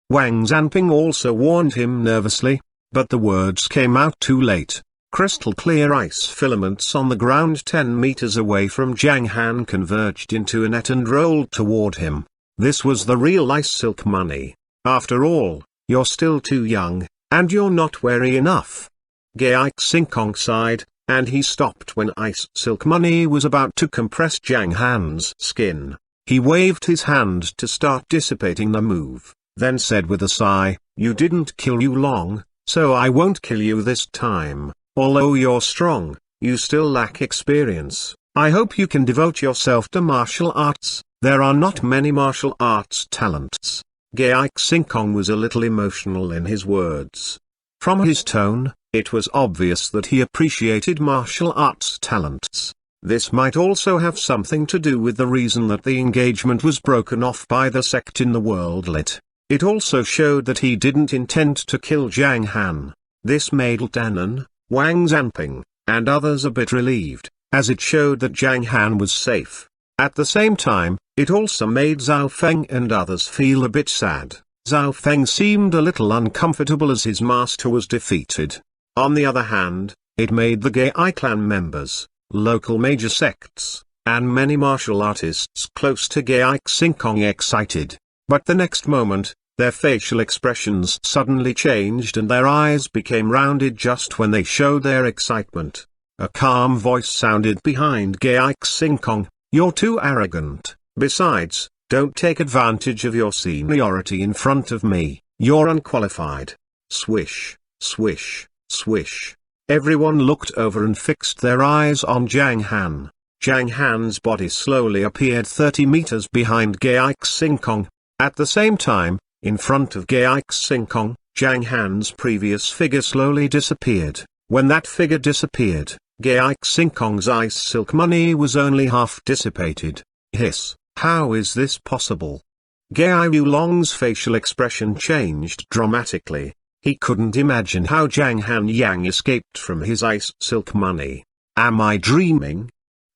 Wang Zanping also warned him nervously, but the words came out too late. Crystal clear ice filaments on the ground 10 meters away from Zhang Han converged into a net and rolled toward him. This was the real ice silk money. After all, you're still too young, and you're not wary enough. Gai Xingkong sighed, and he stopped when ice silk money was about to compress Zhang Han's skin. He waved his hand to start dissipating the move, then said with a sigh, "You didn't kill you long, so I won't kill you this time. Although you're strong, you still lack experience. I hope you can devote yourself to martial arts. There are not many martial arts talents." Gai Xingkong was a little emotional in his words. From his tone, it was obvious that he appreciated martial arts talents. This might also have something to do with the reason that the engagement was broken off by the sect in the world lit. It also showed that he didn't intend to kill Zhang Han. This made Danan, Wang Zanping, and others a bit relieved, as it showed that Zhang Han was safe. At the same time, it also made Zhao Feng and others feel a bit sad. Zhao Feng seemed a little uncomfortable as his master was defeated. On the other hand, it made the Gai clan members, local major sects, and many martial artists close to Gai Xingkong excited. But the next moment, their facial expressions suddenly changed and their eyes became rounded just when they showed their excitement. A calm voice sounded behind Gai Xingkong, "You're too arrogant. Besides, don't take advantage of your seniority in front of me, you're unqualified." Swish, swish, swish. Everyone looked over and fixed their eyes on Zhang Han. Zhang Han's body slowly appeared 30 meters behind Gai Xingkong. At the same time, in front of Gai Xingkong, Zhang Han's previous figure slowly disappeared. When that figure disappeared, Gai Xingkong's ice silk money was only half dissipated. Hiss, how is this possible? Gai Yulong's facial expression changed dramatically. He couldn't imagine how Zhang Han Yang escaped from his ice silk money. Am I dreaming?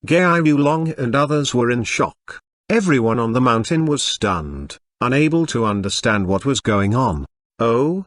Gai Yulong and others were in shock. Everyone on the mountain was stunned. unable to understand what was going on. Oh?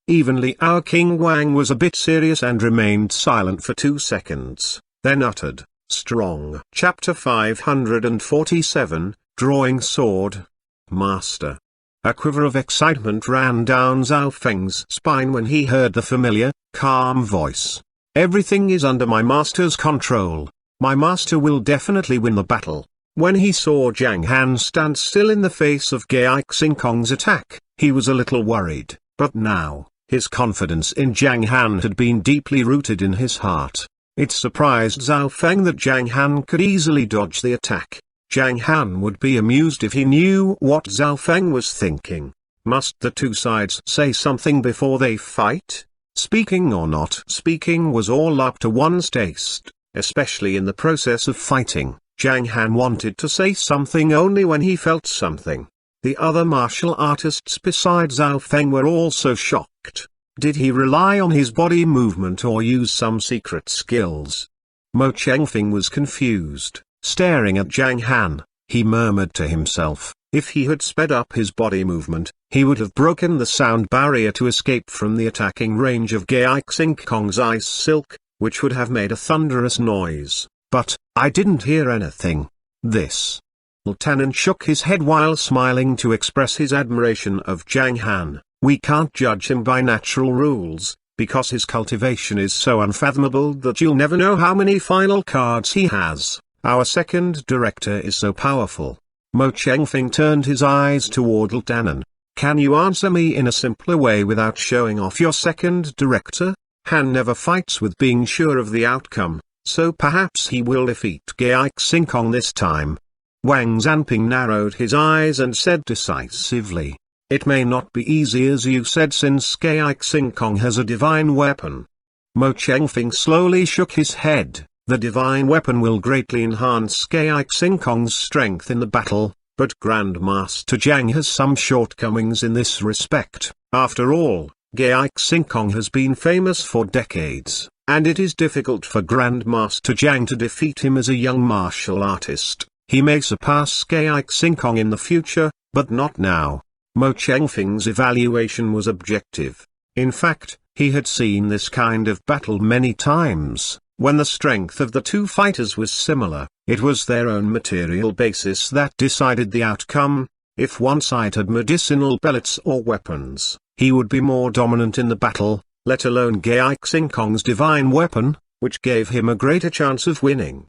Even Liao King Wang was a bit serious and remained silent for 2 seconds, then uttered, "Strong." Chapter 547, Drawing Sword. Master. A quiver of excitement ran down Zhao Feng's spine when he heard the familiar, calm voice. "Everything is under my master's control. My master will definitely win the battle." When he saw Zhang Han stand still in the face of Gai Xingkong's attack, he was a little worried, but now, his confidence in Zhang Han had been deeply rooted in his heart. It surprised Zhao Feng that Zhang Han could easily dodge the attack. Zhang Han would be amused if he knew what Zhao Feng was thinking. Must the two sides say something before they fight? Speaking or not speaking was all up to one's taste, especially in the process of fighting. Zhang Han wanted to say something only when he felt something. The other martial artists besides Zhao Feng were also shocked. Did he rely on his body movement or use some secret skills? Mo Chengfeng was confused, staring at Zhang Han. He murmured to himself, if he had sped up his body movement, he would have broken the sound barrier to escape from the attacking range of Gai Xingkong's ice silk, which would have made a thunderous noise. But, I didn't hear anything. This. Lieutenant shook his head while smiling to express his admiration of Zhang Han. We can't judge him by natural rules, because his cultivation is so unfathomable that you'll never know how many final cards he has. Our second director is so powerful. Mo Chengfeng turned his eyes toward Lieutenant. Can you answer me in a simpler way without showing off your second director? Han never fights with being sure of the outcome, so perhaps he will defeat Gai Xingkong this time. Wang Zanping narrowed his eyes and said decisively, it may not be easy as you said since Gai Xingkong has a divine weapon. Mo Chengfeng slowly shook his head. The divine weapon will greatly enhance Gai Xingkong's strength in the battle, but Grandmaster Zhang has some shortcomings in this respect. After all, Gai Xingkong has been famous for decades, and it is difficult for Grandmaster Zhang to defeat him as a young martial artist. He may surpass Gai Xingkong in the future, but not now. Mo Chengfeng's evaluation was objective. In fact, he had seen this kind of battle many times. When the strength of the two fighters was similar, it was their own material basis that decided the outcome. If one side had medicinal pellets or weapons, he would be more dominant in the battle, let alone Gai Xingkong's divine weapon, which gave him a greater chance of winning.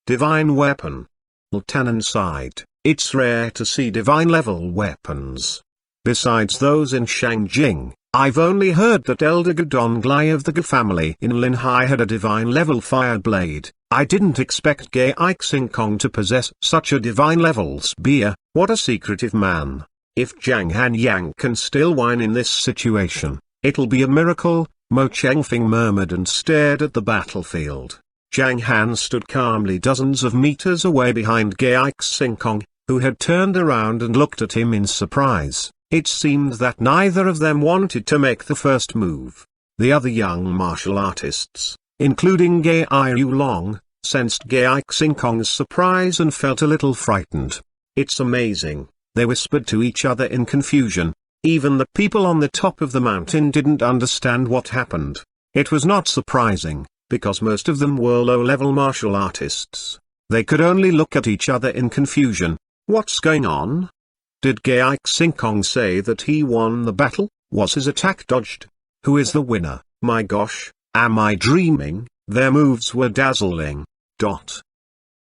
Divine weapon. Lieutenant sighed, it's rare to see divine-level weapons. Besides those in Shangjing, I've only heard that Elder Gedonglai of the Ge family in Linhai had a divine-level fire blade. I didn't expect Gai Xingkong to possess such a divine-level spear. What a secretive man. If Zhang Han Yang can still win in this situation, it'll be a miracle, Mo Chengfeng murmured and stared at the battlefield. Zhang Han stood calmly dozens of meters away behind Gai Xingkong, who had turned around and looked at him in surprise. It seemed that neither of them wanted to make the first move. The other young martial artists, including Gai Yulong, sensed Gai Xingkong's surprise and felt a little frightened. It's amazing, they whispered to each other in confusion. Even the people on the top of the mountain didn't understand what happened. It was not surprising, because most of them were low-level martial artists. They could only look at each other in confusion. What's going on? Did Gai Xingkong say that he won the battle? Was his attack dodged? Who is the winner? My gosh, am I dreaming? Their moves were dazzling.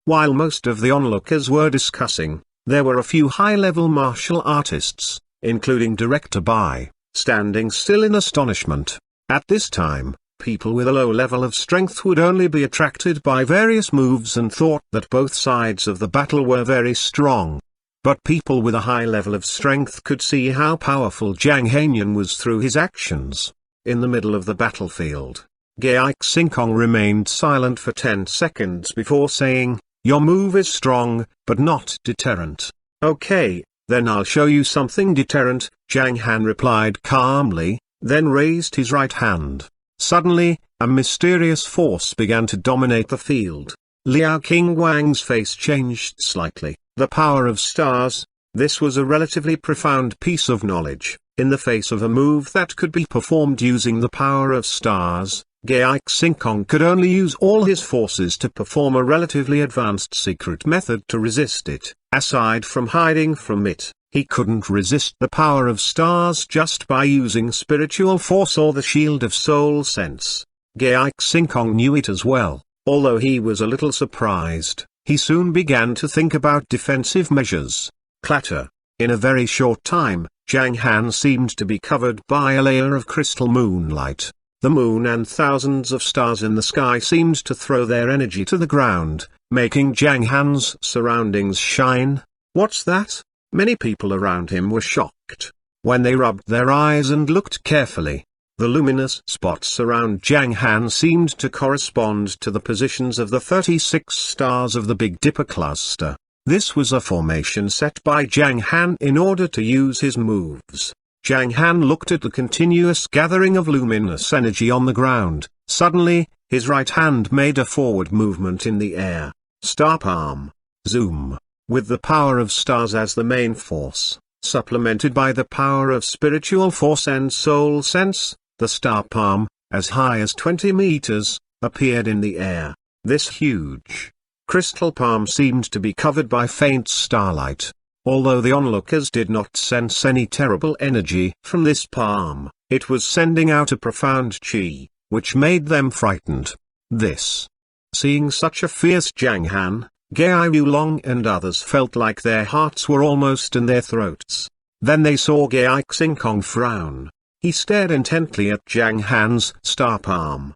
While most of the onlookers were discussing, there were a few high-level martial artists, including Director Bai, standing still in astonishment. At this time, people with a low level of strength would only be attracted by various moves and thought that both sides of the battle were very strong. But people with a high level of strength could see how powerful Zhang Hanyan was through his actions. In the middle of the battlefield, Gai Xingkong remained silent for 10 seconds before saying, your move is strong, but not deterrent. Okay, then I'll show you something deterrent, Zhang Han replied calmly, then raised his right hand. Suddenly, a mysterious force began to dominate the field. Liao King Wang's face changed slightly. The power of stars, This was a relatively profound piece of knowledge. In the face of a move that could be performed using the power of stars, Xinkong could only use all his forces to perform a relatively advanced secret method to resist it. Aside from hiding from it, he couldn't resist the power of stars just by using spiritual force or the shield of soul sense. Xinkong knew it as well. Although he was a little surprised, he soon began to think about defensive measures. Clatter. In a very short time, Zhang Han seemed to be covered by a layer of crystal moonlight. The moon and thousands of stars in the sky seemed to throw their energy to the ground, making Zhang Han's surroundings shine. What's that? Many people around him were shocked. When they rubbed their eyes and looked carefully, the luminous spots around Zhang Han seemed to correspond to the positions of the 36 stars of the Big Dipper cluster. This was a formation set by Zhang Han in order to use his moves. Zhang Han looked at the continuous gathering of luminous energy on the ground. Suddenly, his right hand made a forward movement in the air. Star palm. Zoom. With the power of stars as the main force, supplemented by the power of spiritual force and soul sense, the star palm, as high as 20 meters, appeared in the air. This huge crystal palm seemed to be covered by faint starlight. Although the onlookers did not sense any terrible energy from this palm, it was sending out a profound chi, which made them frightened. Seeing such a fierce Zhang Han, Gai Yulong and others felt like their hearts were almost in their throats. Then they saw Xinkong frown. He stared intently at Zhang Han's star palm.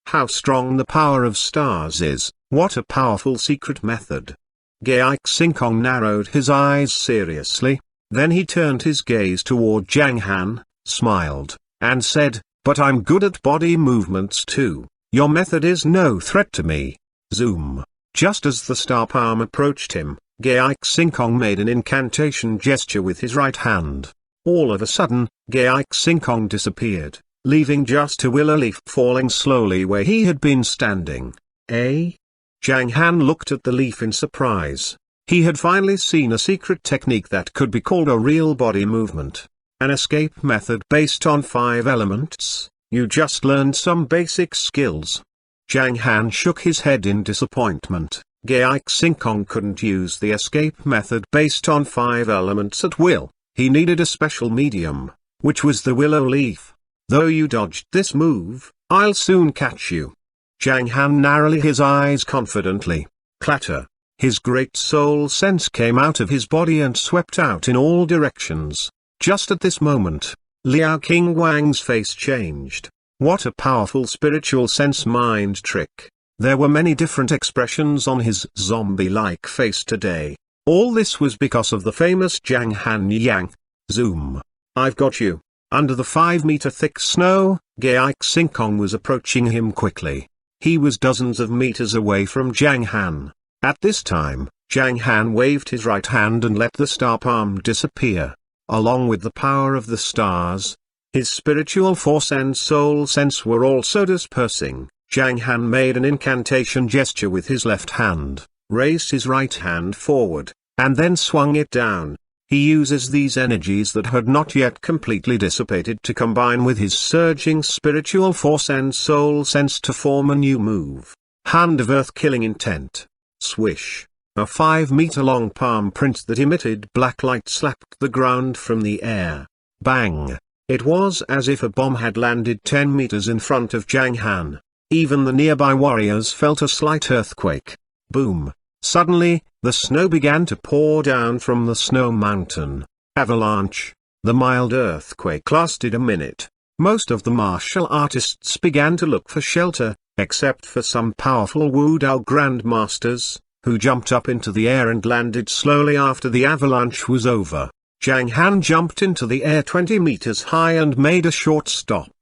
How strong the power of stars is! What a powerful secret method! Xinkong narrowed his eyes seriously. Then he turned his gaze toward Zhang Han, smiled, and said, "But I'm good at body movements too. Your method is no threat to me." Zoom. Just as the star palm approached him, Xinkong made an incantation gesture with his right hand. All of a sudden, Xinkong disappeared, leaving just a willow leaf falling slowly where he had been standing. Zhang Han looked at the leaf in surprise. He had finally seen a secret technique that could be called a real body movement. An escape method based on 5 elements. You just learned some basic skills. Zhang Han shook his head in disappointment. Xinkong couldn't use the escape method based on 5 elements at will. He needed a special medium, which was the willow leaf. Though you dodged this move, I'll soon catch you. Zhang Han narrowed his eyes confidently. Clatter. His great soul sense came out of his body and swept out in all directions. Just at this moment, Liao King Wang's face changed. What a powerful spiritual sense mind trick. There were many different expressions on his zombie-like face today. All this was because of the famous Zhang Han Yang. Zoom. I've got you. Under the 5-meter thick snow, Xinkong was approaching him quickly. He was dozens of meters away from Zhang Han. At this time, Zhang Han waved his right hand and let the star palm disappear. Along with the power of the stars, his spiritual force and soul sense were also dispersing. Zhang Han made an incantation gesture with his left hand, raised his right hand forward, and then swung it down. He uses these energies that had not yet completely dissipated to combine with his surging spiritual force and soul sense to form a new move. Hand of Earth Killing Intent. Swish. A 5-meter-long palm print that emitted black light slapped the ground from the air. Bang. It was as if a bomb had landed 10 meters in front of Zhang Han. Even the nearby warriors felt a slight earthquake. Boom. Suddenly, the snow began to pour down from the snow mountain. Avalanche. The mild earthquake lasted a minute. Most of the martial artists began to look for shelter, except for some powerful Wu Dao grandmasters, who jumped up into the air and landed slowly after the avalanche was over. Zhang Han jumped into the air 20 meters high and made a short stop.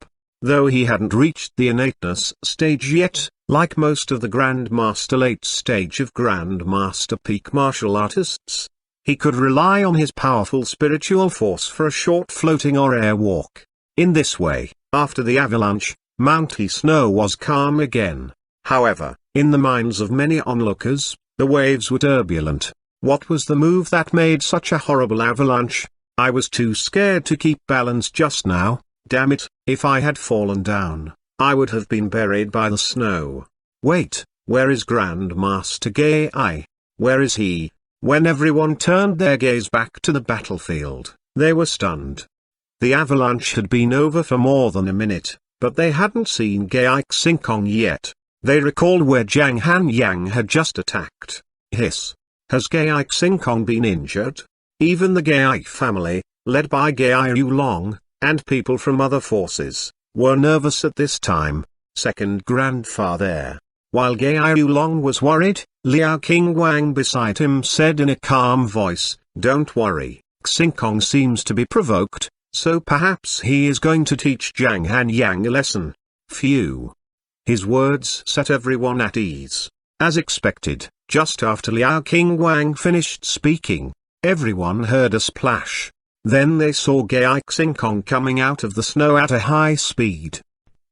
Though he hadn't reached the innateness stage yet, like most of the Grandmaster late stage of Grandmaster peak martial artists, he could rely on his powerful spiritual force for a short floating or air walk. In this way, after the avalanche, Mount Snow was calm again. However, in the minds of many onlookers, the waves were turbulent. What was the move that made such a horrible avalanche? I was too scared to keep balance just now. Damn it, if I had fallen down, I would have been buried by the snow. Wait, where is Grandmaster Gai? Where is he? When everyone turned their gaze back to the battlefield, they were stunned. The avalanche had been over for more than a minute, but they hadn't seen Gai Xinkong yet. They recalled where Zhang Han had just attacked. Hiss. Has Gai Xinkong been injured? Even the Gai family, led by Gai Yulong, and people from other forces, were nervous at this time. Second grandfather. While Gai Yulong was worried, Liao King Wang beside him said in a calm voice, "Don't worry, Xinkong seems to be provoked, so perhaps he is going to teach Zhang Han a lesson." Phew. His words set everyone at ease. As expected, just after Liao King Wang finished speaking, everyone heard a splash. Then they saw Gai Xinkong coming out of the snow at a high speed.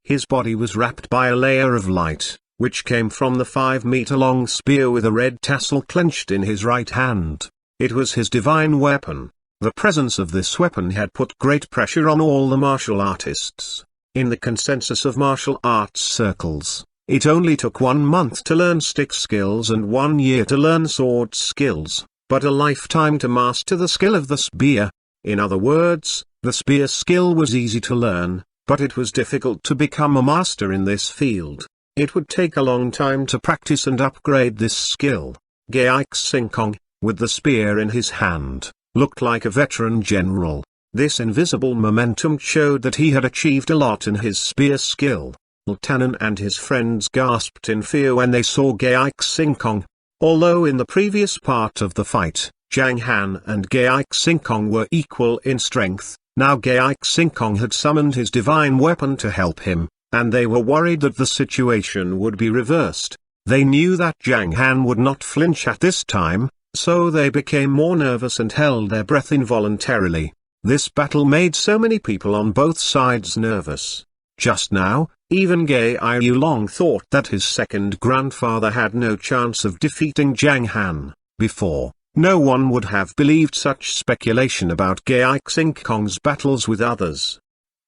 His body was wrapped by a layer of light, which came from the 5-meter-long spear with a red tassel clenched in his right hand. It was his divine weapon. The presence of this weapon had put great pressure on all the martial artists. In the consensus of martial arts circles, it only took 1 month to learn stick skills and 1 year to learn sword skills, but a lifetime to master the skill of the spear. In other words, the spear skill was easy to learn, but it was difficult to become a master in this field. It would take a long time to practice and upgrade this skill. Gai Xinkong, with the spear in his hand, looked like a veteran general. This invisible momentum showed that he had achieved a lot in his spear skill. Lieutenant and his friends gasped in fear when they saw Gai Xinkong. Although in the previous part of the fight, Zhang Han and Gai Xinkong were equal in strength, now Gai Xinkong had summoned his divine weapon to help him, and they were worried that the situation would be reversed. They knew that Zhang Han would not flinch at this time, so they became more nervous and held their breath involuntarily. This battle made so many people on both sides nervous. Just now, even Gai Yulong thought that his second grandfather had no chance of defeating Zhang Han. Before, no one would have believed such speculation about Gai Xinkong's battles with others.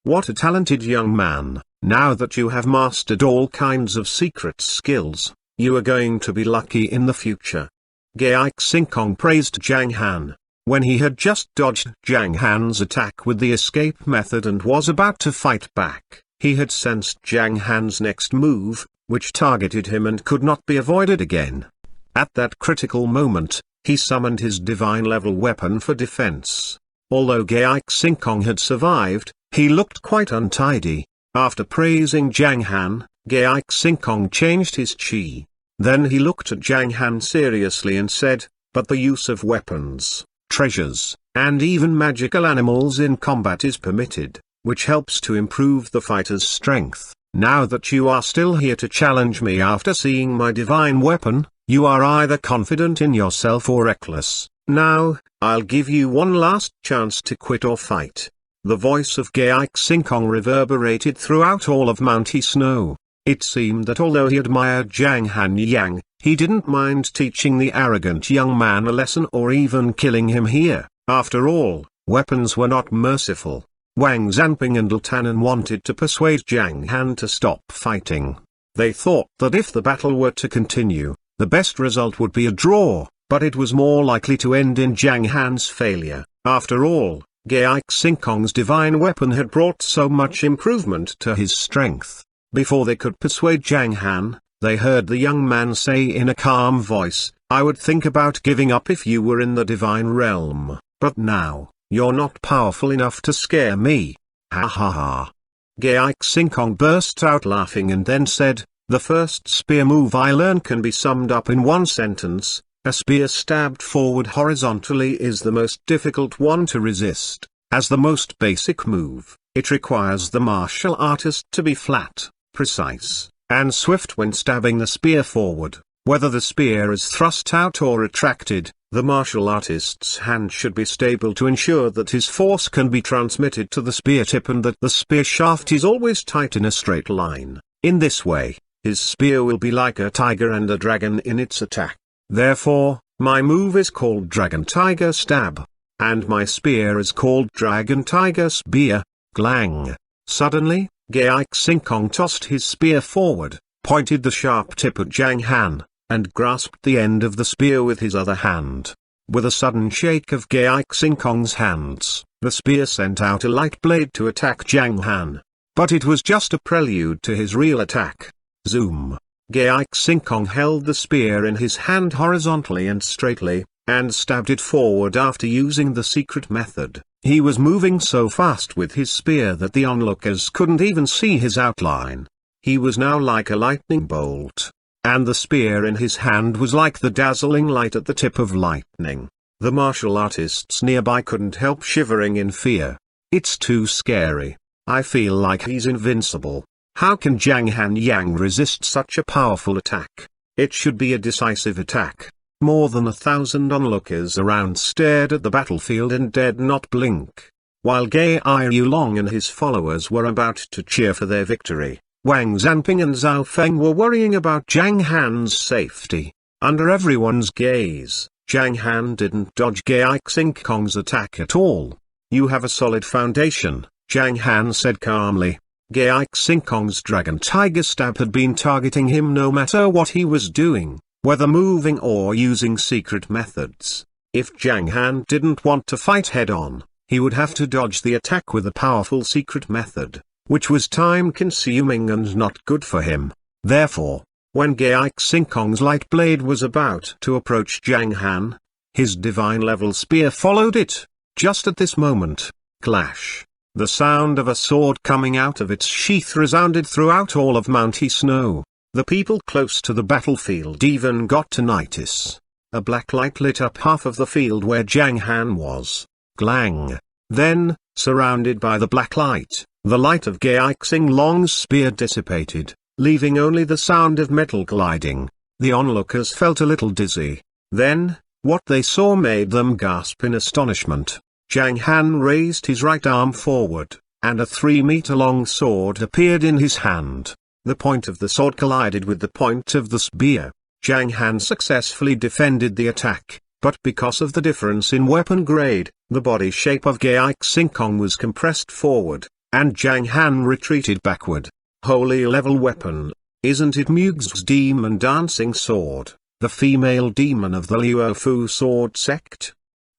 What a talented young man! Now that you have mastered all kinds of secret skills, you are going to be lucky in the future. Gai Xinkong praised Zhang Han. When he had just dodged Zhang Han's attack with the escape method and was about to fight back, he had sensed Zhang Han's next move, which targeted him and could not be avoided again. At that critical moment, he summoned his divine-level weapon for defense. Although Gai Xinkong had survived, he looked quite untidy. After praising Zhang Han, Gai Xinkong changed his chi. Then he looked at Zhang Han seriously and said, "But the use of weapons, treasures, and even magical animals in combat is permitted, which helps to improve the fighter's strength. Now that you are still here to challenge me after seeing my divine weapon, you are either confident in yourself or reckless. Now, I'll give you one last chance to quit or fight." The voice of Gai Xinkong reverberated throughout all of Mount He Snow. It seemed that although he admired Zhang Han, he didn't mind teaching the arrogant young man a lesson or even killing him here. After all, weapons were not merciful. Wang Zanping and Lieutenant wanted to persuade Zhang Han to stop fighting. They thought that if the battle were to continue, the best result would be a draw, but it was more likely to end in Zhang Han's failure. After all, Gai Xinkong's divine weapon had brought so much improvement to his strength. Before they could persuade Zhang Han, they heard the young man say in a calm voice, "I would think about giving up if you were in the divine realm, but now, you're not powerful enough to scare me. Ha ha ha." Gai Xinkong burst out laughing and then said, "The first spear move I learned can be summed up in one sentence. A spear stabbed forward horizontally is the most difficult one to resist. As the most basic move, it requires the martial artist to be flat, precise, and swift when stabbing the spear forward. Whether the spear is thrust out or retracted, the martial artist's hand should be stable to ensure that his force can be transmitted to the spear tip and that the spear shaft is always tight in a straight line. In this way, his spear will be like a tiger and a dragon in its attack. Therefore, My move is called Dragon Tiger Stab. And my spear is called Dragon Tiger Spear, Glang. Suddenly, Gai Xinkong tossed his spear forward, pointed the sharp tip at Zhang Han, and grasped the end of the spear with his other hand. With a sudden shake of Gai Xinkong's hands, the spear sent out a light blade to attack Zhang Han. But it was just a prelude to his real attack. Zoom. Gai Xinkong held the spear in his hand horizontally and straightly, and stabbed it forward after using the secret method. He was moving so fast with his spear that the onlookers couldn't even see his outline. He was now like a lightning bolt, and the spear in his hand was like the dazzling light at the tip of lightning. The martial artists nearby couldn't help shivering in fear. It's too scary. I feel like he's invincible. How can Zhang Han Yang resist such a powerful attack? It should be a decisive attack. More than 1,000 onlookers around stared at the battlefield and dared not blink. While Gai Yulong and his followers were about to cheer for their victory, Wang Zanping and Zhao Feng were worrying about Zhang Han's safety. Under everyone's gaze, Zhang Han didn't dodge Gai Xinkong's attack at all. "You have a solid foundation," Zhang Han said calmly. Gai Xinkong's Dragon Tiger Stab had been targeting him no matter what he was doing, whether moving or using secret methods. If Zhang Han didn't want to fight head-on, he would have to dodge the attack with a powerful secret method, which was time-consuming and not good for him. Therefore, when Gai Xinkong's light blade was about to approach Zhang Han, his divine-level spear followed it. Just at this moment, clash. The sound of a sword coming out of its sheath resounded throughout all of Mount He Snow. The people close to the battlefield even got tinnitus. A black light lit up half of the field where Zhang Han was. Glang. Then, surrounded by the black light, the light of Gai Xinglong's spear dissipated, leaving only the sound of metal gliding. The onlookers felt a little dizzy. Then, what they saw made them gasp in astonishment. Zhang Han raised his right arm forward, and a 3-meter-long sword appeared in his hand. The point of the sword collided with the point of the spear. Zhang Han successfully defended the attack, but because of the difference in weapon grade, the body shape of Gai Xinkong was compressed forward, and Zhang Han retreated backward. Holy level weapon, isn't it Mugh's demon dancing sword, the female demon of the Luofu sword sect?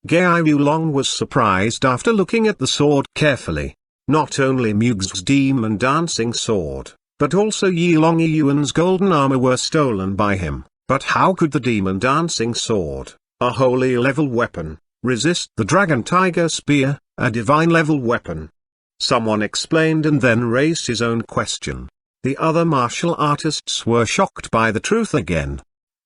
Gai Yulong was surprised after looking at the sword carefully. Not only Mugh's demon dancing sword, but also Yilong Yuan's golden armor were stolen by him. But how could the demon dancing sword, a holy level weapon, resist the Dragon Tiger Spear, a divine level weapon? Someone explained and then raised his own question. The other martial artists were shocked by the truth again.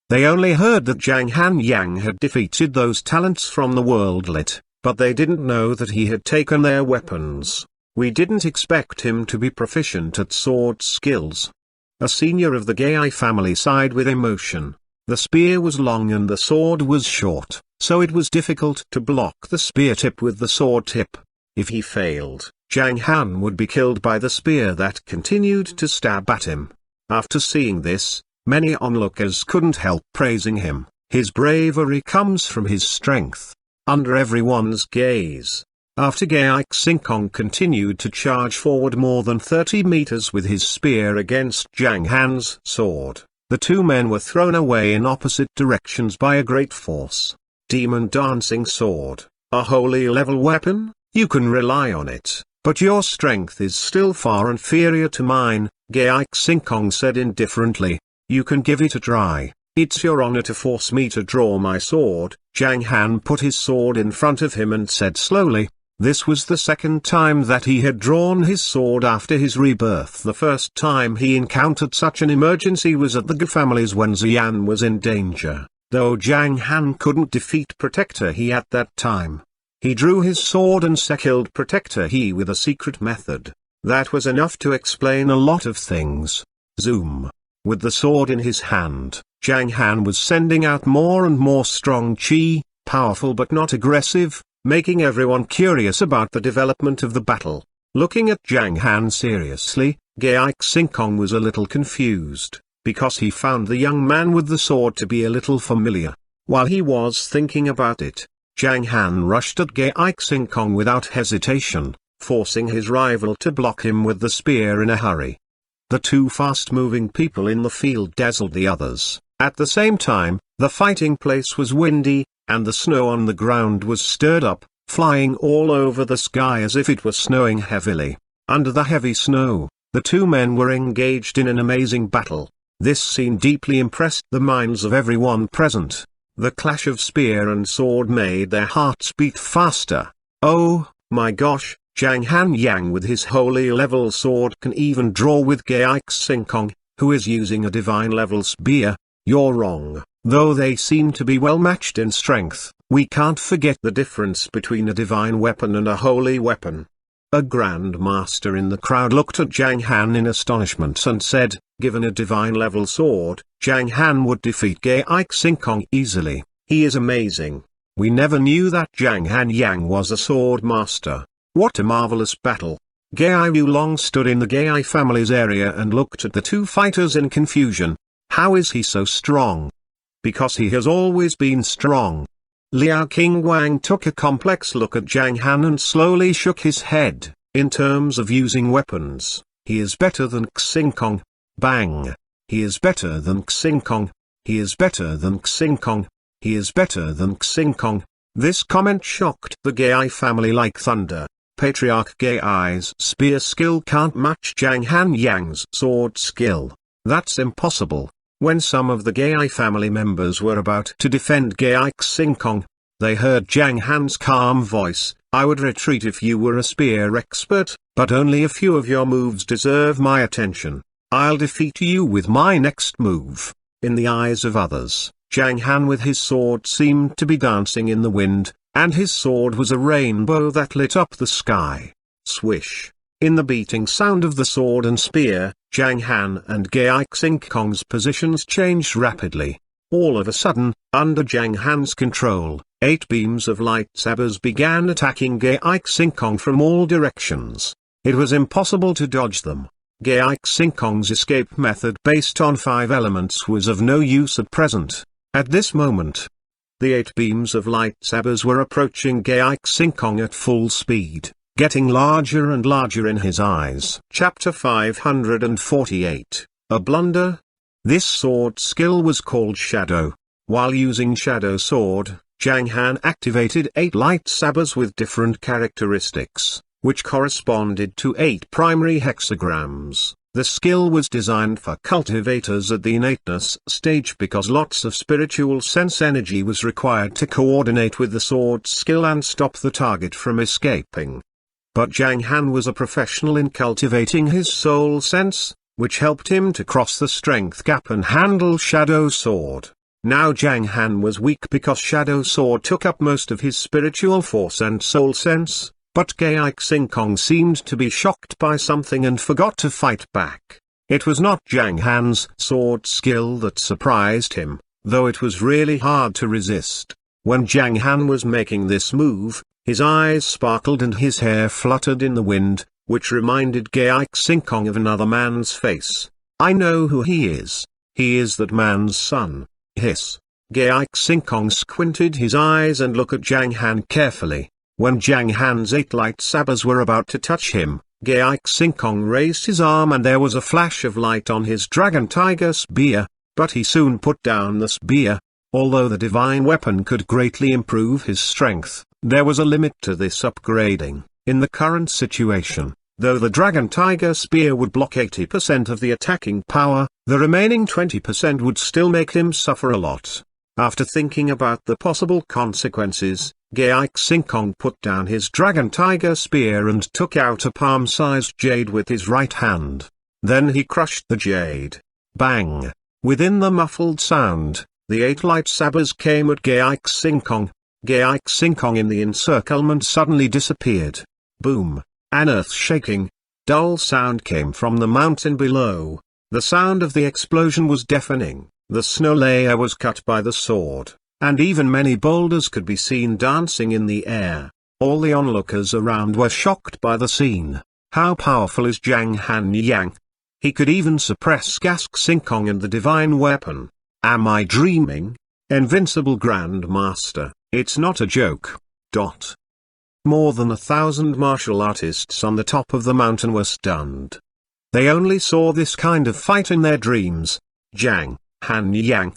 They only heard that Zhang Han Yang had defeated those talents from the worldlet, but they didn't know that he had taken their weapons. "We didn't expect him to be proficient at sword skills." A senior of the Gai family sighed with emotion. The spear was long and the sword was short, so it was difficult to block the spear tip with the sword tip. If he failed, Zhang Han would be killed by the spear that continued to stab at him. After seeing this, many onlookers couldn't help praising him. His bravery comes from his strength. Under everyone's gaze, after Gai Xinkong continued to charge forward more than 30 meters with his spear against Zhang Han's sword, the two men were thrown away in opposite directions by a great force. Demon dancing sword, a holy level weapon, you can rely on it, but your strength is still far inferior to mine, Gai Xinkong said indifferently. "You can give it a try. It's your honor to force me to draw my sword." Zhang Han put his sword in front of him and said slowly. This was the second time that he had drawn his sword after his rebirth. The first time he encountered such an emergency was at the Ge family's when Xian was in danger, though Zhang Han couldn't defeat Protector He at that time. He drew his sword and killed Protector He with a secret method. That was enough to explain a lot of things. Zoom. With the sword in his hand, Zhang Han was sending out more and more strong qi, powerful but not aggressive, making everyone curious about the development of the battle. Looking at Zhang Han seriously, Gai Xinkong was a little confused, because he found the young man with the sword to be a little familiar. While he was thinking about it, Zhang Han rushed at Gai Xingkong without hesitation, forcing his rival to block him with the spear in a hurry. The two fast-moving people in the field dazzled the others. At the same time, the fighting place was windy, and the snow on the ground was stirred up, flying all over the sky as if it were snowing heavily. Under the heavy snow, the two men were engaged in an amazing battle. This scene deeply impressed the minds of everyone present. The clash of spear and sword made their hearts beat faster. Oh, my gosh, Zhang Han Yang with his holy level sword can even draw with Gai Xingkong, who is using a divine level spear. You're wrong. Though they seem to be well matched in strength, we can't forget the difference between a divine weapon and a holy weapon. A Grand Master in the crowd looked at Zhang Han in astonishment and said, given a divine level sword, Zhang Han would defeat Gai Xingkong easily. He is amazing. We never knew that Zhang Han Yang was a sword master. What a marvelous battle. Gai Yulong stood in the Gai family's area and looked at the two fighters in confusion. How is he so strong? Because he has always been strong. Liao King Wang took a complex look at Zhang Han and slowly shook his head. In terms of using weapons, he is better than Xingkong. Bang! He is better than Xingkong. He is better than Xingkong. He is better than Xingkong. This comment shocked the Gai family like thunder. Patriarch Gai's spear skill can't match Zhang Han Yang's sword skill. That's impossible. When some of the Gai family members were about to defend Gai Xingkong, they heard Zhang Han's calm voice. I would retreat if you were a spear expert, but only a few of your moves deserve my attention. I'll defeat you with my next move. In the eyes of others, Zhang Han with his sword seemed to be dancing in the wind, and his sword was a rainbow that lit up the sky. Swish! In the beating sound of the sword and spear, Zhang Han and Gai Xingkong's positions changed rapidly. All of a sudden, under Zhang Han's control, 8 beams of light sabers began attacking Gai Xingkong from all directions. It was impossible to dodge them. Gai Xingkong's escape method based on 5 elements was of no use at present. At this moment, the 8 beams of light sabers were approaching Gai Xingkong at full speed, getting larger and larger in his eyes. Chapter 548, A Blunder. This sword skill was called Shadow. While using Shadow Sword, Zhang Han activated 8 light sabers with different characteristics, which corresponded to 8 primary hexagrams. The skill was designed for cultivators at the innateness stage because lots of spiritual sense energy was required to coordinate with the sword skill and stop the target from escaping. But Zhang Han was a professional in cultivating his soul sense, which helped him to cross the strength gap and handle Shadow Sword. Now Zhang Han was weak because Shadow Sword took up most of his spiritual force and soul sense. But Gai Xingkong seemed to be shocked by something and forgot to fight back. It was not Zhang Han's sword skill that surprised him, though it was really hard to resist. When Zhang Han was making this move, his eyes sparkled and his hair fluttered in the wind, which reminded Gai Xingkong of another man's face. I know who he is. He is that man's son. Hiss. Gai Xingkong squinted his eyes and looked at Zhang Han carefully. When Zhang Han's 8 light sabers were about to touch him, Gai Xingkong raised his arm and there was a flash of light on his dragon tiger spear, but he soon put down the spear. Although the divine weapon could greatly improve his strength, there was a limit to this upgrading. In the current situation, though the dragon tiger spear would block 80% of the attacking power, the remaining 20% would still make him suffer a lot. After thinking about the possible consequences, Gai Xingkong put down his dragon tiger spear and took out a palm-sized jade with his right hand. Then he crushed the jade. Bang! Within the muffled sound, the 8 light sabers came at Gai Xingkong. Gai Xingkong in the encirclement suddenly disappeared. Boom! An earth-shaking, dull sound came from the mountain below. The sound of the explosion was deafening. The snow layer was cut by the sword, and even many boulders could be seen dancing in the air. All the onlookers around were shocked by the scene. How powerful is Zhang Han Yang? He could even suppress Gai Xingkong and the divine weapon. Am I dreaming? Invincible Grand Master, it's not a joke. More than 1,000 martial artists on the top of the mountain were stunned. They only saw this kind of fight in their dreams. Zhang Han Yang.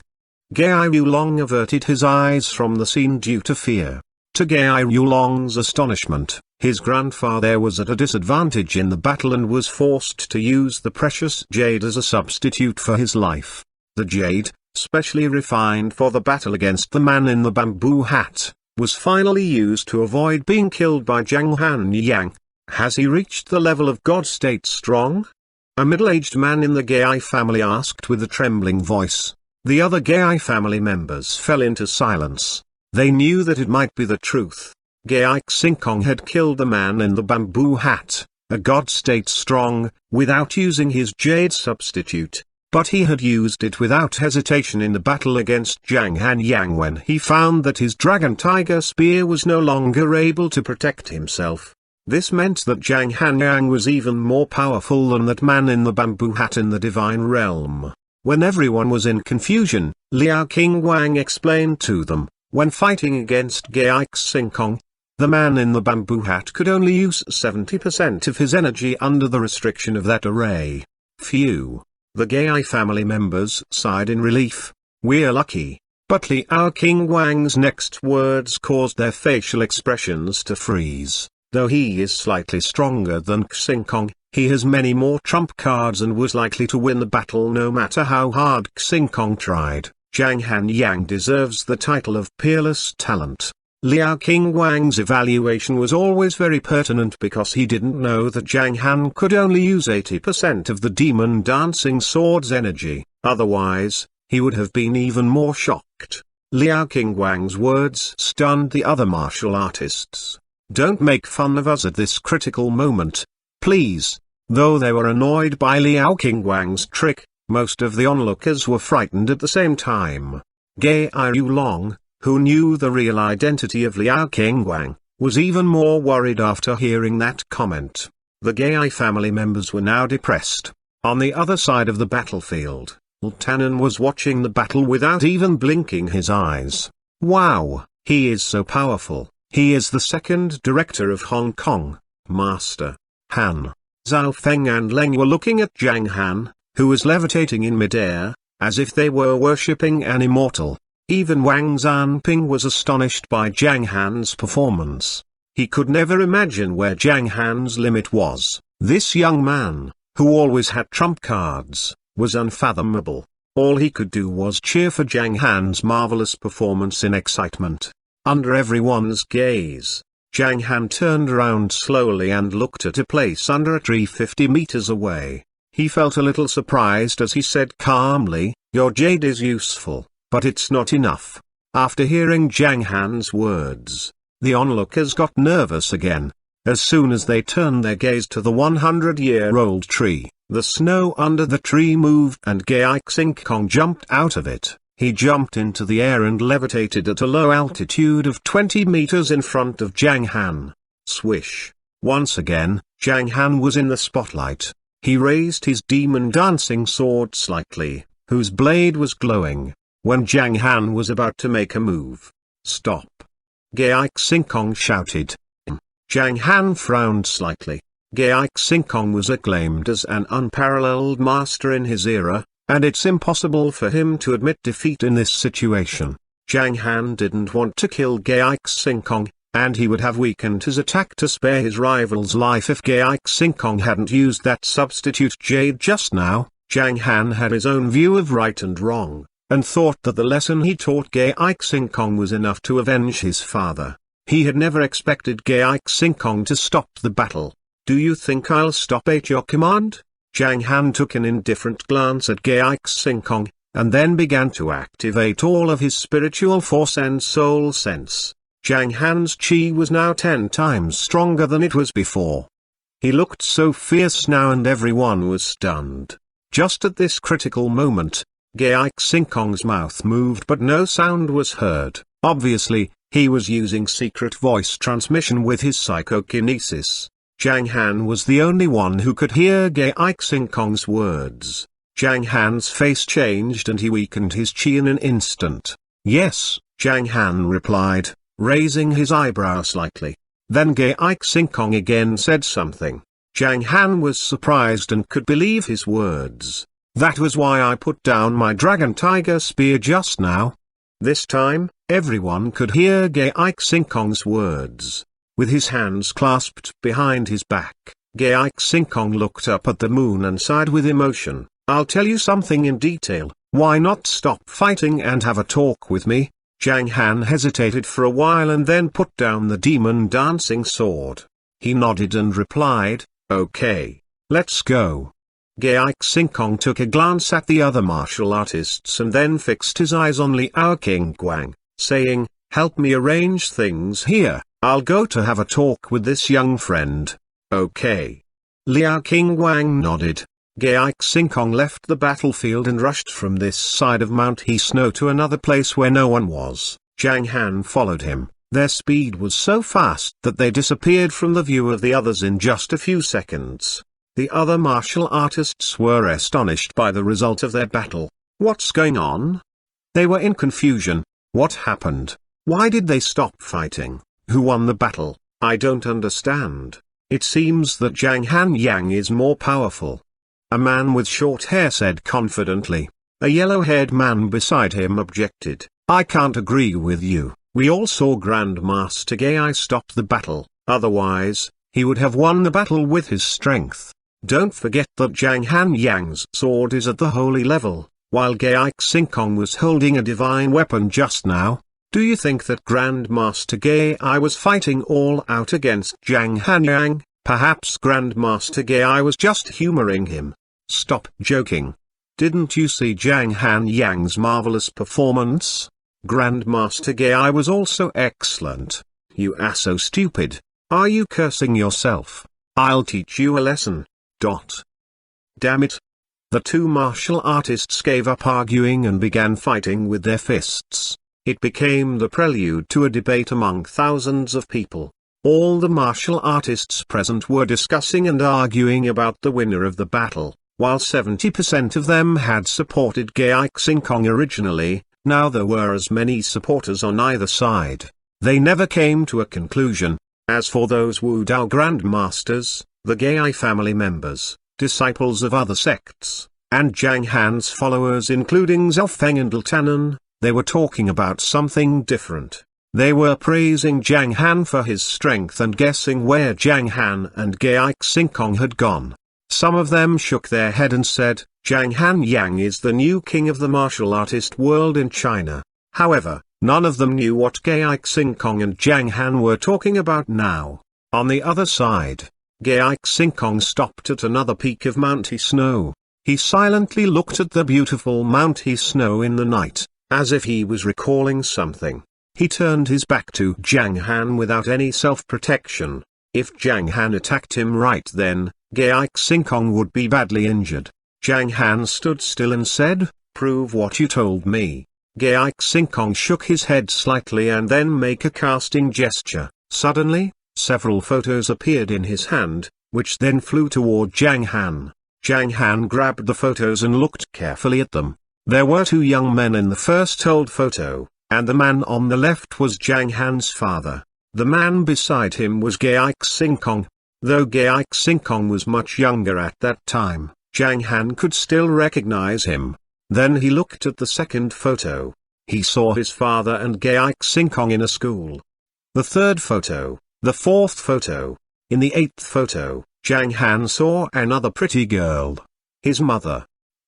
Gai Yulong averted his eyes from the scene due to fear. To Gai Yulong's astonishment, his grandfather was at a disadvantage in the battle and was forced to use the precious jade as a substitute for his life. The jade, specially refined for the battle against the man in the bamboo hat, was finally used to avoid being killed by Zhang Han Yang. Has he reached the level of God state strong? A middle-aged man in the Gai family asked with a trembling voice. The other Gai family members fell into silence. They knew that it might be the truth. Gai Xinkong had killed the man in the bamboo hat, a God state strong, without using his jade substitute, but he had used it without hesitation in the battle against Zhang Han Yang when he found that his dragon tiger spear was no longer able to protect himself. This meant that Zhang Han Yang was even more powerful than that man in the bamboo hat in the divine realm. When everyone was in confusion, Liao King Wang explained to them, when fighting against Gai Xinkong, the man in the bamboo hat could only use 70% of his energy under the restriction of that array. Phew. The Gai family members sighed in relief. We're lucky. But Liao King Wang's next words caused their facial expressions to freeze. Though he is slightly stronger than Xinkong, he has many more trump cards and was likely to win the battle no matter how hard Xinkong tried. Zhang Han Yang deserves the title of peerless talent. Liao King Wang's evaluation was always very pertinent because he didn't know that Zhang Han could only use 80% of the demon dancing sword's energy, otherwise, he would have been even more shocked. Liao King Wang's words stunned the other martial artists. Don't make fun of us at this critical moment, please. Though they were annoyed by Liao King Wang's trick, most of the onlookers were frightened at the same time. Gai Yulong, who knew the real identity of Liao King Wang, was even more worried after hearing that comment. The Gai family members were now depressed. On the other side of the battlefield, Tannen was watching the battle without even blinking his eyes. Wow, he is so powerful. He is the second director of Hong Kong. Master Han, Zhao Feng and Leng were looking at Zhang Han, who was levitating in midair, as if they were worshipping an immortal. Even Wang Zanping was astonished by Zhang Han's performance. He could never imagine where Zhang Han's limit was. This young man, who always had trump cards, was unfathomable. All he could do was cheer for Zhang Han's marvelous performance in excitement. Under everyone's gaze, Zhang Han turned around slowly and looked at a place under a tree 50 meters away. He felt a little surprised as he said calmly, "Your jade is useful, but it's not enough." After hearing Zhang Han's words, the onlookers got nervous again. As soon as they turned their gaze to the 100-year-old tree, the snow under the tree moved and Gai Xinkong jumped out of it. He jumped into the air and levitated at a low altitude of 20 meters in front of Zhang Han. Swish. Once again, Zhang Han was in the spotlight. He raised his demon dancing sword slightly, whose blade was glowing, when Zhang Han was about to make a move. Stop. Gai Xinkong shouted. Zhang Han frowned slightly. Gai Xinkong was acclaimed as an unparalleled master in his era, and it's impossible for him to admit defeat in this situation. Zhang Han didn't want to kill Gai Xinkong, and he would have weakened his attack to spare his rival's life if Gai Xinkong hadn't used that substitute jade just now. Zhang Han had his own view of right and wrong, and thought that the lesson he taught Gai Xinkong was enough to avenge his father. He had never expected Gai Xinkong to stop the battle. "Do you think I'll stop at your command?" Zhang Han took an indifferent glance at Gai Xinkong, and then began to activate all of his spiritual force and soul sense. Zhang Han's chi was now 10 times stronger than it was before. He looked so fierce now and everyone was stunned. Just at this critical moment, Gai Xinkong's mouth moved but no sound was heard. Obviously, he was using secret voice transmission with his psychokinesis. Zhang Han was the only one who could hear Gai Xinkong's words. Zhang Han's face changed and he weakened his chi in an instant. Yes, Zhang Han replied, raising his eyebrow slightly. Then Ge Xingkong again said something. Zhang Han was surprised and could believe his words. That was why I put down my dragon tiger spear just now. This time, everyone could hear Ge Xingkong's words. With his hands clasped behind his back, Ge Xingkong looked up at the moon and sighed with emotion. I'll tell you something in detail. Why not stop fighting and have a talk with me? Zhang Han hesitated for a while and then put down the demon dancing sword. He nodded and replied, okay, let's go. Ge Xingkong took a glance at the other martial artists and then fixed his eyes on Liao King Wang, saying, help me arrange things here, I'll go to have a talk with this young friend. Okay. Liao King Wang nodded. Ge Xingkong left the battlefield and rushed from this side of Mount He Snow to another place where no one was. Zhang Han followed him. Their speed was so fast that they disappeared from the view of the others in just a few seconds. The other martial artists were astonished by the result of their battle. What's going on? They were in confusion. What happened? Why did they stop fighting? Who won the battle? I don't understand. It seems that Zhang Han Yang is more powerful. A man with short hair said confidently. A yellow-haired man beside him objected. I can't agree with you. We all saw Grandmaster Gai stop the battle, otherwise, he would have won the battle with his strength. Don't forget that Zhang Han Yang's sword is at the holy level, while Gai Xingkong was holding a divine weapon just now. Do you think that Grandmaster Gai was fighting all out against Zhang Han Yang? Perhaps Grandmaster Gai was just humoring him. Stop joking. Didn't you see Zhang Han Yang's marvelous performance? Grandmaster Gai was also excellent. You are so stupid. Are you cursing yourself? I'll teach you a lesson. Damn it. The two martial artists gave up arguing and began fighting with their fists. It became the prelude to a debate among thousands of people. All the martial artists present were discussing and arguing about the winner of the battle. While 70% of them had supported Gai Xingkong originally, now there were as many supporters on either side. They never came to a conclusion. As for those Wu Dao Grandmasters, the Gai family members, disciples of other sects, and Zhang Han's followers including Zhao Feng and Ltanan, they were talking about something different. They were praising Zhang Han for his strength and guessing where Zhang Han and Gai Xingkong had gone. Some of them shook their head and said, Zhang Han Yang is the new king of the martial artist world in China. However, none of them knew what Gai Xingkong and Zhang Han were talking about now. On the other side, Gai Xingkong stopped at another peak of Mount He Snow. He silently looked at the beautiful Mount He Snow in the night, as if he was recalling something. He turned his back to Zhang Han without any self-protection. If Zhang Han attacked him right then, Gai Xingkong would be badly injured. Zhang Han stood still and said, prove what you told me. Gai Xingkong shook his head slightly and then made a casting gesture. Suddenly, several photos appeared in his hand, which then flew toward Zhang Han. Zhang Han grabbed the photos and looked carefully at them. There were two young men in the first old photo, and the man on the left was Zhang Han's father. The man beside him was Gai Xingkong. Though Gai Xingkong was much younger at that time, Zhang Han could still recognize him. Then he looked at the second photo. He saw his father and Gai Xingkong in a school. The third photo, the fourth photo. In the eighth photo, Zhang Han saw another pretty girl. His mother.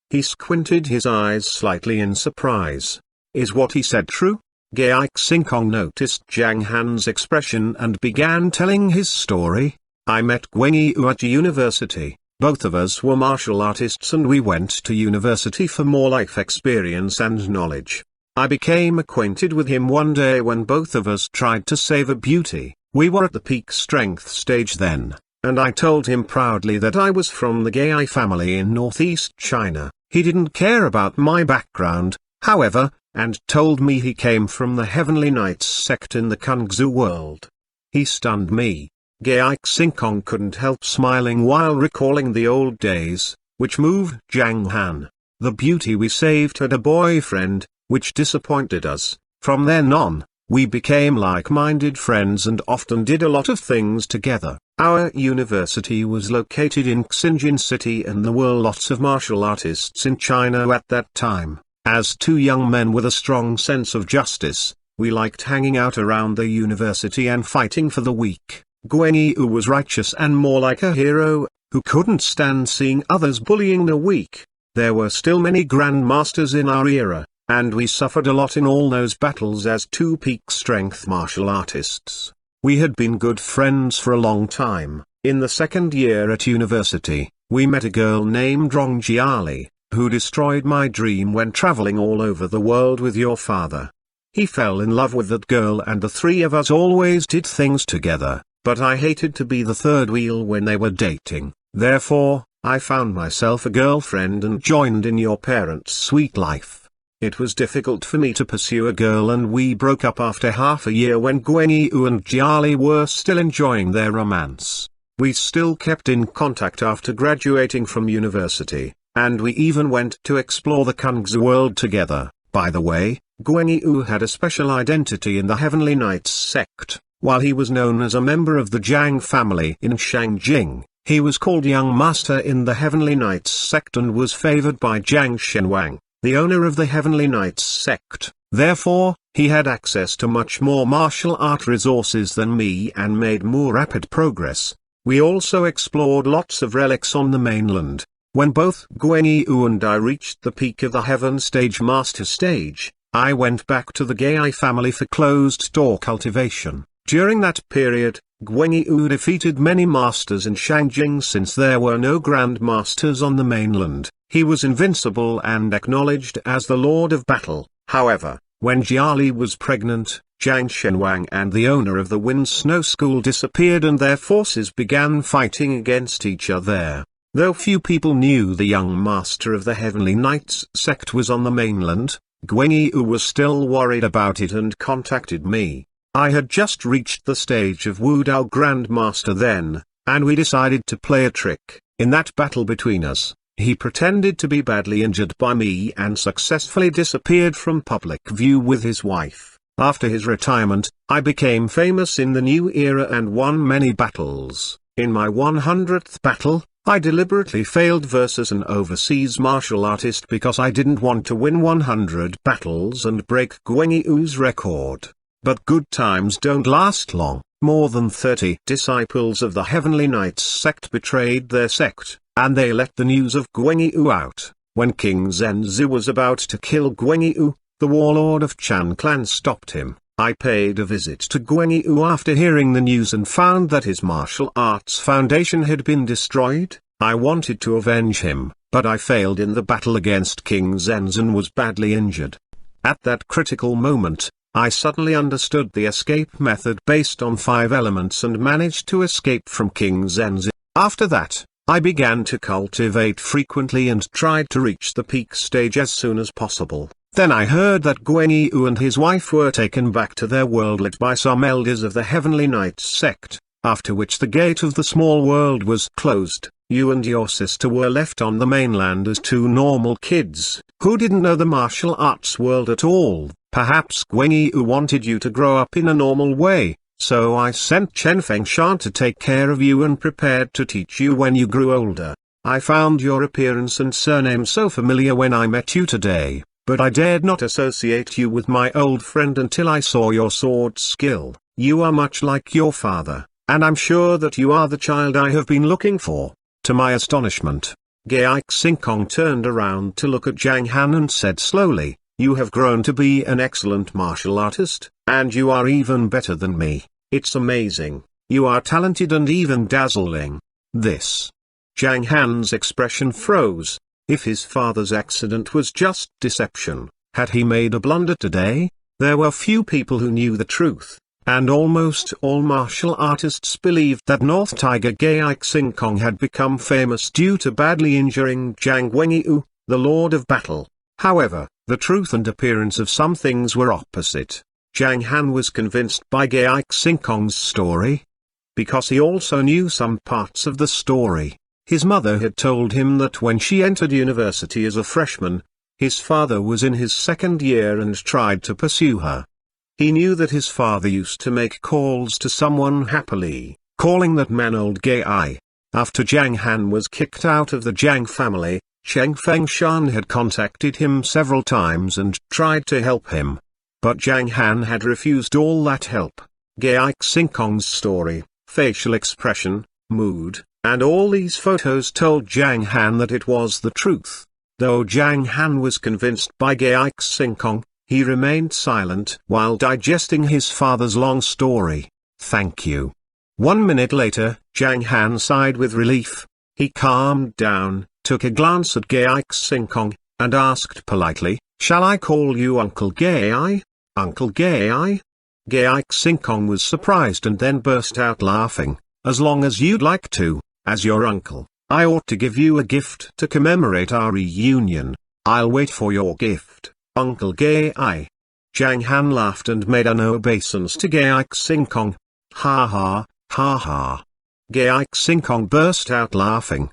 He squinted his eyes slightly in surprise. Is what he said true? Gai Xingkong noticed Zhang Han's expression and began telling his story. I met Wang at university. Both of us were martial artists and we went to university for more life experience and knowledge. I became acquainted with him one day when both of us tried to save a beauty. We were at the peak strength stage then, and I told him proudly that I was from the Gai family in northeast China. He didn't care about my background, however, and told me he came from the Heavenly Knights sect in the Kungzu world. He stunned me. Gai Xingkong couldn't help smiling while recalling the old days, which moved Zhang Han. The beauty we saved had a boyfriend, which disappointed us. From then on, we became like-minded friends and often did a lot of things together. Our university was located in Xinjiang City and there were lots of martial artists in China at that time. As two young men with a strong sense of justice, we liked hanging out around the university and fighting for the weak. Guangyu was righteous and more like a hero, who couldn't stand seeing others bullying the weak. There were still many grandmasters in our era, and we suffered a lot in all those battles as two peak-strength martial artists. We had been good friends for a long time. In the second year at university, we met a girl named Rong Jiali, who destroyed my dream when traveling all over the world with your father. He fell in love with that girl and the three of us always did things together, but I hated to be the third wheel when they were dating. Therefore, I found myself a girlfriend and joined in your parents' sweet life. It was difficult for me to pursue a girl and we broke up after half a year when Guangyu and Jiali were still enjoying their romance. We still kept in contact after graduating from university, and we even went to explore the Cultivation World together. By the way, Guangyu had a special identity in the Heavenly Knights sect. While he was known as a member of the Zhang family in Shangjing, he was called Young Master in the Heavenly Knights sect and was favored by Xuanhuan, the owner of the Heavenly Knights sect. Therefore, he had access to much more martial art resources than me and made more rapid progress. We also explored lots of relics on the mainland. When both Guangyu and I reached the peak of the Heaven Stage Master stage, I went back to the Gai family for closed-door cultivation. During that period, Guangyu defeated many masters in Shangjing since there were no Grand Masters on the mainland. He was invincible and acknowledged as the Lord of Battle. However, when Jiali was pregnant, Zhang Wang and the owner of the Wind Snow School disappeared and their forces began fighting against each other. Though few people knew the young master of the Heavenly Knights sect was on the mainland, Guangyu was still worried about it and contacted me. I had just reached the stage of Wudao Grandmaster then, and we decided to play a trick. In that battle between us, he pretended to be badly injured by me and successfully disappeared from public view with his wife. After his retirement, I became famous in the new era and won many battles. In my 100th battle, I deliberately failed versus an overseas martial artist because I didn't want to win 100 battles and break Guangyu's record. But good times don't last long. More than 30 disciples of the Heavenly Knights sect betrayed their sect, and they let the news of Guangyu out. When King Zhenzi was about to kill Guangyu, the warlord of Chan clan stopped him. I paid a visit to Guangyu after hearing the news and found that his martial arts foundation had been destroyed. I wanted to avenge him, but I failed in the battle against King Zhenzi and was badly injured. At that critical moment, I suddenly understood the escape method based on 5 elements and managed to escape from King Zhenzi. After that, I began to cultivate frequently and tried to reach the peak stage as soon as possible. Then I heard that Guangyu and his wife were taken back to their world led by some elders of the Heavenly Knights sect, after which the gate of the small world was closed. You and your sister were left on the mainland as 2 normal kids, who didn't know the martial arts world at all. Perhaps Guangyu wanted you to grow up in a normal way, so I sent Chen Fengshan to take care of you and prepared to teach you when you grew older. I found your appearance and surname so familiar when I met you today, but I dared not associate you with my old friend until I saw your sword skill. You are much like your father, and I'm sure that you are the child I have been looking for. To my astonishment, Gai Xingkong turned around to look at Zhang Han and said slowly, "You have grown to be an excellent martial artist, and you are even better than me. It's amazing. You are talented and even dazzling." This. Zhang Han's expression froze. If his father's accident was just deception, had he made a blunder today? There were few people who knew the truth, and almost all martial artists believed that North Tiger Gai Xingkong had become famous due to badly injuring Zhang Guangyu, the Lord of Battle. However, the truth and appearance of some things were opposite. Zhang Han was convinced by Gai Xingkong's story, because he also knew some parts of the story. His mother had told him that when she entered university as a freshman, His father was in his second year and tried to pursue her. He knew that his father used to make calls to someone happily, calling that man old gay. After Zhang Han was kicked out of the Zhang family, Shan had contacted him several times and tried to help him. But Zhang Han had refused all that help. Gay Xingkong's story, facial expression, mood, and all these photos told Zhang Han that it was the truth. Though Zhang Han was convinced by Gay Xingkong, he remained silent while digesting his father's long story. Thank you. 1 minute later, Zhang Han sighed with relief. He calmed down, took a glance at Gay Xingkong, and asked politely, "Shall I call you Uncle Gay? Uncle Gay?" Gay Xingkong was surprised and then burst out laughing. "As long as you'd like to, as your uncle, I ought to give you a gift to commemorate our reunion. I'll wait for your gift, Uncle Gay." Zhang Han laughed and made an obeisance to Gay Xingkong. Ha ha, ha ha. Gay Xingkong burst out laughing.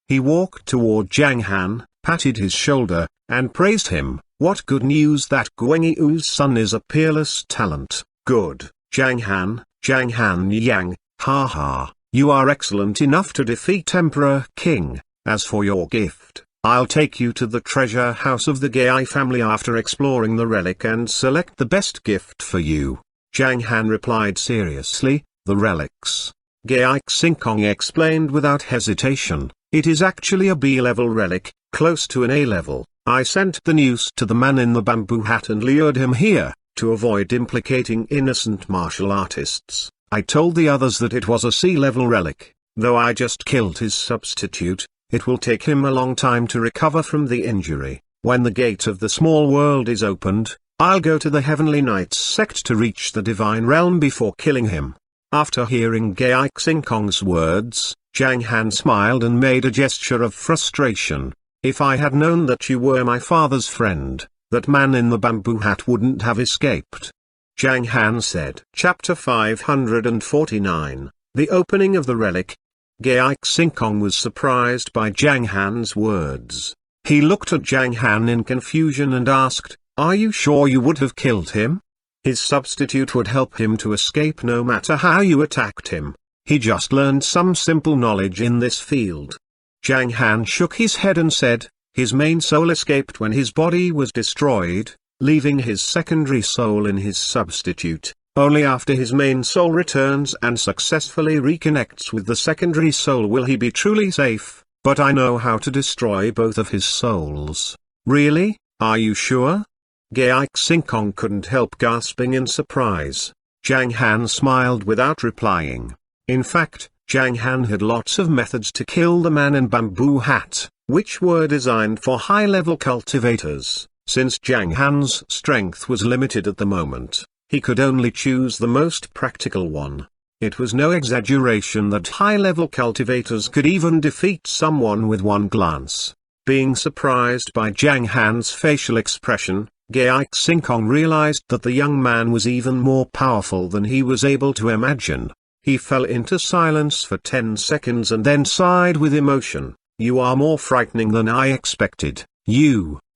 He walked toward Zhang Han, patted his shoulder, and praised him. "What good news that Guangyu's son is a peerless talent. Good, Zhang Han Yang, ha ha, you are excellent enough to defeat Emperor King. As for your gift, I'll take you to the treasure house of the Gay family after exploring the relic and select the best gift for you." Zhang Han replied seriously, "The relics?" Gay Xingkong explained without hesitation, "It is actually a B-level relic, close to an A-level. I sent the news to the man in the bamboo hat and lured him here, to avoid implicating innocent martial artists. I told the others that it was a C-level relic, though I just killed his substitute. It will take him a long time to recover from the injury. When the gate of the small world is opened, I'll go to the Heavenly Knights sect to reach the divine realm before killing him." After hearing Gay Xingkong's words, Zhang Han smiled and made a gesture of frustration. "If I had known that you were my father's friend, that man in the bamboo hat wouldn't have escaped." Zhang Han said. Chapter 549, The Opening of the Relic. Gay Xingkong was surprised by Zhang Han's words. He looked at Zhang Han in confusion and asked, "Are you sure you would have killed him? His substitute would help him to escape no matter how you attacked him. He just learned some simple knowledge in this field." Zhang Han shook his head and said, "His main soul escaped when his body was destroyed, leaving his secondary soul in his substitute. Only after his main soul returns and successfully reconnects with the secondary soul will he be truly safe, but I know how to destroy both of his souls." "Really? Are you sure?" Gay Xingkong couldn't help gasping in surprise. Zhang Han smiled without replying. In fact, Zhang Han had lots of methods to kill the man in bamboo hat, which were designed for high-level cultivators. Since Zhang Han's strength was limited at the moment, he could only choose the most practical one. It was no exaggeration that high-level cultivators could even defeat someone with one glance. Being surprised by Zhang Han's facial expression, Gay Xingkong realized that the young man was even more powerful than he was able to imagine. He fell into silence for 10 seconds and then sighed with emotion. "You are more frightening than I expected.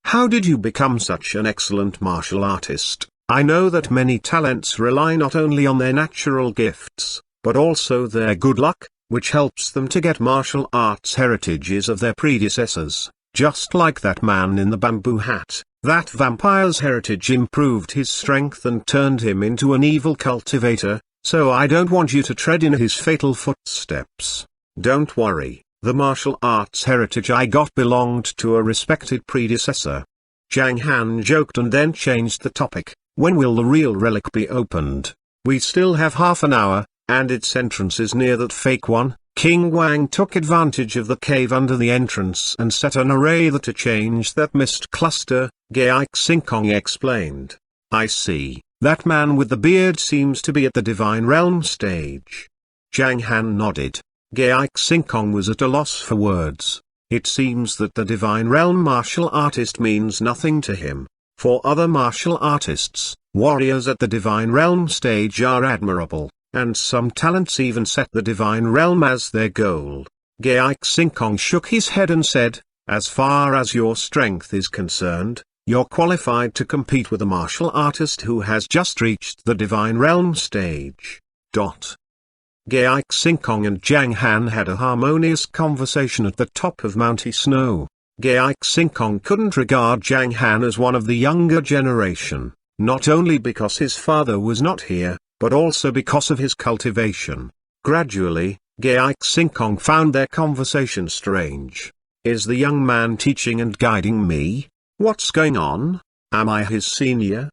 How did you become such an excellent martial artist? I know that many talents rely not only on their natural gifts, but also their good luck, which helps them to get martial arts heritages of their predecessors. Just like that man in the bamboo hat, that vampire's heritage improved his strength and turned him into an evil cultivator, so I don't want you to tread in his fatal footsteps. Don't worry, the martial arts heritage I got belonged to a respected predecessor." Zhang Han joked and then changed the topic. "When will the real relic be opened?" "We still have half an hour, and its entrance is near that fake one." King Wang took advantage of the cave under the entrance and set an array there to change that mist cluster, Gay Xingkong explained. "I see, that man with the beard seems to be at the divine realm stage." Zhang Han nodded. Gay Xingkong was at a loss for words. It seems that the divine realm martial artist means nothing to him. For other martial artists, warriors at the divine realm stage are admirable, and some talents even set the divine realm as their goal. Gay Xingkong shook his head and said, As far as your strength is concerned, you're qualified to compete with a martial artist who has just reached the divine realm stage. Gai Xingkong and Zhang Han had a harmonious conversation at the top of Mount Snow. Gai Xingkong couldn't regard Zhang Han as one of the younger generation, not only because his father was not here, but also because of his cultivation. Gradually, Gai Xingkong found their conversation strange. Is the young man teaching and guiding me? What's going on? Am I his senior?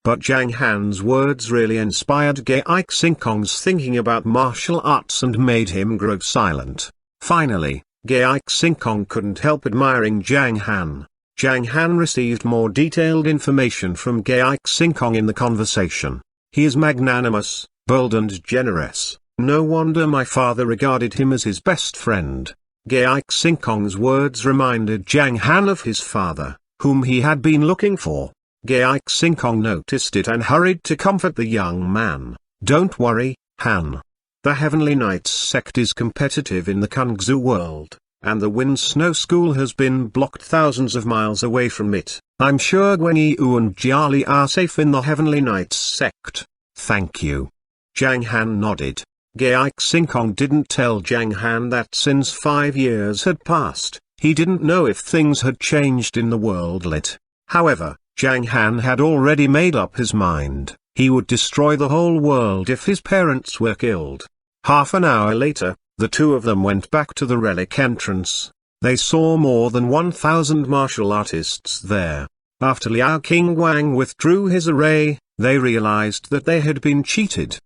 But Zhang Han's words really inspired Gai Xingkong's thinking about martial arts and made him grow silent. Finally, Gai Xingkong couldn't help admiring Zhang Han. Zhang Han received more detailed information from Gai Xingkong in the conversation. He is magnanimous, bold and generous. No wonder my father regarded him as his best friend. Gai Xingkong's words reminded Zhang Han of his father, whom he had been looking for. Gai Xingkong noticed it and hurried to comfort the young man. Don't worry, Han. The Heavenly Knights sect is competitive in the Kungzu world, and the Wind Snow School has been blocked thousands of miles away from it. I'm sure Guan Yu and Jiali are safe in the Heavenly Knights sect. Thank you. Zhang Han nodded. Gai Xingkong didn't tell Zhang Han that since 5 years had passed, he didn't know if things had changed in the world lit. However, Zhang Han had already made up his mind. He would destroy the whole world if his parents were killed. Half an hour later, the two of them went back to the relic entrance. They saw more than 1,000 martial artists there. After Liao King Wang withdrew his array, they realized that they had been cheated.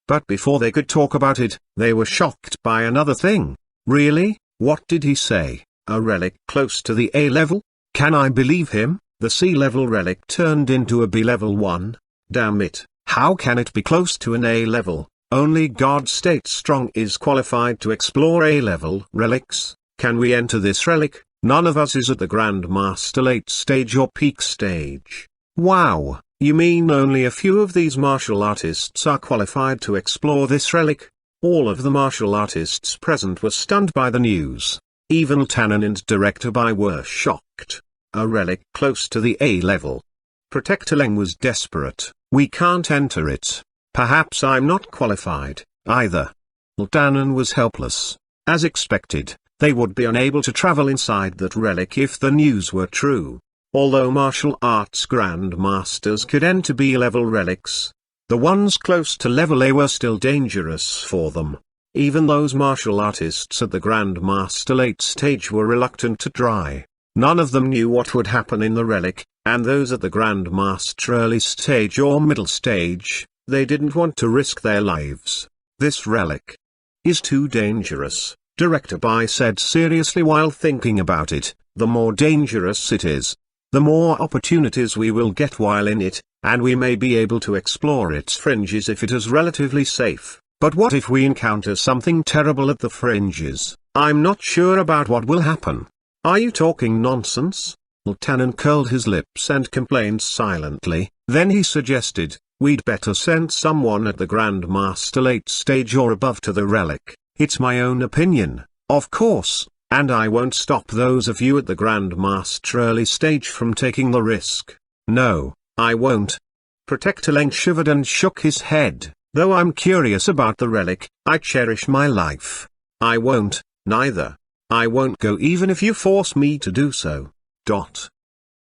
But before they could talk about it, they were shocked by another thing. Really? What did he say? A relic close to the A level? Can I believe him? The C level relic turned into a B level one? Damn it, how can it be close to an A level? Only God State Strong is qualified to explore A-level relics. Can we enter this relic? None of us is at the Grand Master late stage or peak stage. Wow, you mean only a few of these martial artists are qualified to explore this relic? All of the martial artists present were stunned by the news. Even Lieutenant and Director Bai were shocked. A relic close to the A-level. Protector Leng was desperate. We can't enter it. Perhaps I'm not qualified, either. Danan was helpless. As expected, they would be unable to travel inside that relic if the news were true. Although martial arts grandmasters could enter B-level relics, the ones close to level A were still dangerous for them. Even those martial artists at the grandmaster late stage were reluctant to try. None of them knew what would happen in the relic, and those at the grandmaster early stage or middle stage, they didn't want to risk their lives. This relic is too dangerous, Director Bai said seriously while thinking about it. The more dangerous it is, the more opportunities we will get while in it, and we may be able to explore its fringes if it is relatively safe. But what if we encounter something terrible at the fringes? I'm not sure about what will happen. Are you talking nonsense? Lieutenant curled his lips and complained silently. Then he suggested, we'd better send someone at the Grandmaster late stage or above to the relic. It's my own opinion, of course, and I won't stop those of you at the Grandmaster early stage from taking the risk. No, I won't. Protector Leng shivered and shook his head. Though I'm curious about the relic, I cherish my life. I won't, neither. I won't go even if you force me to do so.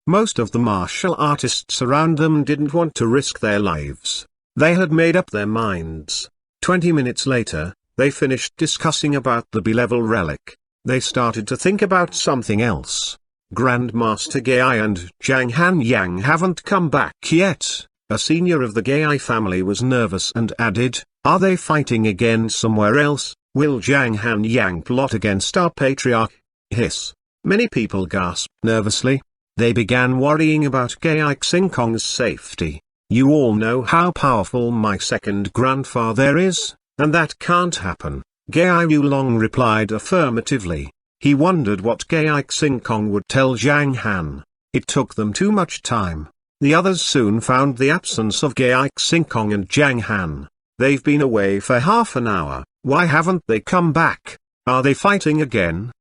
Most of the martial artists around them didn't want to risk their lives. They had made up their minds. 20 minutes later, they finished discussing about the B-level relic. They started to think about something else. Grandmaster Gai and Zhang Han Yang haven't come back yet. A senior of the Gai family was nervous and added, are they fighting again somewhere else? Will Zhang Han Yang plot against our patriarch? Hiss. Many people gasped nervously. They began worrying about Gai Xingkong's safety. You all know how powerful my second grandfather is, and that can't happen. Gai Yulong replied affirmatively. He wondered what Gai Xingkong would tell Zhang Han. It took them too much time. The others soon found the absence of Gai Xingkong and Zhang Han. They've been away for half an hour. Why haven't they come back? Are they fighting again?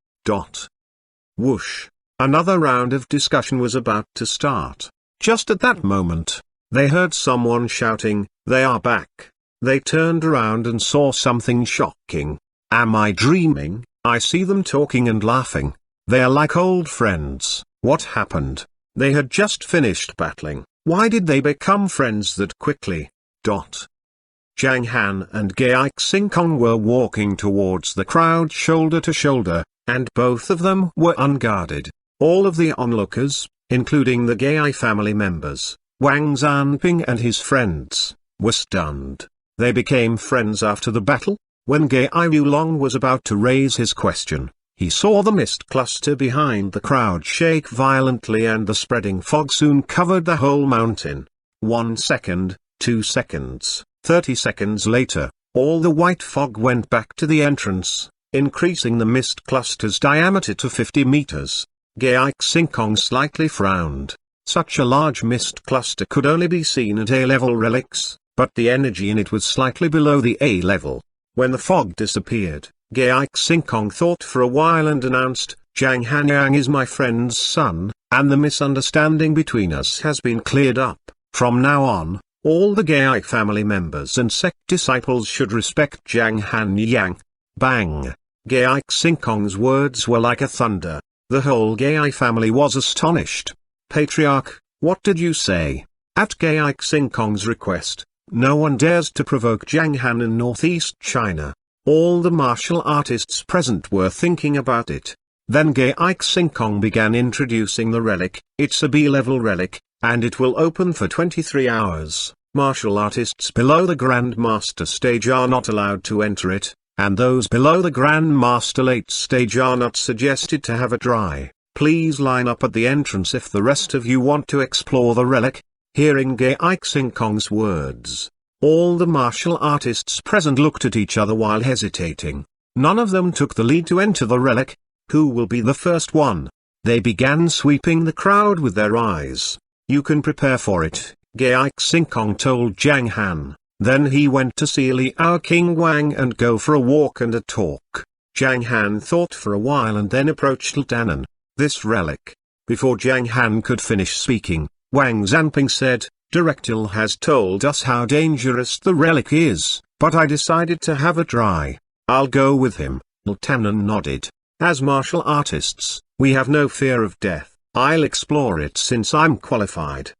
Whoosh. Another round of discussion was about to start. Just at that moment, they heard someone shouting, "They are back." They turned around and saw something shocking. Am I dreaming? I see them talking and laughing. They are like old friends. What happened? They had just finished battling. Why did they become friends that quickly? Zhang Han and Gai Xingkong were walking towards the crowd shoulder to shoulder, and both of them were unguarded. All of the onlookers, including the Gai family members, Wang Zanping and his friends, were stunned. They became friends after the battle? When Gai Yulong was about to raise his question, he saw the mist cluster behind the crowd shake violently and the spreading fog soon covered the whole mountain. 1 second, 2 seconds, 30 seconds later, all the white fog went back to the entrance, increasing the mist cluster's diameter to 50 meters. Gai Xingkong slightly frowned. Such a large mist cluster could only be seen at A-level relics, but the energy in it was slightly below the A level. When the fog disappeared, Gai Xingkong thought for a while and announced, "Zhang Han is my friend's son, and the misunderstanding between us has been cleared up. From now on, all the Gai family members and sect disciples should respect Zhang Han." Bang! Gai Xingkong's words were like a thunder. The whole Gai family was astonished. "Patriarch, what did you say?" At Gai Xingkong's request, no one dares to provoke Zhang Han in northeast China. All the martial artists present were thinking about it. Then Gai Xingkong began introducing the relic. It's a B-level relic, and it will open for 23 hours. Martial artists below the Grand Master stage are not allowed to enter it, and those below the Grand Master late stage are not suggested to have a try. Please line up at the entrance if the rest of you want to explore the relic. Hearing Gai Xingkong's words, all the martial artists present looked at each other while hesitating. None of them took the lead to enter the relic. Who will be the first one? They began sweeping the crowd with their eyes. You can prepare for it, Gai Xingkong told Zhang Han. Then he went to see Liao King Wang and go for a walk and a talk. Zhang Han thought for a while and then approached Ltanan. This relic. Before Zhang Han could finish speaking, Wang Zanping said, Directil has told us how dangerous the relic is, but I decided to have a try. I'll go with him. Ltanan nodded. As martial artists, we have no fear of death. I'll explore it since I'm qualified.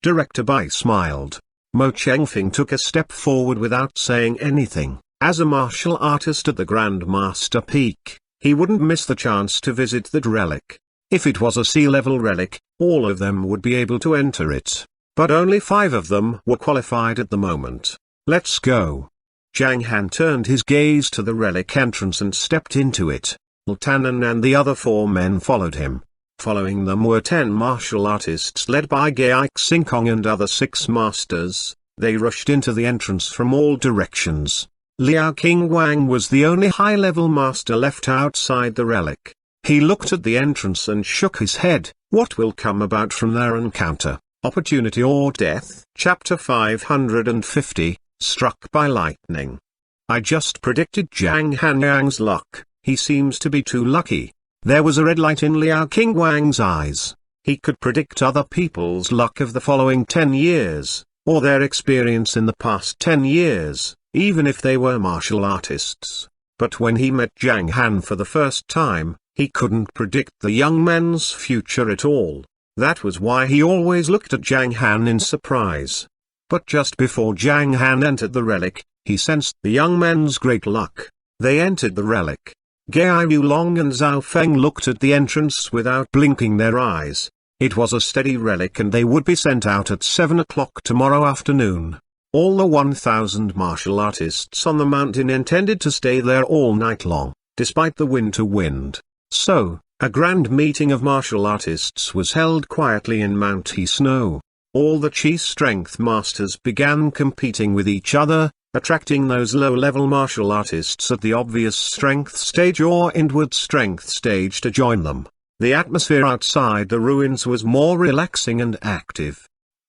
Director Bai smiled. Mo Chengfeng took a step forward without saying anything. As a martial artist at the Grand Master Peak, he wouldn't miss the chance to visit that relic. If it was a sea-level relic, all of them would be able to enter it. But only 5 of them were qualified at the moment. Let's go. Zhang Han turned his gaze to the relic entrance and stepped into it. Ltanan and the other 4 men followed him. Following them were 10 martial artists led by Gai Xingkong and other 6 masters. They rushed into the entrance from all directions. Liao King Wang was the only high-level master left outside the relic. He looked at the entrance and shook his head. What will come about from their encounter? Opportunity or death? Chapter 550, Struck by Lightning. I just predicted Zhang Hanyang's luck. He seems to be too lucky. There was a red light in Liao King Wang's eyes. He could predict other people's luck of the following 10 years, or their experience in the past 10 years, even if they were martial artists. But when he met Zhang Han for the first time, he couldn't predict the young man's future at all. That was why he always looked at Zhang Han in surprise. But just before Zhang Han entered the relic, he sensed the young man's great luck. They entered the relic. Gai Yulong and Zhao Feng looked at the entrance without blinking their eyes. It was a steady relic and they would be sent out at 7 o'clock tomorrow afternoon. All the 1,000 martial artists on the mountain intended to stay there all night long, despite the winter wind. So, a grand meeting of martial artists was held quietly in Mount He Snow. All the Chi strength masters began competing with each other, attracting those low-level martial artists at the obvious strength stage or inward strength stage to join them. The atmosphere outside the ruins was more relaxing and active.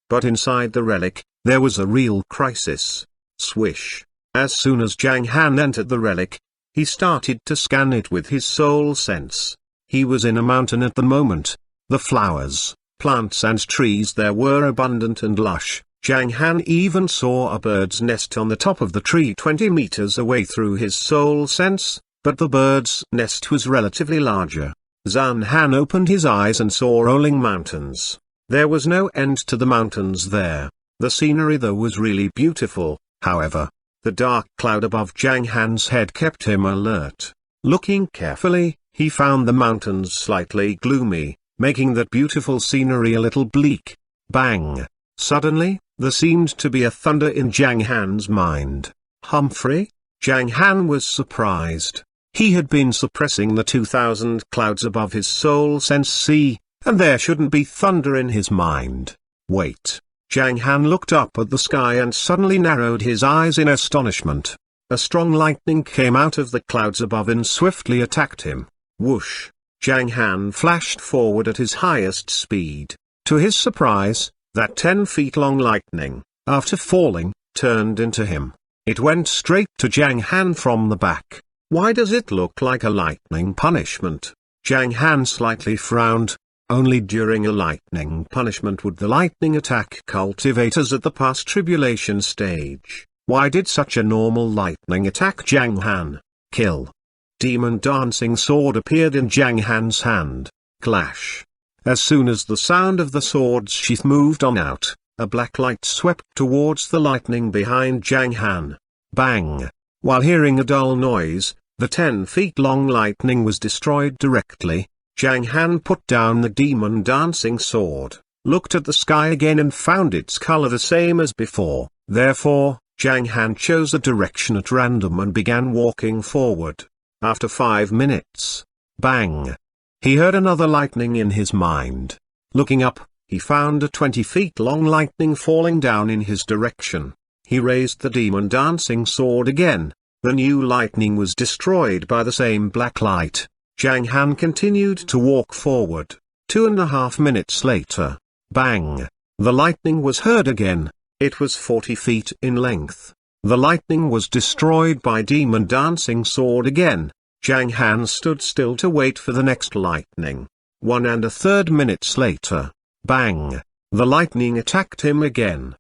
But inside the relic, there was a real crisis. Swish. As soon as Zhang Han entered the relic, he started to scan it with his soul sense. He was in a mountain at the moment. The flowers, plants and trees there were abundant and lush. Zhang Han even saw a bird's nest on the top of the tree 20 meters away through his soul sense, but the bird's nest was relatively larger. Zhang Han opened his eyes and saw rolling mountains. There was no end to the mountains there. The scenery though was really beautiful, however. The dark cloud above Zhang Han's head kept him alert. Looking carefully, he found the mountains slightly gloomy, making that beautiful scenery a little bleak. Bang! Suddenly, there seemed to be a thunder in Zhang Han's mind. Humphrey? Zhang Han was surprised. He had been suppressing the 2,000 clouds above his soul sense see, and there shouldn't be thunder in his mind. Wait. Zhang Han looked up at the sky and suddenly narrowed his eyes in astonishment. A strong lightning came out of the clouds above and swiftly attacked him. Whoosh! Zhang Han flashed forward at his highest speed. To his surprise, that 10 feet long lightning, after falling, turned into him. It went straight to Zhang Han from the back. Why does it look like a lightning punishment? Zhang Han slightly frowned. Only during a lightning punishment would the lightning attack cultivators at the past tribulation stage. Why did such a normal lightning attack Zhang Han? Kill. Demon dancing sword appeared in Zhang Han's hand. Clash. As soon as the sound of the sword's sheath moved on out, a black light swept towards the lightning behind Zhang Han. Bang! While hearing a dull noise, the 10 feet long lightning was destroyed directly. Zhang Han put down the demon dancing sword, looked at the sky again and found its color the same as before. Therefore, Zhang Han chose a direction at random and began walking forward. After 5 minutes, bang! He heard another lightning in his mind. Looking up, he found a 20 feet long lightning falling down in his direction. He raised the demon dancing sword again. The new lightning was destroyed by the same black light. Zhang Han continued to walk forward. 2.5 minutes later, bang! The lightning was heard again. It was 40 feet in length. The lightning was destroyed by demon dancing sword again. Zhang Han stood still to wait for the next lightning. 1.3 minutes later, bang! The lightning attacked him again.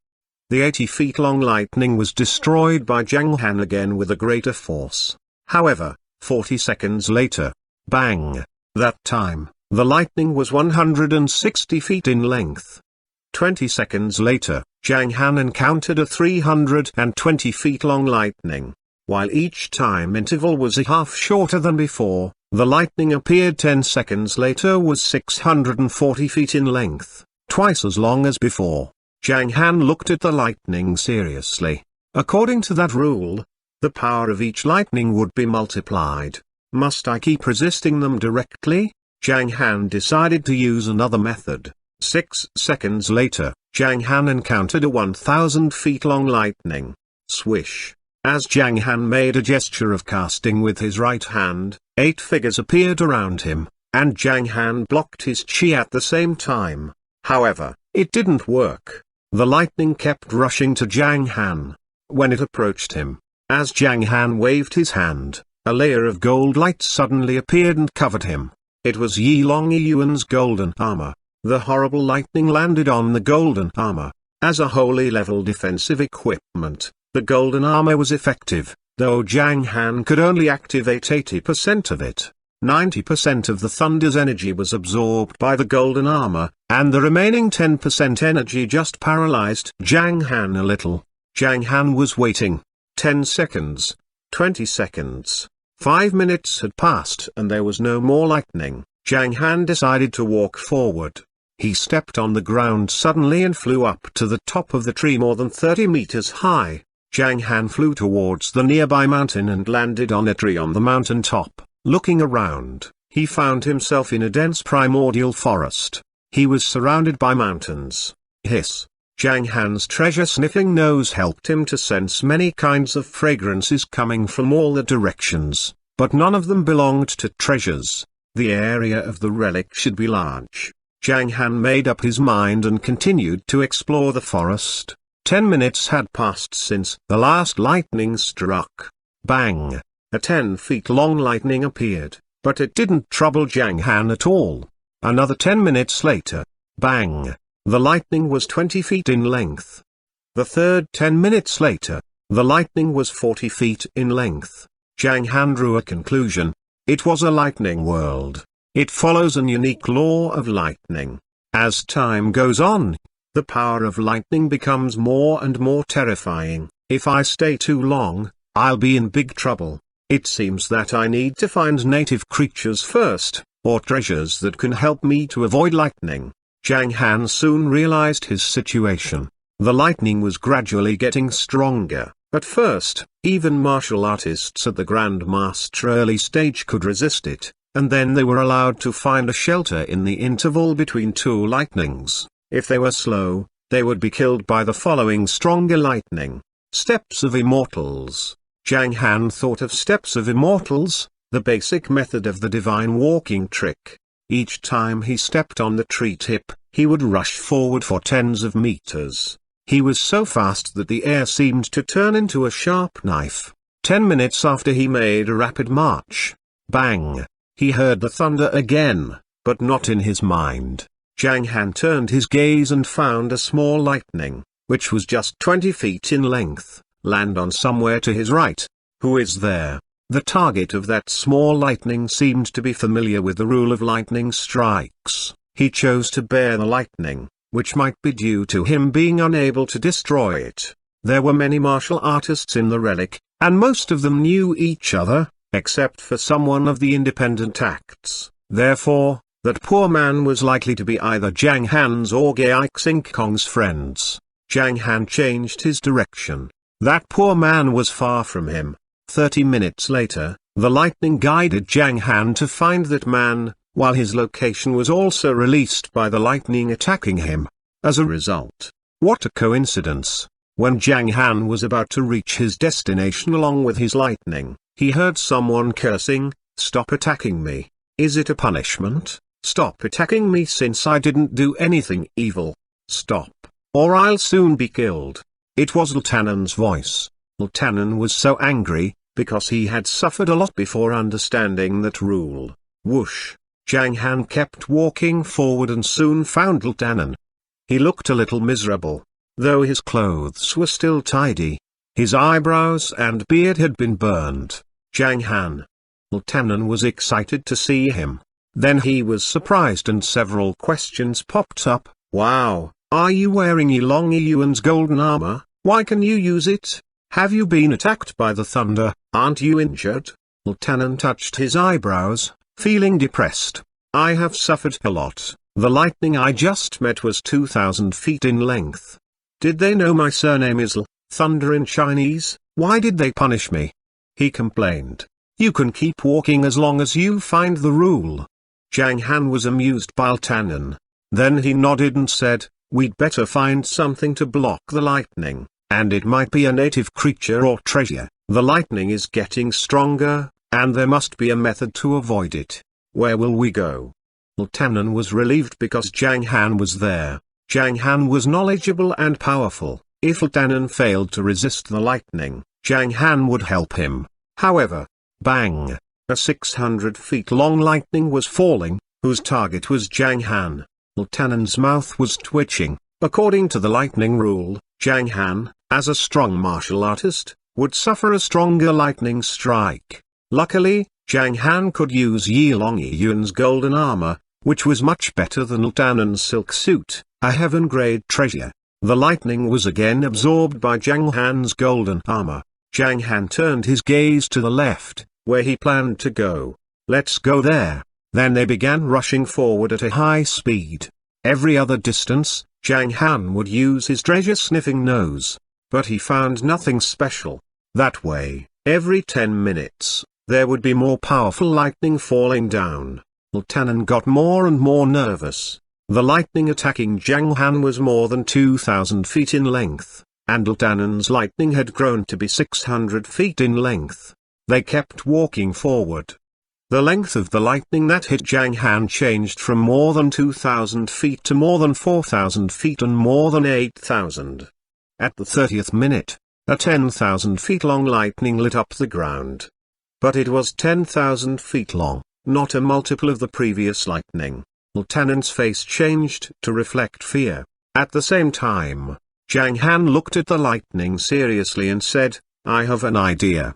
The 80 feet long lightning was destroyed by Zhang Han again with a greater force. However, 40 seconds later, bang! That time, the lightning was 160 feet in length. 20 seconds later, Zhang Han encountered a 320 feet long lightning. While each time interval was a half shorter than before, the lightning appeared 10 seconds later was 640 feet in length, twice as long as before. Zhang Han looked at the lightning seriously. According to that rule, the power of each lightning would be multiplied. Must I keep resisting them directly? Zhang Han decided to use another method. 6 seconds later, Zhang Han encountered a 1,000 feet long lightning. Swish. As Zhang Han made a gesture of casting with his right hand, 8 figures appeared around him, and Zhang Han blocked his chi at the same time. However, it didn't work. The lightning kept rushing to Zhang Han. When it approached him, as Zhang Han waved his hand, a layer of gold light suddenly appeared and covered him. It was Yi Long Yuan's golden armor. The horrible lightning landed on the golden armor. As a holy level defensive equipment, the golden armor was effective, though Zhang Han could only activate 80% of it. 90% of the thunder's energy was absorbed by the golden armor, and the remaining 10% energy just paralyzed Zhang Han a little. Zhang Han was waiting. 10 seconds. 20 seconds. 5 minutes had passed and there was no more lightning. Zhang Han decided to walk forward. He stepped on the ground suddenly and flew up to the top of the tree more than 30 meters high. Zhang Han flew towards the nearby mountain and landed on a tree on the mountain top. Looking around, he found himself in a dense primordial forest. He was surrounded by mountains. Hiss. Zhang Han's treasure-sniffing nose helped him to sense many kinds of fragrances coming from all the directions, but none of them belonged to treasures. The area of the relic should be large. Zhang Han made up his mind and continued to explore the forest. 10 minutes had passed since the last lightning struck. Bang! A 10 feet long lightning appeared. But it didn't trouble Zhang Han at all. Another 10 minutes later, bang! The lightning was 20 feet in length. The third 10 minutes later, the lightning was 40 feet in length. Zhang Han drew a conclusion. It was a lightning world. It follows an unique law of lightning. As time goes on, the power of lightning becomes more and more terrifying. If I stay too long, I'll be in big trouble. It seems that I need to find native creatures first, or treasures that can help me to avoid lightning. Zhang Han soon realized his situation. The lightning was gradually getting stronger. At first, even martial artists at the Grandmaster early stage could resist it, and then they were allowed to find a shelter in the interval between two lightnings. If they were slow, they would be killed by the following stronger lightning. Steps of Immortals. Zhang Han thought of Steps of Immortals, the basic method of the divine walking trick. Each time he stepped on the tree tip, he would rush forward for tens of meters. He was so fast that the air seemed to turn into a sharp knife. 10 minutes after he made a rapid march, bang! He heard the thunder again, but not in his mind. Zhang Han turned his gaze and found a small lightning, which was just 20 feet in length, land on somewhere to his right. Who is there? The target of that small lightning seemed to be familiar with the rule of lightning strikes. He chose to bear the lightning, which might be due to him being unable to destroy it. There were many martial artists in the relic, and most of them knew each other, except for someone of the independent acts. Therefore, that poor man was likely to be either Zhang Han's or Gai Xingkong's friends. Zhang Han changed his direction. That poor man was far from him. 30 minutes later, the lightning guided Zhang Han to find that man, while his location was also released by the lightning attacking him. As a result, what a coincidence! When Zhang Han was about to reach his destination along with his lightning, he heard someone cursing, "Stop attacking me. Is it a punishment? Stop attacking me since I didn't do anything evil. Stop, or I'll soon be killed." It was Lieutenant's voice. Lieutenant was so angry, because he had suffered a lot before understanding that rule. Whoosh! Zhang Han kept walking forward and soon found Lieutenant. He looked a little miserable, though his clothes were still tidy. His eyebrows and beard had been burned. Zhang Han. Lieutenant was excited to see him. Then he was surprised and several questions popped up. "Wow, are you wearing Yilong Yuan's golden armor? Why can you use it? Have you been attacked by the thunder? Aren't you injured?" Lieutenant touched his eyebrows, feeling depressed. "I have suffered a lot. The lightning I just met was 2,000 feet in length. Did they know my surname is L, thunder in Chinese? Why did they punish me?" he complained. "You can keep walking as long as you find the rule." Zhang Han was amused by Lieutenant. Then he nodded and said, "We'd better find something to block the lightning, and it might be a native creature or treasure. The lightning is getting stronger, and there must be a method to avoid it. Where will we go?" Lieutenant was relieved because Zhang Han was there. Zhang Han was knowledgeable and powerful. If Lieutenant failed to resist the lightning, Zhang Han would help him. However, bang! A 600 feet long lightning was falling, whose target was Zhang Han. Lieutenant's mouth was twitching. According to the lightning rule, Zhang Han, as a strong martial artist, would suffer a stronger lightning strike. Luckily, Zhang Han could use Yilong Yuan's golden armor, which was much better than Lieutenant's silk suit, a heaven-grade treasure. The lightning was again absorbed by Zhang Han's golden armor. Zhang Han turned his gaze to the left, where he planned to go. "Let's go there." Then they began rushing forward at a high speed. Every other distance, Zhang Han would use his treasure-sniffing nose. But he found nothing special. That way, every 10 minutes, there would be more powerful lightning falling down. Lieutenant got more and more nervous. The lightning attacking Zhang Han was more than 2,000 feet in length, and Lieutenant's lightning had grown to be 600 feet in length. They kept walking forward. The length of the lightning that hit Zhang Han changed from more than 2,000 feet to more than 4,000 feet and more than 8,000. At the 30th minute, a 10,000 feet long lightning lit up the ground. But it was 10,000 feet long, not a multiple of the previous lightning. Lieutenant's face changed to reflect fear. At the same time, Zhang Han looked at the lightning seriously and said, I have an idea.